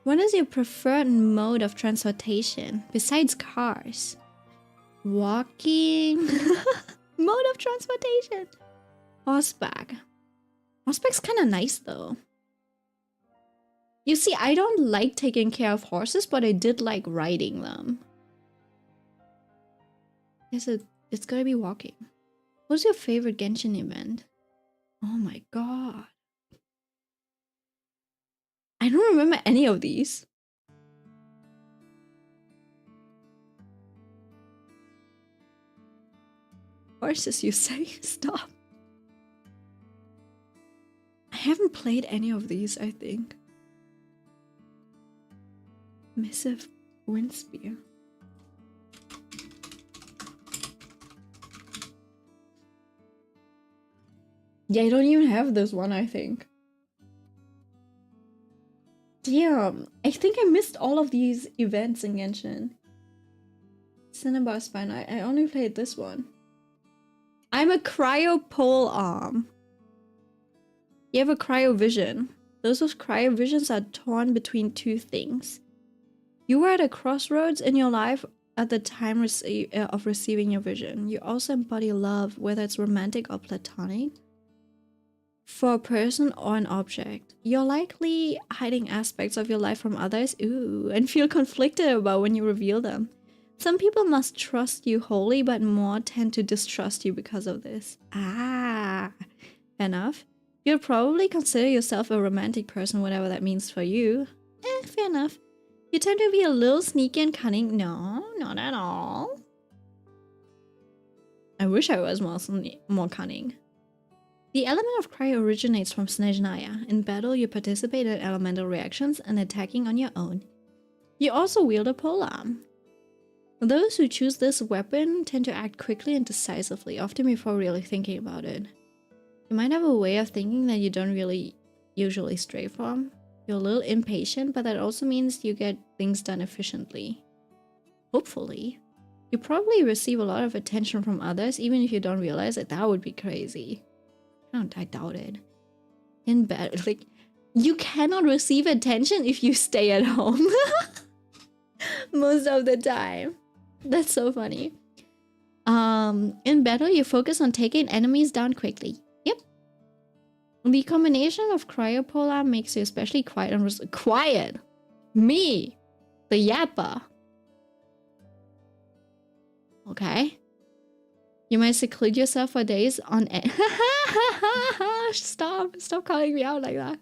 What is your preferred mode of transportation besides cars? Walking. Mode of transportation. Horseback. Horseback's kind of nice though. You see, I don't like taking care of horses, but I did like riding them. It's gotta be walking. What's your favorite Genshin event? Oh my god. I don't remember any of these. Horses, you say? Stop. I haven't played any of these, I think. Missive Wind Spear. Yeah, I don't even have this one, I think. Damn, I think I missed all of these events in Genshin. Cinnabar Spine, I only played this one. I'm a cryo pole arm. You have a cryovision. Those with cryovisions are torn between two things. You were at a crossroads in your life at the time of receiving your vision. You also embody love, whether it's romantic or platonic, for a person or an object. You're likely hiding aspects of your life from others, and feel conflicted about when you reveal them. Some people must trust you wholly, but more tend to distrust you because of this. Fair enough. You'd probably consider yourself a romantic person, whatever that means for you. Fair enough. You tend to be a little sneaky and cunning. No, not at all. I wish I was more cunning. The element of cryo originates from Snezhnaya. In battle, you participate in elemental reactions and attacking on your own. You also wield a polearm. Those who choose this weapon tend to act quickly and decisively, often before really thinking about it. You might have a way of thinking that you don't really usually stray from. You're a little impatient, but that also means you get things done efficiently. Hopefully. You probably receive a lot of attention from others, even if you don't realize it. That would be crazy. I doubt it. In bed, like, you cannot receive attention if you stay at home. Most of the time. That's so funny. In battle, you focus on taking enemies down quickly. Yep. The combination of cryopolar makes you especially quiet and quiet. Me, the yapper. Okay. You might seclude yourself for days on end. Stop calling me out like that.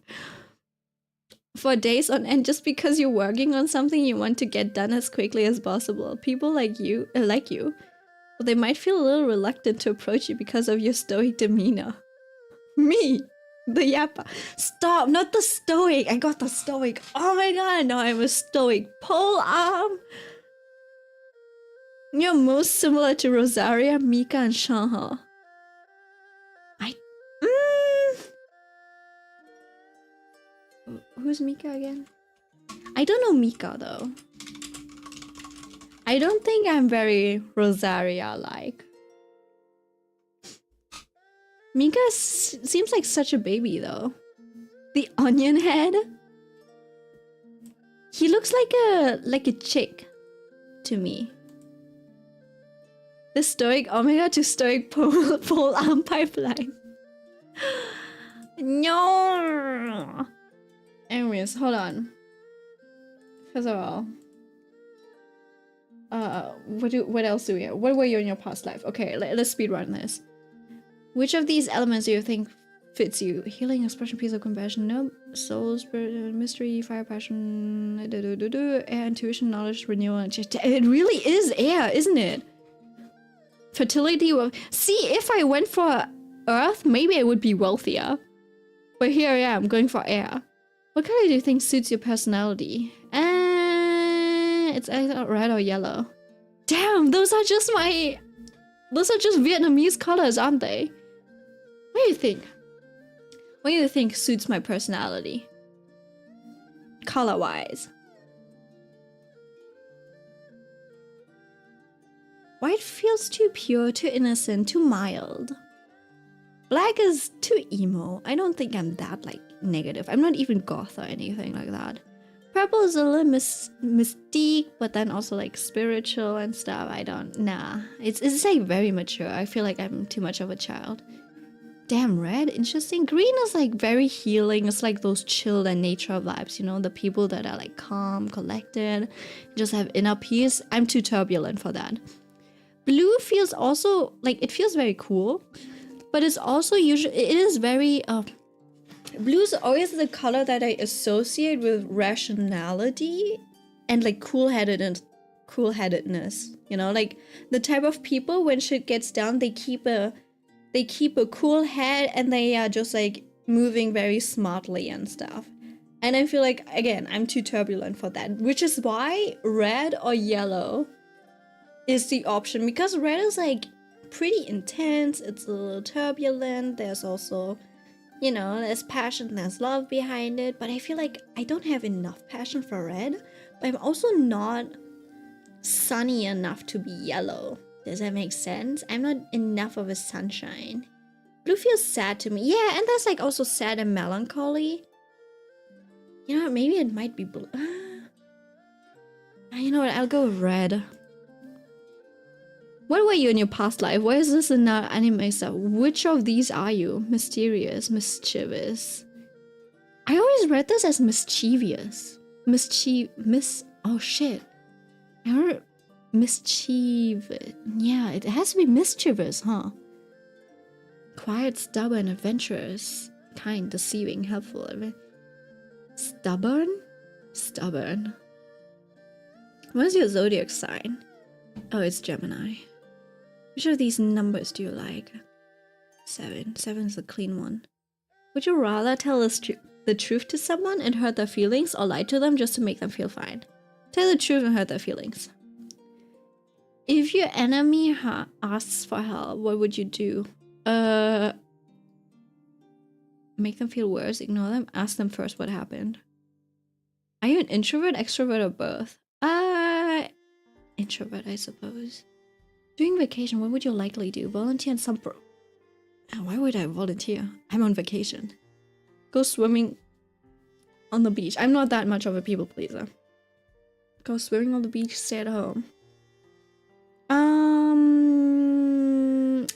For days on end, just because you're working on something you want to get done as quickly as possible. People like you, but they might feel a little reluctant to approach you because of your stoic demeanor. Me, the yapper. Stop, not the stoic. I got the stoic. Oh my god, now I'm a stoic pole arm. You're most similar to Rosaria, Mika, and Shanha. Who's Mika again? I don't know Mika though. I don't think I'm very Rosaria-like. Mika seems like such a baby though. The onion head? He looks like a chick to me. The stoic omega to stoic pole arm pipeline. No. Anyways, hold on. First of all, what else do we have? What were you in your past life? Okay, let's speedrun this. Which of these elements do you think fits you? Healing, expression, peace, of compassion. No. Soul, spirit, mystery, fire, passion. Air, intuition, knowledge, renewal. And it really is air, isn't it? Fertility. See, if I went for earth, maybe I would be wealthier. But here I am going for air. What color do you think suits your personality? It's either red or yellow. Damn, those are just Vietnamese colors, aren't they? What do you think? What do you think suits my personality? Color-wise. White feels too pure, too innocent, too mild. Black is too emo. I don't think I'm that, like, negative. I'm not even goth or anything like that. Purple is a little mystique, but then also, like, spiritual and stuff. Nah. It's like, very mature. I feel like I'm too much of a child. Damn, red, interesting. Green is, like, very healing. It's like those chill and nature vibes, you know? The people that are, like, calm, collected, just have inner peace. I'm too turbulent for that. Blue feels also, like, it feels very cool. But it's also usually, it is very, blue is always the color that I associate with rationality and like cool-headedness, you know, like the type of people when shit gets down, they keep a cool head and they are just like moving very smartly and stuff. And I feel like, again, I'm too turbulent for that, which is why red or yellow is the option, because red is like pretty intense, it's a little turbulent, there's also, you know, there's passion, there's love behind it, but I feel like I don't have enough passion for red, but I'm also not sunny enough to be yellow. Does that make sense? I'm not enough of a sunshine. Blue feels sad to me. Yeah, and there's like also sad and melancholy. You know what, maybe it might be blue. You know what, I'll go with red. What were you in your past life? Why is this in anime stuff? Which of these are you? Mysterious, mischievous. I always read this as mischievous. Oh shit. I heard mischievous. Yeah, it has to be mischievous, huh? Quiet, stubborn, adventurous, kind, deceiving, helpful. Stubborn? Stubborn. What's your zodiac sign? Oh, it's Gemini. Which of these numbers do you like? 7. 7 is a clean one. Would you rather tell the truth to someone and hurt their feelings, or lie to them just to make them feel fine? Tell the truth and hurt their feelings. If your enemy asks for help, what would you do? Make them feel worse, ignore them, ask them first what happened. Are you an introvert, extrovert, or both? Introvert, I suppose. During vacation, what would you likely do? Volunteer in some Why would I volunteer? I'm on vacation. Go swimming on the beach. I'm not that much of a people pleaser. Go swimming on the beach, stay at home.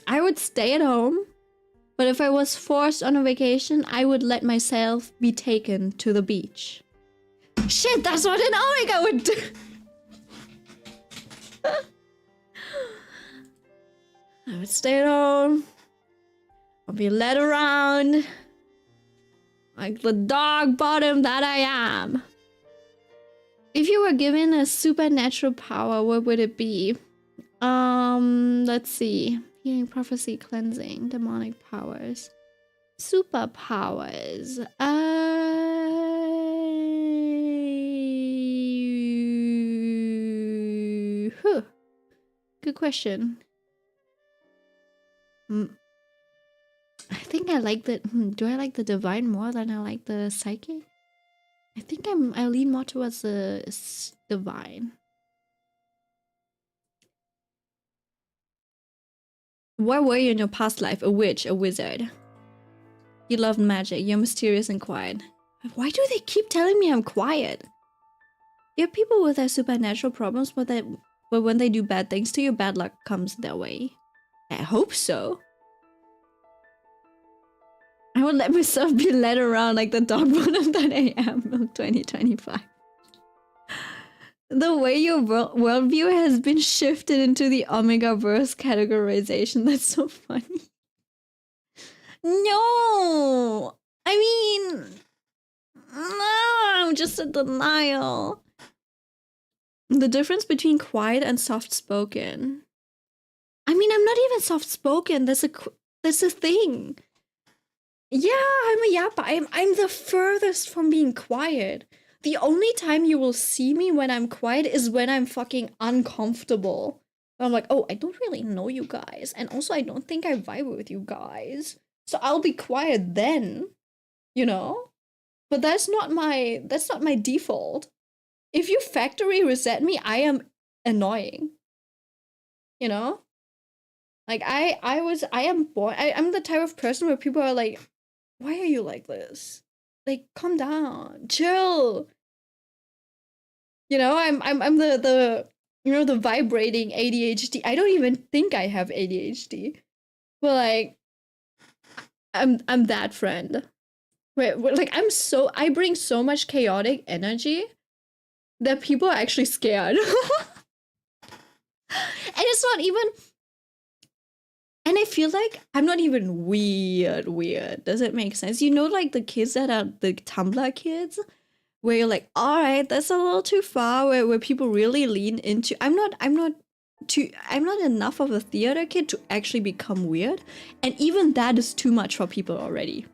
I would stay at home, but if I was forced on a vacation, I would let myself be taken to the beach. Shit, that's what an Omega would do! I would stay at home. I'll be led around like the dog bottom that I am. If you were given a supernatural power, what would it be? Let's see. Healing, prophecy, cleansing, demonic powers. Superpowers. Good question. I think I like the. Do I like the divine more than I like the psychic? I think I lean more towards the divine. What were you in your past life? A witch, a wizard. You loved magic. You're mysterious and quiet. Why do they keep telling me I'm quiet? There are people with their supernatural problems, but when they do bad things to you, bad luck comes their way. I hope so. I would let myself be led around like the dog bottom that I am in 2025. The way your worldview has been shifted into the Omega verse categorization. That's so funny. No! I mean... No, I'm just in denial. The difference between quiet and soft-spoken. I mean, I'm not even soft-spoken. That's a thing. Yeah, I'm a yappa. I'm the furthest from being quiet. The only time you will see me when I'm quiet is when I'm fucking uncomfortable. I'm like, oh, I don't really know you guys. And also, I don't think I vibe with you guys. So I'll be quiet then, you know? But that's not my default. If you factory reset me, I am annoying. you know? Like I'm the type of person where people are like, why are you like this? Like, calm down, chill. You know, I'm the the vibrating ADHD. I don't even think I have ADHD. But like I'm that friend. Where like I bring so much chaotic energy that people are actually scared. And it's not even, and I feel like I'm not even weird. Does it make sense? You know, like the kids that are the Tumblr kids, where you're like, all right, that's a little too far, where people really lean into. I'm not enough of a theater kid to actually become weird. And even that is too much for people already.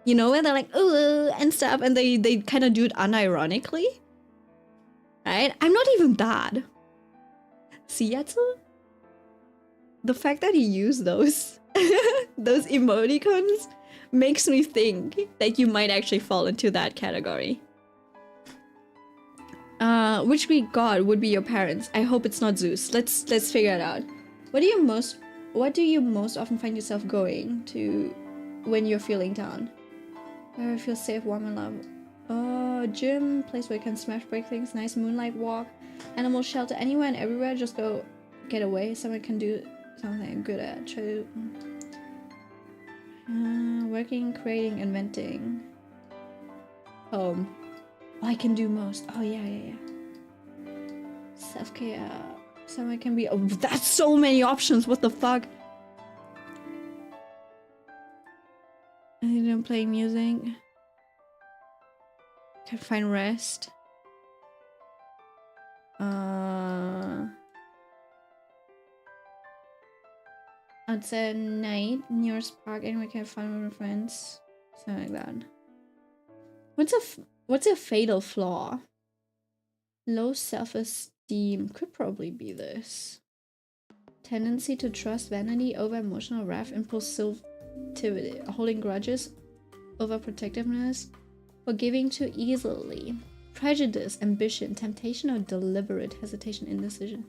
You know, where they're like, oh, and stuff, and they kind of do it unironically. Right? I'm not even that. Seattle? The fact that he used those those emoticons makes me think that you might actually fall into that category. Which Greek god would be your parents? I hope it's not Zeus. Let's figure it out. What do you most often find yourself going to when you're feeling down? Where I feel safe, warm, and loved. Oh, gym, place where you can smash break things, nice moonlight walk, animal shelter, anywhere and everywhere. Just go get away. Someone can do something I'm good at. Try to working, creating, inventing. Home. Oh, I can do most. Oh yeah. Self-care. Someone can be. Oh, that's so many options. What the fuck? I didn't play music. Can find rest. I'd say night, nearest park, and we can find with friends. Something like that. What's a fatal flaw? Low self-esteem could probably be this. Tendency to trust, vanity, over emotional wrath, impulsivity, holding grudges, overprotectiveness, forgiving too easily, prejudice, ambition, temptation, or deliberate hesitation, indecision.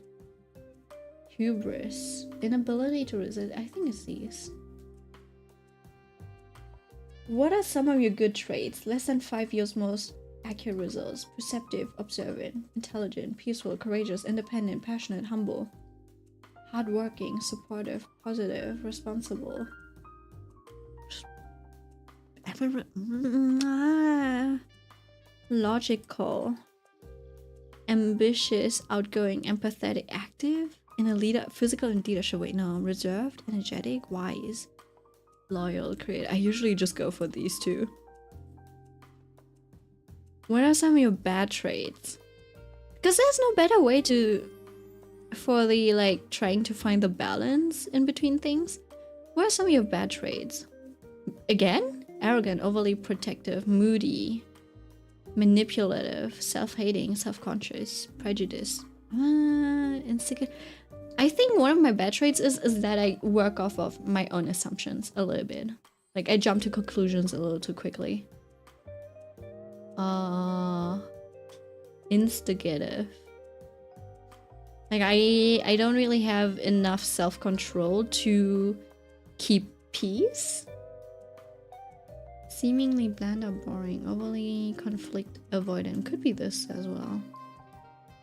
Hubris, inability to resist. I think it's these. What are some of your good traits? Less than 5 years most accurate results. Perceptive, observant, intelligent, peaceful, courageous, independent, passionate, humble. Hardworking, supportive, positive, responsible. Logical. Ambitious, outgoing, empathetic, active. In a leader, physical and leadership way. No, reserved, energetic, wise, loyal, creative. I usually just go for these two. What are some of your bad traits? Because there's no better way for the like trying to find the balance in between things. What are some of your bad traits? Again, arrogant, overly protective, moody, manipulative, self-hating, self-conscious, prejudice, insecure. I think one of my bad traits is that I work off of my own assumptions a little bit. Like I jump to conclusions a little too quickly. Instigative. Like I don't really have enough self-control to keep peace. Seemingly bland or boring, overly conflict avoidant. Could be this as well.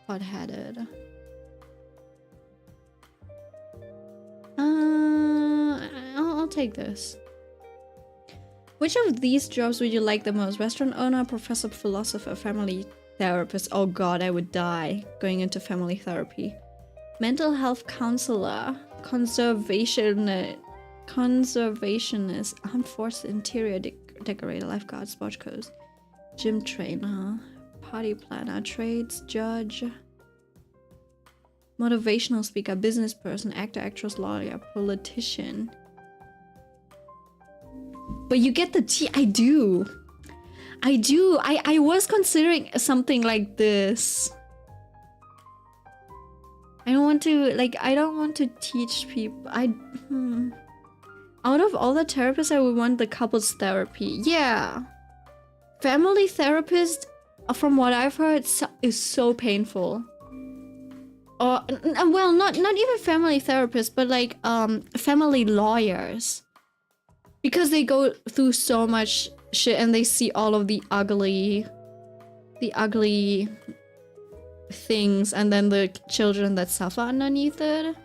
Hot-headed. I'll take this. Which of these jobs would you like the most? Restaurant owner, professor, philosopher, family therapist. Oh god, I would die going into family therapy. Mental health counselor, conservationist, armed forces interior decorator, lifeguard, sports coach, gym trainer, party planner, trades, judge, motivational speaker, business person, actor, actress, lawyer, politician. But you get the tea. I do. I was considering something like this. I don't want to teach people. Out of all the therapists, I would want the couples therapy. Yeah. Family therapist, from what I've heard, is so painful. or well, not even family therapists, but like family lawyers, because they go through so much shit and they see all of the ugly things, and then the children that suffer underneath it.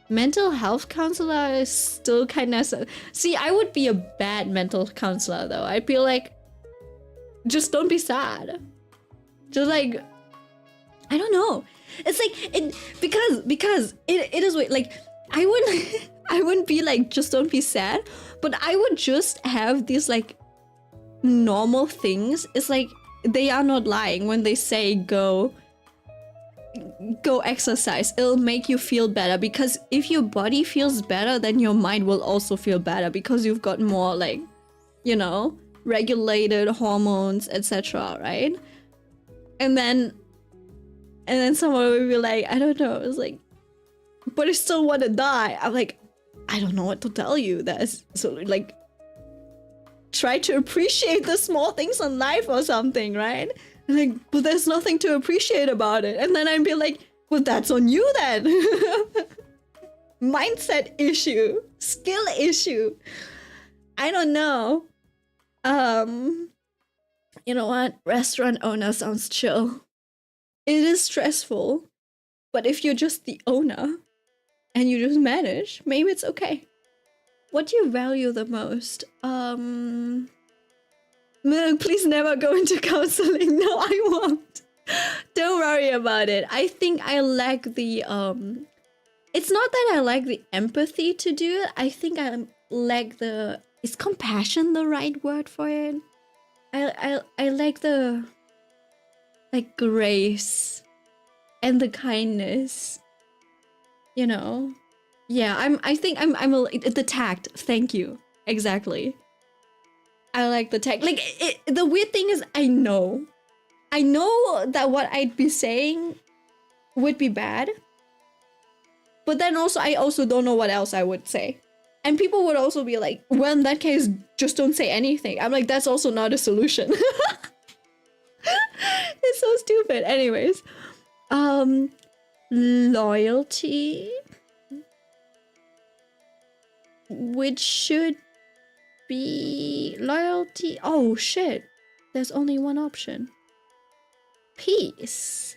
Mental health counselor is still kind of... See, I would be a bad mental counselor though. I'd be like, just don't be sad. Just like, I don't know. It's like, because it is like, I wouldn't be like, just don't be sad, but I would just have these like normal things. It's like, they are not lying when they say go exercise. It'll make you feel better, because if your body feels better, then your mind will also feel better, because you've got more like, you know, regulated hormones, etc., right? And then someone will be like, I don't know, it's like, but I still want to die. I'm like, I don't know what to tell you. That's so like, try to appreciate the small things in life or something, right? Like, but there's nothing to appreciate about it. And then I'd be like, well, that's on you then. Mindset issue, skill issue. I don't know. You know what? Restaurant owner sounds chill. It is stressful, but if you're just the owner and you just manage, maybe it's okay. What do you value the most? Please never go into counseling. No, I won't. Don't worry about it. I think I lack the it's not that I lack the empathy to do it. I think I lack the... Is compassion the right word for it? I lack the like grace and the kindness. You know? Yeah, I think I'm the tact. Thank you. Exactly. I like the tact. Like, the weird thing is, I know that what I'd be saying would be bad, but then also I also don't know what else I would say. And people would also be like, well, in that case, just don't say anything. I'm like, that's also not a solution. It's so stupid. Anyways, loyalty, which should be loyalty. Oh shit, there's only one option. Peace.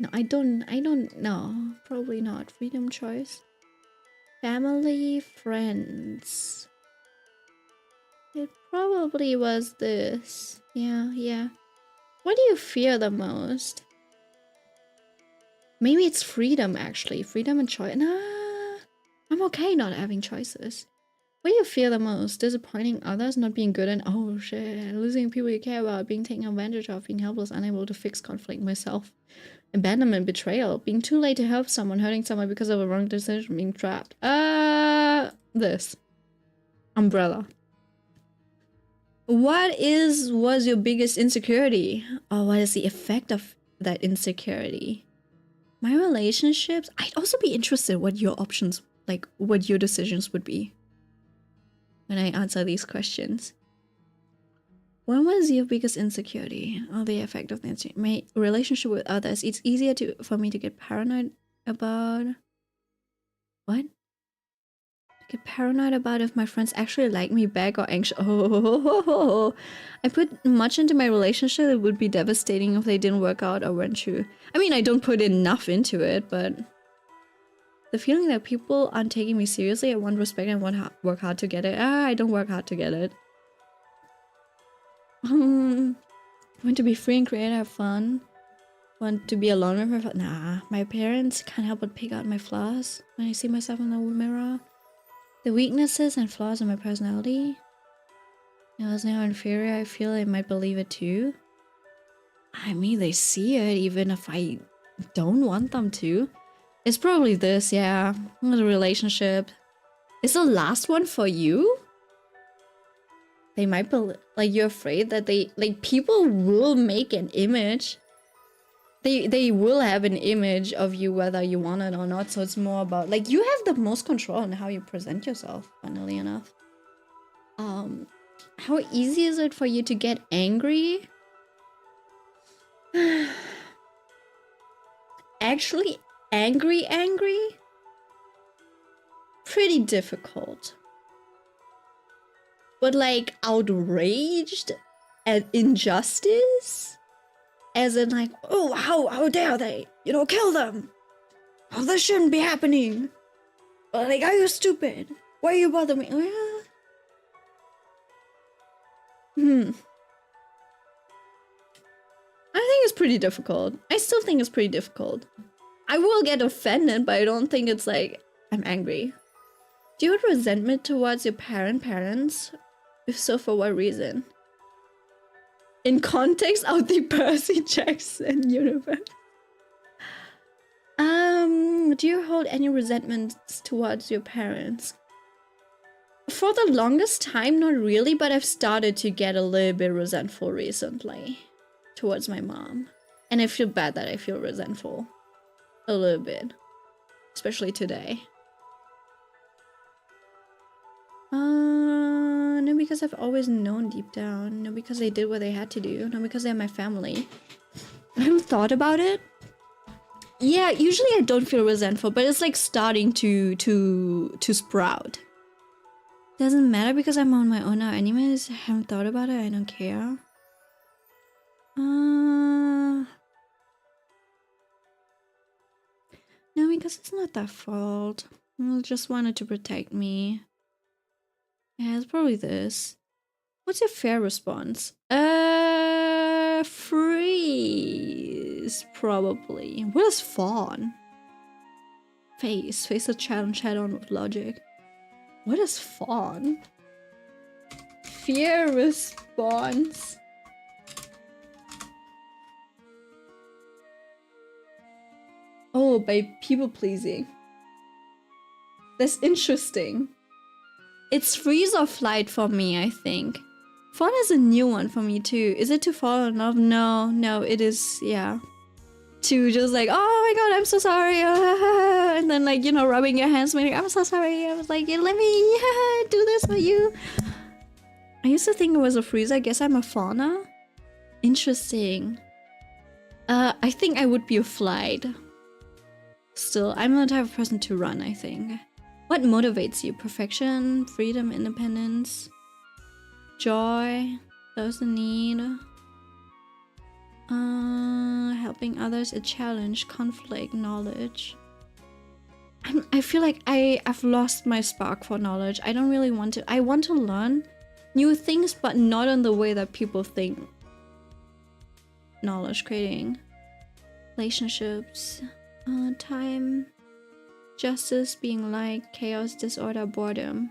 No, I don't know. Probably not. Freedom, choice. Family, friends. It probably was this. Yeah. What do you fear the most? Maybe it's freedom, actually. Freedom and choice. Nah, I'm okay not having choices. What do you fear the most? Disappointing others, not being good, and oh shit, losing people you care about, being taken advantage of, being helpless, unable to fix conflict myself. Abandonment, betrayal, being too late to help someone, hurting someone because of a wrong decision, being trapped. This. Umbrella. What was your biggest insecurity? Or what is the effect of that insecurity? My relationships? I'd also be interested what your options, like what your decisions would be when I answer these questions. When was your biggest insecurity or the effect of my relationship with others? It's easier for me to get paranoid about... What? Get paranoid about if my friends actually like me back or anxious. Oh, I put much into my relationship. It would be devastating if they didn't work out or weren't true. I mean, I don't put enough into it, but the feeling that people aren't taking me seriously, I want respect and want to work hard to get it. I don't work hard to get it. Want to be free and create, have fun. Want to be alone with my flaws. Nah, my parents can't help but pick out my flaws when I see myself in the mirror. The weaknesses and flaws in my personality. I was now inferior. I feel they might believe it too. I mean, they see it even if I don't want them to. It's probably this, yeah. The relationship. Is the last one for you? They might believe, like, you're afraid that people will make an image. They will have an image of you whether you want it or not, so it's more about, like, you have the most control on how you present yourself, funnily enough. How easy is it for you to get angry? Actually, angry, pretty difficult. But like outraged at injustice, as in like, oh, how dare they, you know, kill them. Oh, this shouldn't be happening. Or like, are you stupid? Why are you bothering me? I think it's pretty difficult. I still think it's pretty difficult. I will get offended, but I don't think it's like, I'm angry. Do you have resentment towards your parents? If so, for what reason? In context of the Percy Jackson universe. Do you hold any resentments towards your parents? For the longest time, not really, but I've started to get a little bit resentful recently towards my mom. And I feel bad that I feel resentful. A little bit. Especially today. No, because I've always known deep down. No, because they did what they had to do. No, because they're my family. I haven't thought about it. Yeah, usually I don't feel resentful, but it's like starting to sprout. Doesn't matter because I'm on my own now anyways. I haven't thought about it. I don't care. No, because it's not their fault. They just wanted to protect me. Yeah, it's probably this. What's your fair response? Freeze, probably. What is fawn? Face a challenge head on with logic. What is fawn? Fear response. Oh, by people pleasing. That's interesting. It's freeze or flight for me, I think. Fawn is a new one for me too. Is it to fall in love? No, it is, yeah. To just like, oh my god, I'm so sorry. And then like, you know, rubbing your hands, like, I'm so sorry. I was like, yeah, let me do this for you. I used to think it was a freeze. I guess I'm a fauna. Interesting. I think I would be a flight. Still, I'm the type of person to run, I think. What motivates you? Perfection, freedom, independence, joy, those in need, helping others, a challenge, conflict, knowledge. I feel like I've lost my spark for knowledge. I don't really want to. I want to learn new things, but not in the way that people think. Knowledge creating, relationships, time, justice, being liked, chaos, disorder, boredom.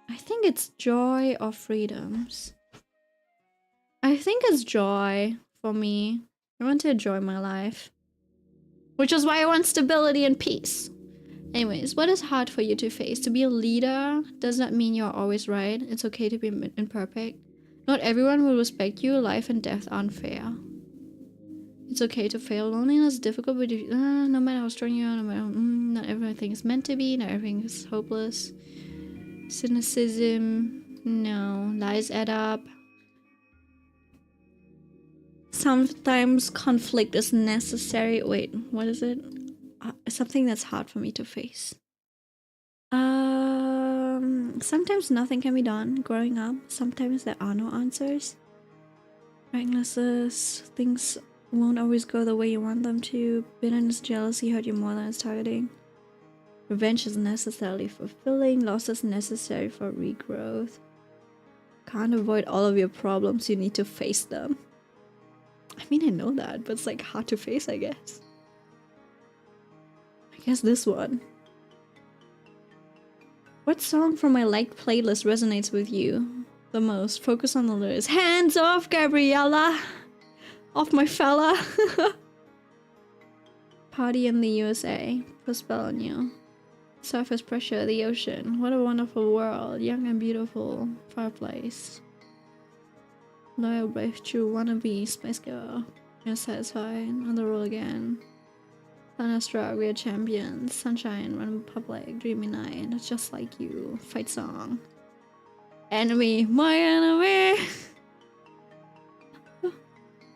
I think it's joy or freedoms. I think it's joy for me. I want to enjoy my life. Which is why I want stability and peace. Anyways, what is hard for you to face? To be a leader does not mean you're always right. It's okay to be imperfect. Not everyone will respect you. Life and death aren't fair. It's okay to fail. Loneliness is difficult, but no matter how strong you are, no matter, not everything is meant to be, not everything is hopeless. Cynicism, no. Lies add up. Sometimes conflict is necessary. Wait, what is it? Something that's hard for me to face. Sometimes nothing can be done growing up. Sometimes there are no answers. Weaknesses, things won't always go the way you want them to. Bitterness, jealousy hurt you more than it's targeting. Revenge is necessarily fulfilling. Loss is necessary for regrowth. Can't avoid all of your problems. You need to face them. I mean, I know that, but it's like hard to face, I guess. I guess this one. What song from my liked playlist resonates with you the most? Focus on the lyrics. Hands off, Gabriella! Off my fella! Party in the USA. Put a spell on you. Surface pressure, the ocean. What a wonderful world. Young and beautiful. Fireplace. Loyal, brave, true, wannabe, Spice Girl. You're satisfied. On the roll again. Thunderstruck, we are champions. Sunshine, run in public, dreamy night. It's just like you. Fight song. Enemy, my enemy!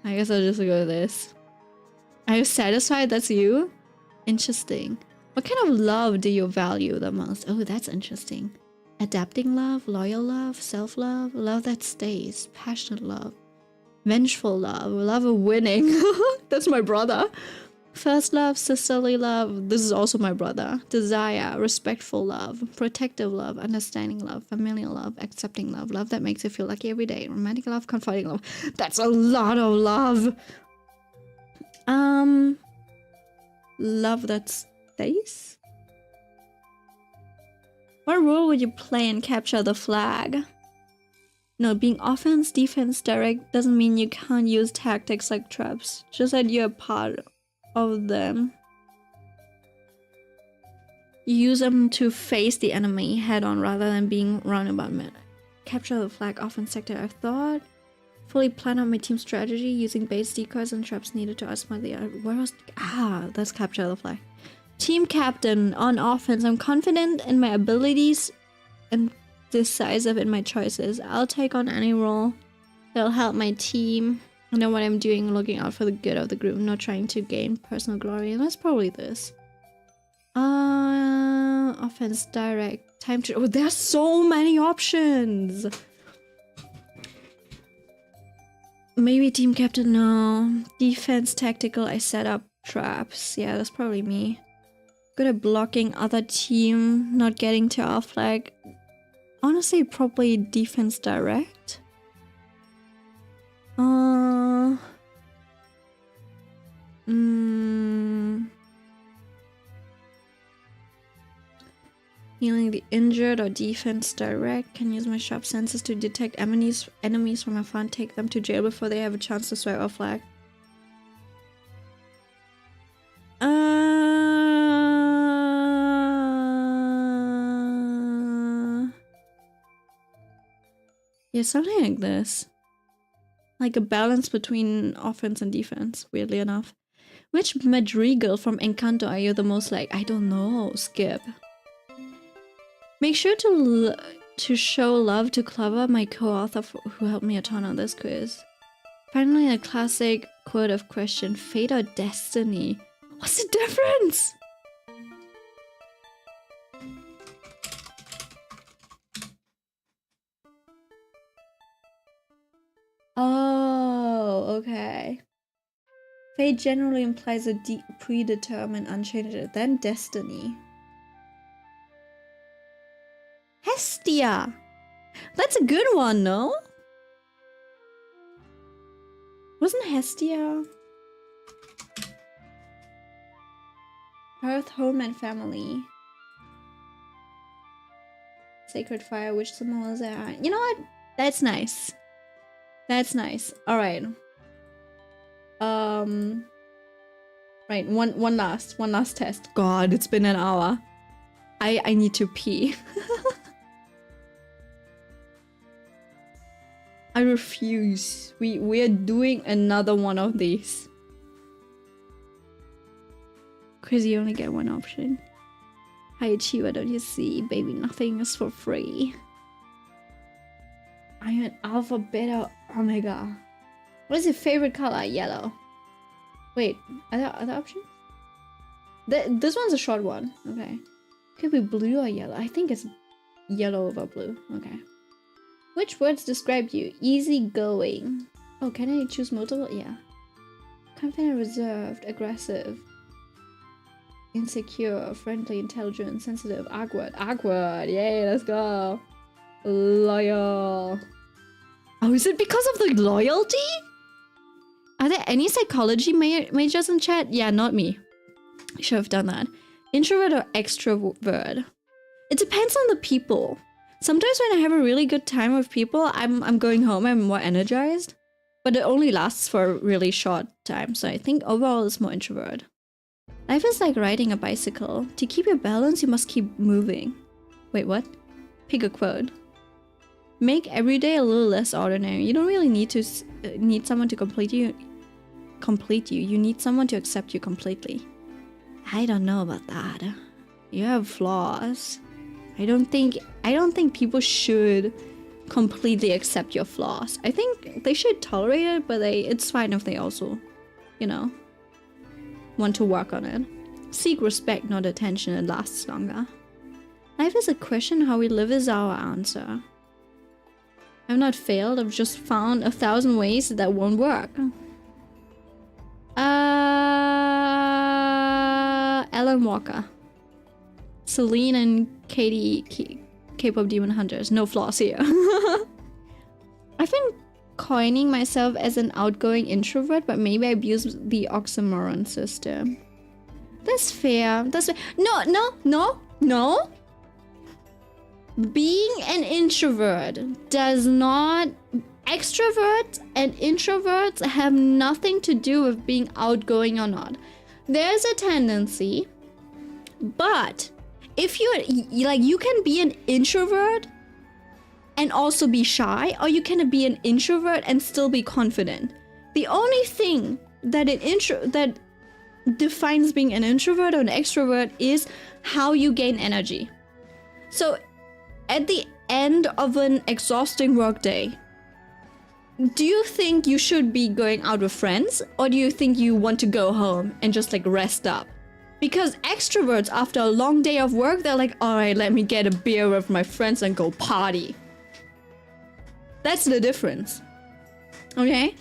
I guess I'll just go with this. Are you satisfied? That's you? Interesting. What kind of love do you value the most? Oh, that's interesting. Adapting love, loyal love, self-love, love that stays, passionate love, vengeful love, love of winning. That's my brother. First love, sisterly love. This is also my brother. Desire, respectful love, protective love, understanding love, familial love, accepting love, love that makes you feel lucky every day, romantic love, confiding love. That's a lot of love. Love that stays. What role would you play in capture the flag? No, being offense, defense, direct doesn't mean you can't use tactics like traps. Just that you're part of them. You use them to face the enemy head on rather than being roundabout mid. Capture the flag, offense sector. I've thought. Fully plan out my team strategy using base decoys and traps needed to outsmart the other. Where was... that's capture the flag. Team captain on offense. I'm confident in my abilities and decisive in my choices. I'll take on any role that'll help my team. I know what I'm doing, looking out for the good of the group, not trying to gain personal glory. And that's probably this. Offense, direct, time to... Oh, there's so many options! Maybe team captain, no. Defense, tactical, I set up traps. Yeah, that's probably me. Good at blocking other team, not getting to our flag. Honestly, probably defense direct. Healing the injured or defense direct. Can use my sharp senses to detect enemies from afar and take them to jail before they have a chance to swipe our flag. Yeah, something like this. Like a balance between offense and defense, weirdly enough. Which Madrigal from Encanto are you the most like? I don't know. Skip. Make sure to show love to Clover, my co-author who helped me a ton on this quiz. Finally, a classic quote of question: fate or destiny? What's the difference? Oh, okay. Fate generally implies a predetermined, unchanged, then destiny. Hestia! That's a good one, no? Wasn't Hestia? Earth, home, and family. Sacred fire, which symbols are... You know what? That's nice. That's nice. Alright. Right, one last test. God, it's been an hour. I need to pee. I refuse. We're doing another one of these. Cause you only get one option. High achiever, don't you see? Baby, nothing is for free. I'm an alpha, beta, omega. What is your favorite color? Yellow. Wait, are there other options? This one's a short one. Okay. Could be blue or yellow. I think it's yellow over blue. Okay. Which words describe you? Easygoing. Oh, can I choose multiple? Yeah. Confident, reserved, aggressive, insecure, friendly, intelligent, sensitive, awkward. Awkward. Yay, let's go. Loyal. Oh, is it because of the loyalty? Are there any psychology majors in chat? Yeah, not me. I should have done that. Introvert or extrovert? It depends on the people. Sometimes when I have a really good time with people, I'm going home, I'm more energized. But it only lasts for a really short time, so I think overall it's more introvert. Life is like riding a bicycle. To keep your balance, you must keep moving. Wait, what? Pick a quote. Make every day a little less ordinary. You don't really need someone to complete you. You need someone to accept you completely. I don't know about that. You have flaws. I don't think people should completely accept your flaws. I think they should tolerate it, but it's fine if they also, you know, want to work on it. Seek respect, not attention. It lasts longer. Life is a question. How we live is our answer. I've not failed. I've just found 1,000 ways that won't work. Alan Walker. Celine and Katie, K-pop Demon Hunters. No flaws here. I've been coining myself as an outgoing introvert, but maybe I abuse the oxymoron system. That's fair. That's fair. No. Being an introvert does not... Extroverts and introverts have nothing to do with being outgoing or not. There's a tendency, but if you're like, you can be an introvert and also be shy, or you can be an introvert and still be confident. The only thing that that defines being an introvert or an extrovert is how you gain energy. So at the end of an exhausting workday, do you think you should be going out with friends, or do you think you want to go home and just like rest up? Because extroverts, after a long day of work, they're like, all right, let me get a beer with my friends and go party. That's the difference. Okay?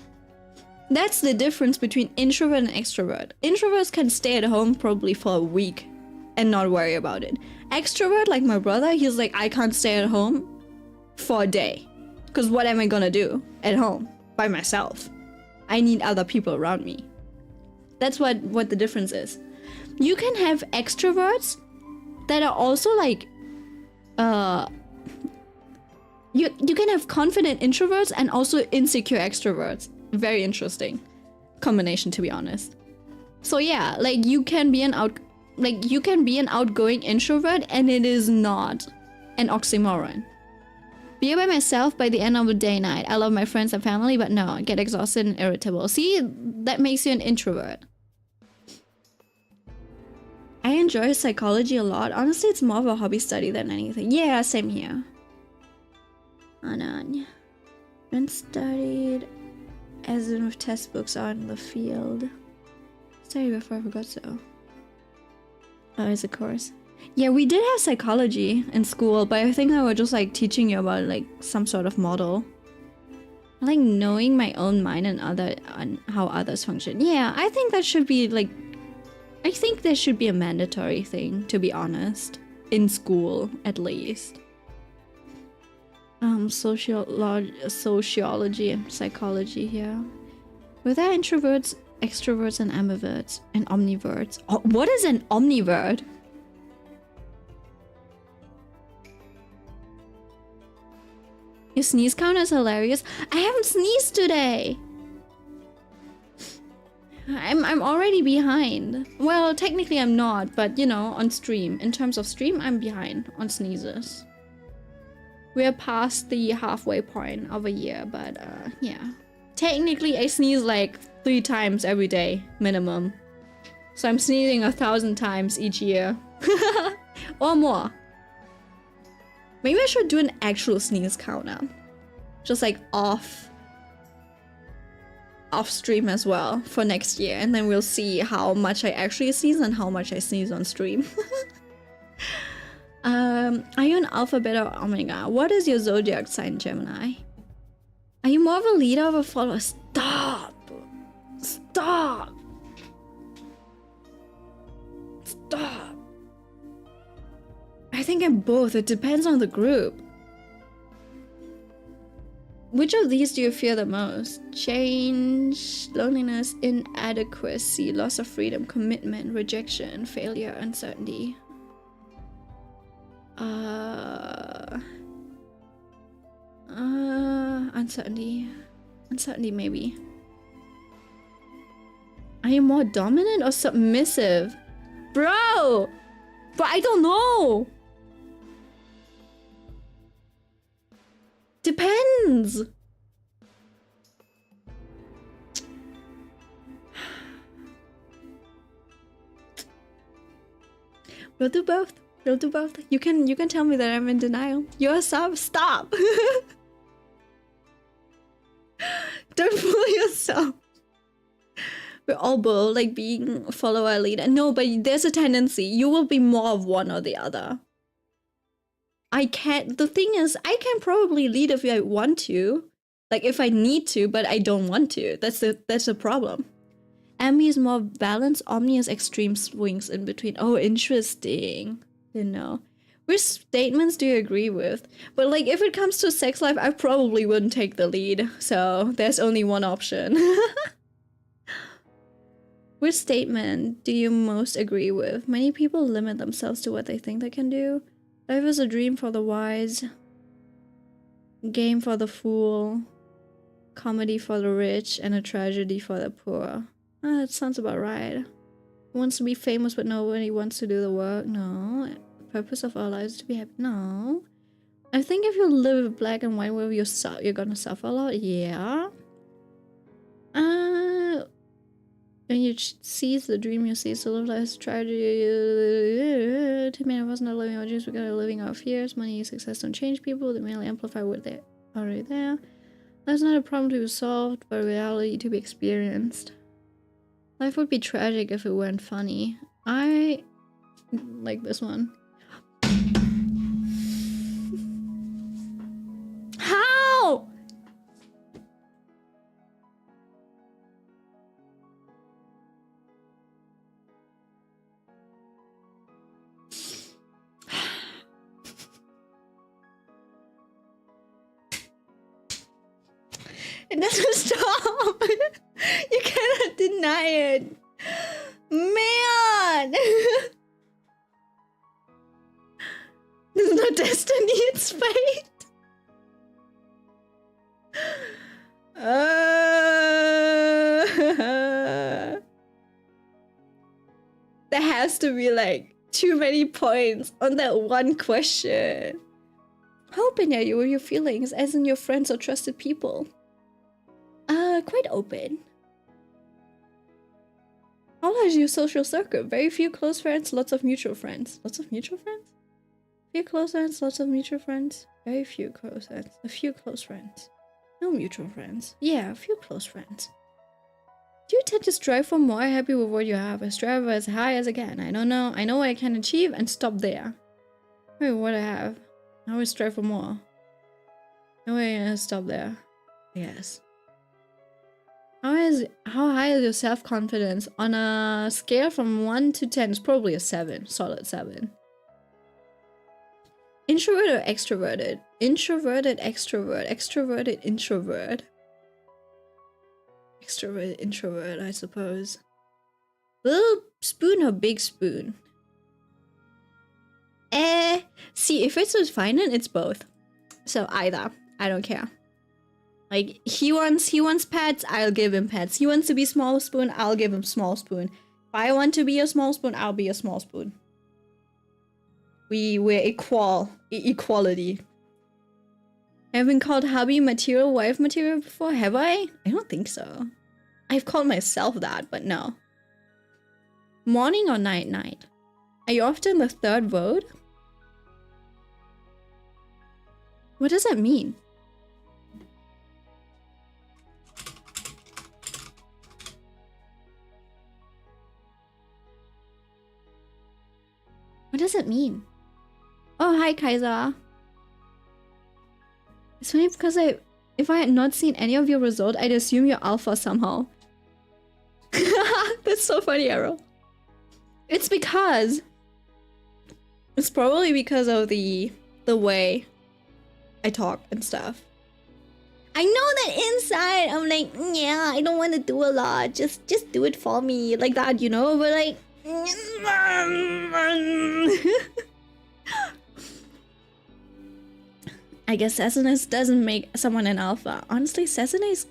That's the difference between introvert and extrovert. Introverts can stay at home probably for a week and not worry about it. Extrovert, like my brother, he's like, I can't stay at home for a day. Because what am I gonna do at home by myself? I need other people around me. That's what the difference is. You can have extroverts that are also like, you can have confident introverts and also insecure extroverts. Very interesting combination, to be honest. So yeah, like you can be an outgoing introvert and it is not an oxymoron. Be by myself by the end of the day night. I love my friends and family, but no, I get exhausted and irritable. See, that makes you an introvert. I enjoy psychology a lot. Honestly, it's more of a hobby study than anything. Yeah, same here. Anan. Been studied as in with test books out in the field. Studied before I forgot so. Oh, it's a course. Yeah, we did have psychology in school, but I think they were just like teaching you about like some sort of model. I like knowing my own mind and how others function. Yeah, I think that should be like, I think there should be a mandatory thing, to be honest, in school at least. Sociology and psychology here. Were there introverts, extroverts, and ambiverts and omniverts? Oh, what is an omnivert? Your sneeze count is hilarious. I haven't sneezed today. I'm already behind. Well, technically I'm not, but you know, on stream. In terms of stream, I'm behind on sneezes. We're past the halfway point of a year, but yeah. Technically, I sneeze like 3 times every day, minimum. So I'm sneezing 1,000 times each year. Or more. Maybe I should do an actual sneeze counter. Just like off stream as well for next year. And then we'll see how much I actually sneeze and how much I sneeze on stream. Are you an alpha, beta, or omega? What is your zodiac sign, Gemini? Are you more of a leader or a follower? Stop! Stop! Stop! I think I'm both. It depends on the group. Which of these do you fear the most? Change, loneliness, inadequacy, loss of freedom, commitment, rejection, failure, uncertainty. Uncertainty. Uncertainty, maybe. Are you more dominant or submissive? Bro! But I don't know! Depends! We'll do both. We'll do both. You can tell me that I'm in denial. You're a sub. Stop! Don't fool yourself. We're all both like being a follower leader. No, but there's a tendency you will be more of one or the other. The thing is, I can probably lead if I want to, like if I need to, but I don't want to. That's the problem. Ambi is more balanced. Omni has extreme swings in between. Oh, interesting. Didn't know. Which statements do you agree with? But like, if it comes to sex life, I probably wouldn't take the lead. So there's only one option. Which statement do you most agree with? Many people limit themselves to what they think they can do. Life is a dream for the wise. Game for the fool. Comedy for the rich. And a tragedy for the poor. That sounds about right. Who wants to be famous but nobody wants to do the work? No. The purpose of our lives is to be happy? No. I think if you live with black and white world, you're gonna suffer a lot. Yeah. When you seize the dream, you seize the live life's tragedy. Too many of us not living our dreams, we are living our fears. Money and success don't change people, they merely amplify what they're already there. That's not a problem to be solved, but a reality to be experienced. Life would be tragic if it weren't funny. I like this one. How? It doesn't stop. You cannot deny it. Man. It's not destiny, it's fate. There has to be like too many points on that one question. How open are you with your feelings, as in your friends or trusted people? Quite open. How large is your social circle? Very few close friends, lots of mutual friends. Lots of mutual friends? Few close friends, lots of mutual friends. Very few close friends. A few close friends. No mutual friends. Yeah, a few close friends. Do you tend to strive for more? Happy with what you have? I strive as high as I can. I don't know. I know what I can achieve and stop there. Wait, what I have? I always strive for more. No way I stop there. Yes. How high is your self-confidence? On a scale from 1 to 10, it's probably a 7. Solid 7. Introvert or extroverted? Introverted, extrovert. Extroverted, introvert. Extroverted, introvert, I suppose. Little spoon or big spoon? See, if it's with finance, it's both. So either. I don't care. Like, he wants pets, I'll give him pets. He wants to be small spoon, I'll give him small spoon. If I want to be a small spoon, I'll be a small spoon. We're equality. I've been called hubby material, wife material before, have I? I don't think so. I've called myself that, but no. Morning or night? Are you often the third vote? What does that mean? What does it mean? Oh, hi, Kaiser. It's funny because if I had not seen any of your result, I'd assume you're alpha somehow. That's so funny, Arrow. It's probably because of the way I talk and stuff. I know that inside I'm like, yeah, I don't want to do a lot. Just do it for me, like that, you know. But like, I guess sassiness doesn't make someone an alpha. Honestly, sassiness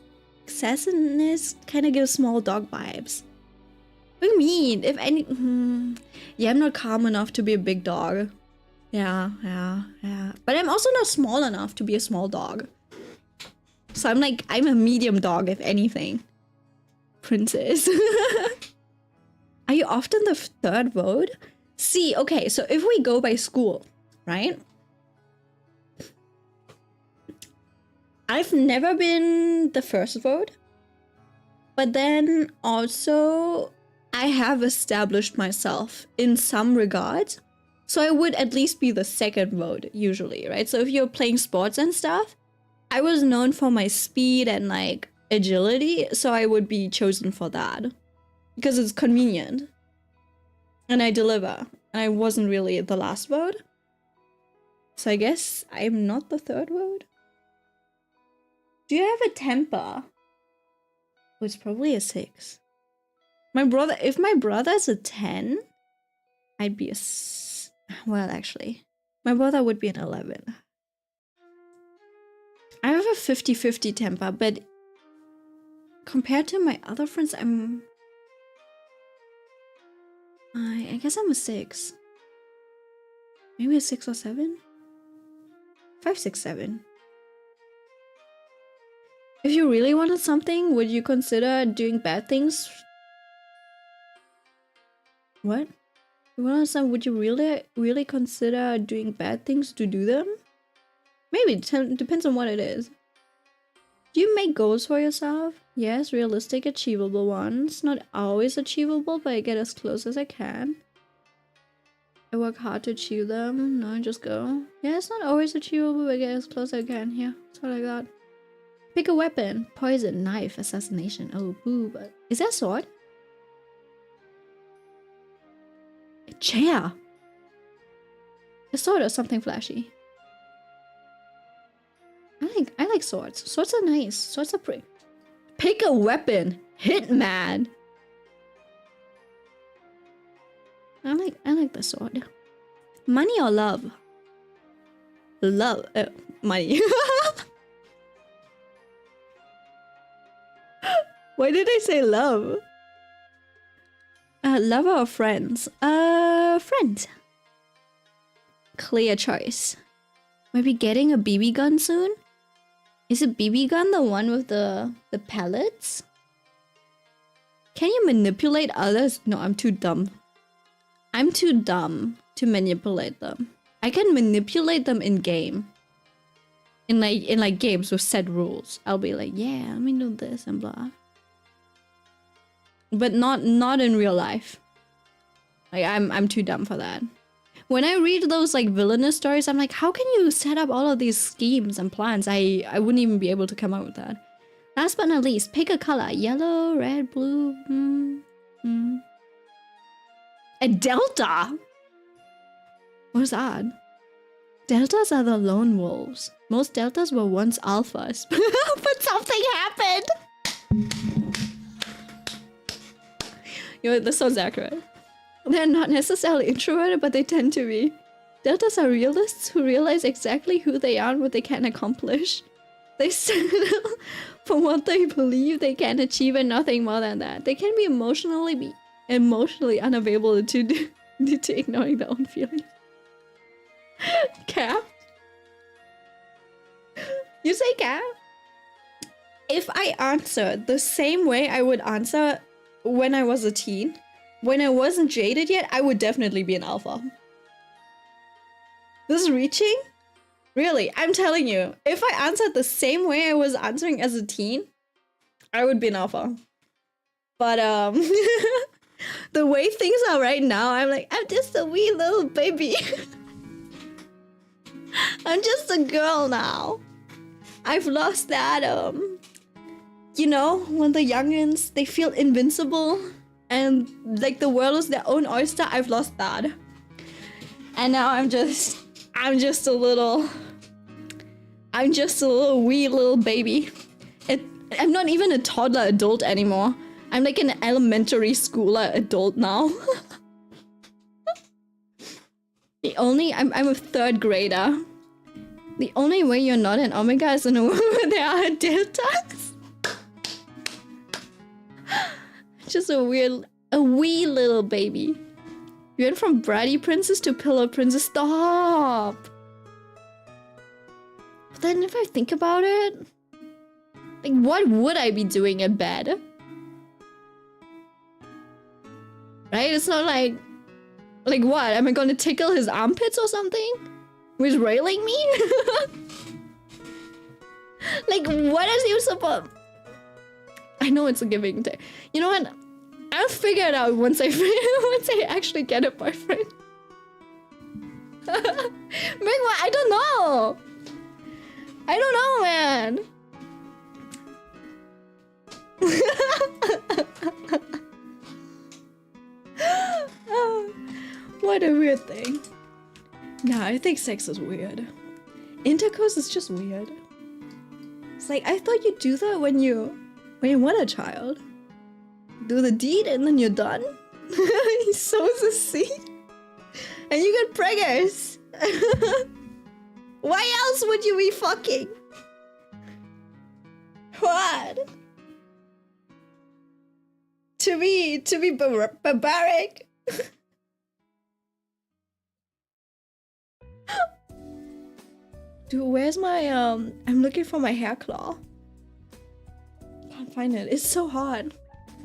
kind of gives small dog vibes. What do you mean? If any, yeah, I'm not calm enough to be a big dog. Yeah. But I'm also not small enough to be a small dog. So I'm a medium dog, if anything. Princess. Are you often the third vote? See, okay, so if we go by school, right? I've never been the first vote. But then also, I have established myself in some regards. So I would at least be the second vote usually, right? So if you're playing sports and stuff, I was known for my speed and like agility, so I would be chosen for that because it's convenient and I deliver. And I wasn't really the last vote, so I guess I'm not the third vote. Do you have a temper? Oh, it's probably a 6. If my brother's a 10, I'd be a well, actually, my brother would be an 11. I have a 50-50 temper, but compared to my other friends, I guess I'm a 6. Maybe a 6 or 7? 5, 6, 7. If you really wanted something, would you consider doing bad things? What? Would you really consider doing bad things to do them? Maybe, it depends on what it is. Do you make goals for yourself? Yes, realistic, achievable ones. Not always achievable, but I get as close as I can. I work hard to achieve them. No, I just go. Yeah, it's not always achievable, but I get as close as I can. Yeah, that's what I got. Pick a weapon. Poison, knife, assassination. Oh, boo, but... Is that a sword? A chair. A sword or something flashy. I like swords. Swords are nice. Swords are pretty. Pick a weapon. Hitman. I like the sword. Money or love? Love. Money. Why did I say love? Lover or friends? Friends. Clear choice. Maybe getting a BB gun soon? Is a BB gun the one with the pellets? Can you manipulate others? No, I'm too dumb. I'm too dumb to manipulate them. I can manipulate them in game. In like games with set rules. I'll be like, yeah, let me do this and blah. But not in real life. Like I'm too dumb for that. When I read those like villainous stories, I'm like, how can you set up all of these schemes and plans? I wouldn't even be able to come up with that. Last but not least, pick a color. Yellow, red, blue. A delta? What's that? Deltas are the lone wolves. Most deltas were once alphas. But something happened! You know, this sounds accurate. They're not necessarily introverted, but they tend to be. Deltas are realists who realize exactly who they are and what they can accomplish. They settle for what they believe they can achieve and nothing more than that. They can be emotionally unavailable to ignoring their own feelings. Cap? You say cap? If I answer the same way I would answer when I was a teen, when I wasn't jaded yet, I would definitely be an alpha. This is reaching? Really, I'm telling you, if I answered the same way I was answering as a teen, I would be an alpha. But the way things are right now, I'm like, I'm just a wee little baby. I'm just a girl now. I've lost that, you know, when the youngins, they feel invincible and like the world is their own oyster. I've lost that. And now I'm just a little wee little baby. I'm not even a toddler adult anymore. I'm like an elementary schooler adult now. I'm a 3rd grader. The only way you're not an omega is in a world where there are deltas. Just a wee little baby. You went from bratty princess to pillow princess. Stop! But then if I think about it, like what would I be doing in bed? Right? It's not like what? Am I gonna tickle his armpits or something? Who's railing me? Like what is you supposed... I know it's a giving day. You know what? I'll figure it out once I once I actually get a boyfriend. Meanwhile, I don't know. I don't know, man. What a weird thing. Nah, I think sex is weird. Intercourse is just weird. It's like, I thought you do that when you want a child. Do the deed and then you're done. He sows the seed and you get preggers. Why else would you be fucking? What? To be barbaric? Dude, where's my I'm looking for my hair claw. Can't find it. It's so hard.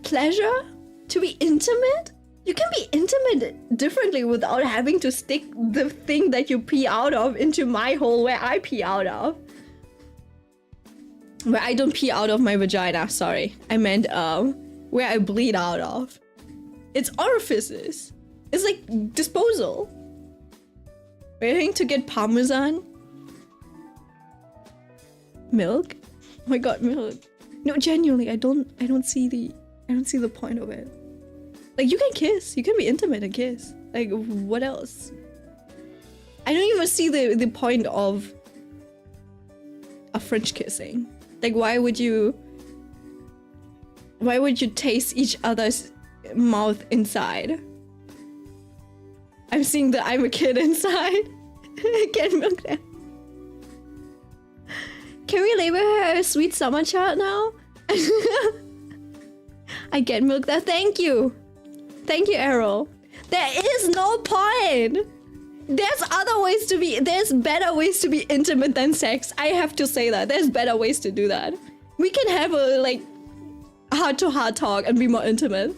Pleasure? To be intimate? You can be intimate differently without having to stick the thing that you pee out of into my hole where I pee out of. Where I don't pee out of my vagina, sorry. I meant where I bleed out of. It's orifices. It's like disposal. Waiting to get parmesan. Milk? Oh my god, milk. No, genuinely, I don't see the point of it. Like, you can kiss. You can be intimate and kiss. Like, what else? I don't even see the point of a French kissing. Like, why would you taste each other's mouth inside? I'm seeing the I'm a kid inside. Get milk there. Can we label her a sweet summer child now? I get milk there. Thank you. Thank you, Errol. There is no point. There's better ways to be intimate than sex. I have to say that. There's better ways to do that. We can have a, like, heart-to-heart talk and be more intimate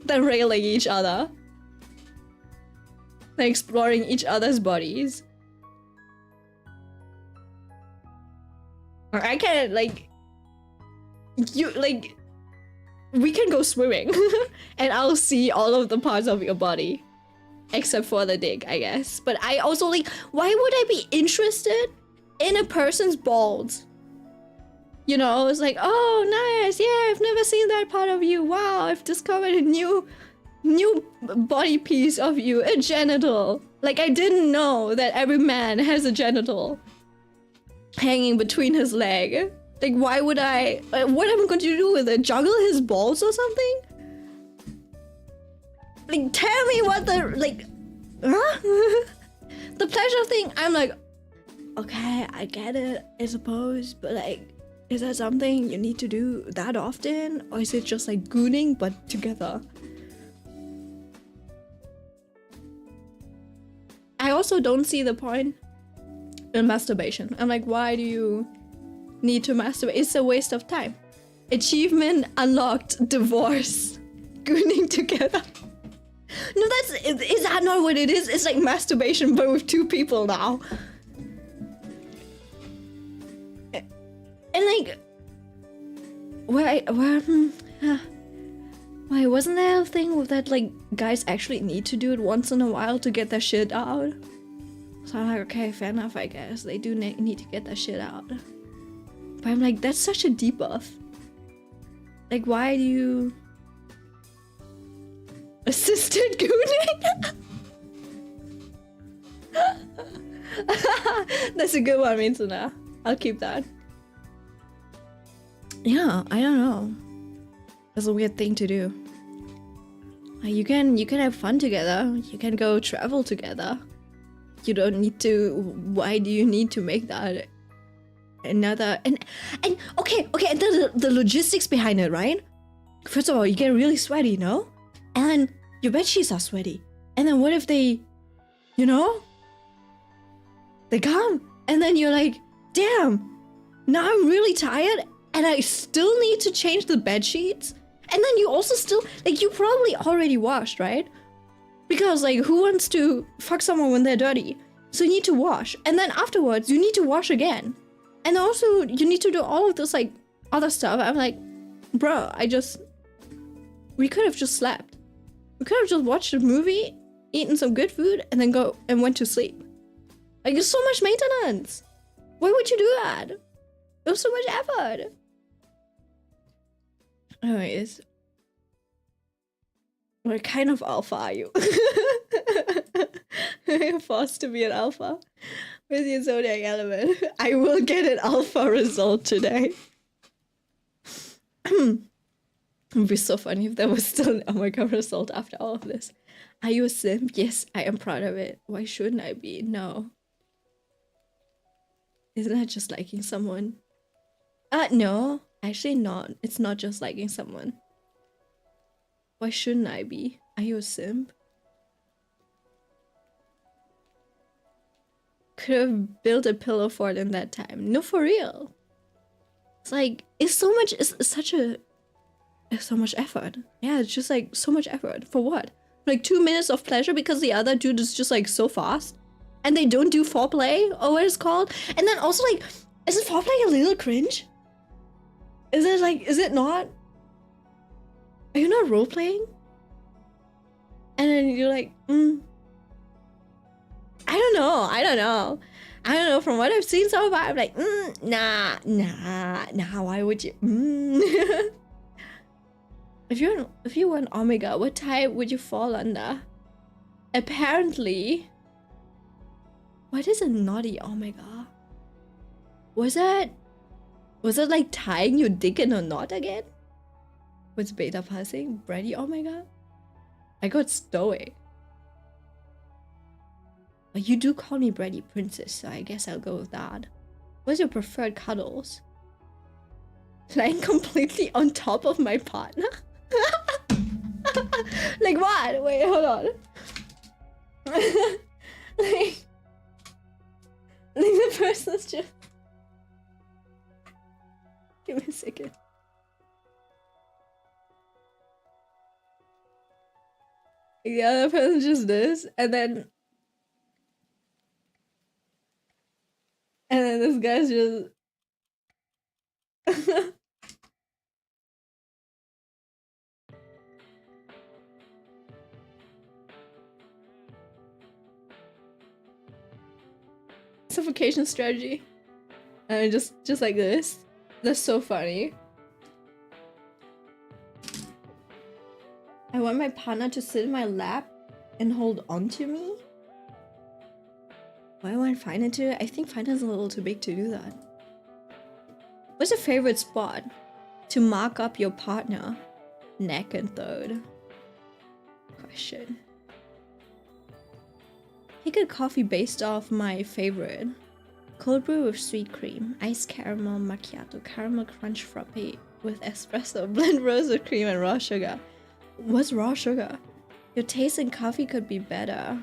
than railing each other. Than exploring each other's bodies. I can, like... we can go swimming. And I'll see all of the parts of your body. Except for the dick, I guess. But I also, like, why would I be interested in a person's balls? You know, it's like, oh, nice, yeah, I've never seen that part of you. Wow, I've discovered a new body piece of you, a genital. Like, I didn't know that every man has a genital hanging between his leg. Like, why would I... what am I going to do with it? Juggle his balls or something? Like, tell me what the... like... huh? The pleasure thing, I'm like... okay, I get it, I suppose, but like... is that something you need to do that often? Or is it just like gooning, but together? I also don't see the point in masturbation. I'm like, why do you need to masturbate? It's a waste of time. Achievement unlocked, divorce, gooning together. No, is that not what it is? It's like masturbation, but with two people now. And like, why wasn't there a thing with that, like, guys actually need to do it once in a while to get their shit out? So I'm like, okay, fair enough, I guess. They do need to get their shit out. But I'm like, that's such a debuff. Like, why do you... assisted gooning? That's a good one, Mitsuna. I'll keep that. Yeah, I don't know. It's a weird thing to do. You can have fun together. You can go travel together. You don't need to. Why do you need to make that another? And okay. The logistics behind it, right? First of all, you get really sweaty, no? And then your bed sheets are sweaty. And then what if they, you know, they come, and then you're like, damn, now I'm really tired. And I still need to change the bed sheets. And then you also still, like, you probably already washed, right? Because, like, who wants to fuck someone when they're dirty? So you need to wash. And then afterwards, you need to wash again. And also, you need to do all of this, like, other stuff. I'm like, Bro, we could have just slept. We could have just watched a movie, eaten some good food, and then went to sleep. Like, it's so much maintenance. Why would you do that? It was so much effort. Anyways. What kind of alpha are you? You're forced to be an alpha with your zodiac element. I will get an alpha result today. It would be so funny if there was still an omega result after all of this. Are you a simp? Yes, I am proud of it. Why shouldn't I be? No. Isn't that just liking someone? No. Actually not. It's not just liking someone. Why shouldn't I be? Are you a simp? Could have built a pillow fort in that time. No, for real. It's like, it's so much effort. Yeah, it's just like so much effort. For what? Like 2 minutes of pleasure because the other dude is just like so fast? And they don't do foreplay, or what it's called? And then also like, isn't foreplay a little cringe? Is it not? Are you not role-playing? And then you're like, I don't know. From what I've seen so far, I'm like, nah, why would you? If you were an omega, what type would you fall under? Apparently, what is a naughty omega? Was it like tying your dick in a knot again? What's beta passing? Bready omega? I got stoic. But you do call me Bready Princess, so I guess I'll go with that. What's your preferred cuddles? Lying completely on top of my partner? Like what? Wait, hold on. like the person's just... Give me a second. The other person just this, and then this guy's just suffocation strategy, and just like this. That's so funny. I want my partner to sit in my lap and hold on to me. Why do I want Fina to? I think Fina's a little too big to do that. What's your favorite spot to mark up your partner? Neck and throat. Question. Pick a coffee based off my favorite. Cold brew with sweet cream, iced caramel macchiato, caramel crunch frappe with espresso, blend rose with cream and raw sugar. What's raw sugar? Your taste in coffee could be better.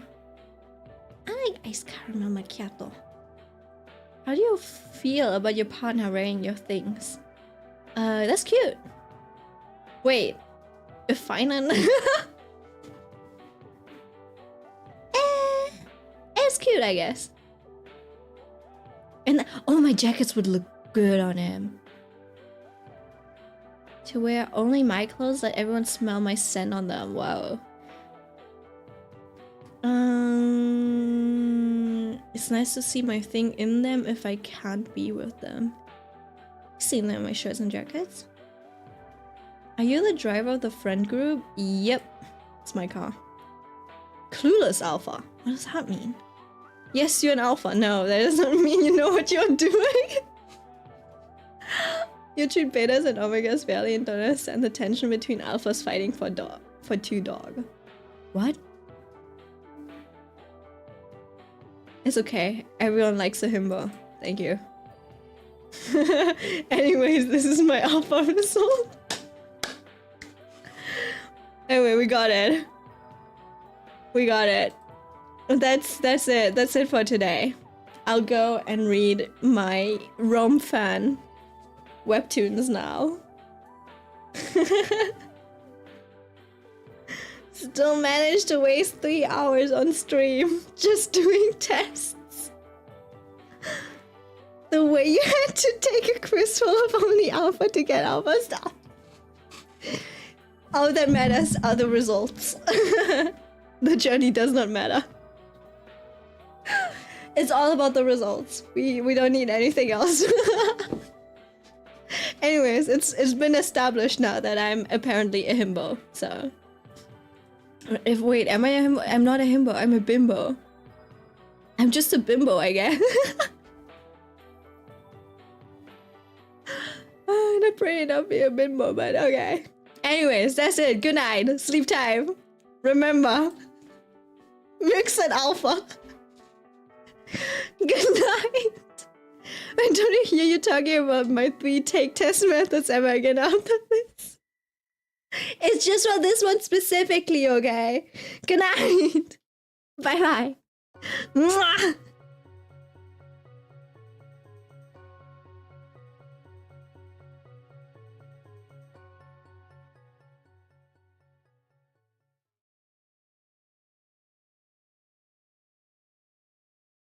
I like iced caramel macchiato. How do you feel about your partner wearing your things? That's cute. Wait, if Finan... it's cute, I guess. And oh, my jackets would look good on him. To wear only my clothes, let everyone smell my scent on them. Wow. It's nice to see my thing in them if I can't be with them. Seen them in my shirts and jackets. Are you the driver of the friend group? Yep. It's my car. Clueless alpha. What does that mean? Yes, you're an alpha. No, that doesn't mean you know what you're doing. You treat betas and omegas fairly and don't understand the tension between alphas fighting for two dog. What? It's okay. Everyone likes a himbo. Thank you. Anyways, this is my alpha result. Anyway, we got it. We got it. That's it. That's it for today. I'll go and read my Rome fan webtoons now. Still managed to waste 3 hours on stream just doing tests. The way you had to take a quiz full of only alpha to get alpha stuff. All that matters are the results. The journey does not matter. It's all about the results. We don't need anything else. Anyways, it's been established now that I'm apparently a himbo. So, wait, am I a himbo? I'm not a himbo. I'm a bimbo. I'm just a bimbo, I guess. I pray not be a bimbo, but okay. Anyways, that's it. Good night. Sleep time. Remember, mix and alpha. Good night. I don't hear you talking about my 3-take test methods ever again after this. It's just for this one specifically, okay? Good night. Bye-bye. Mwah.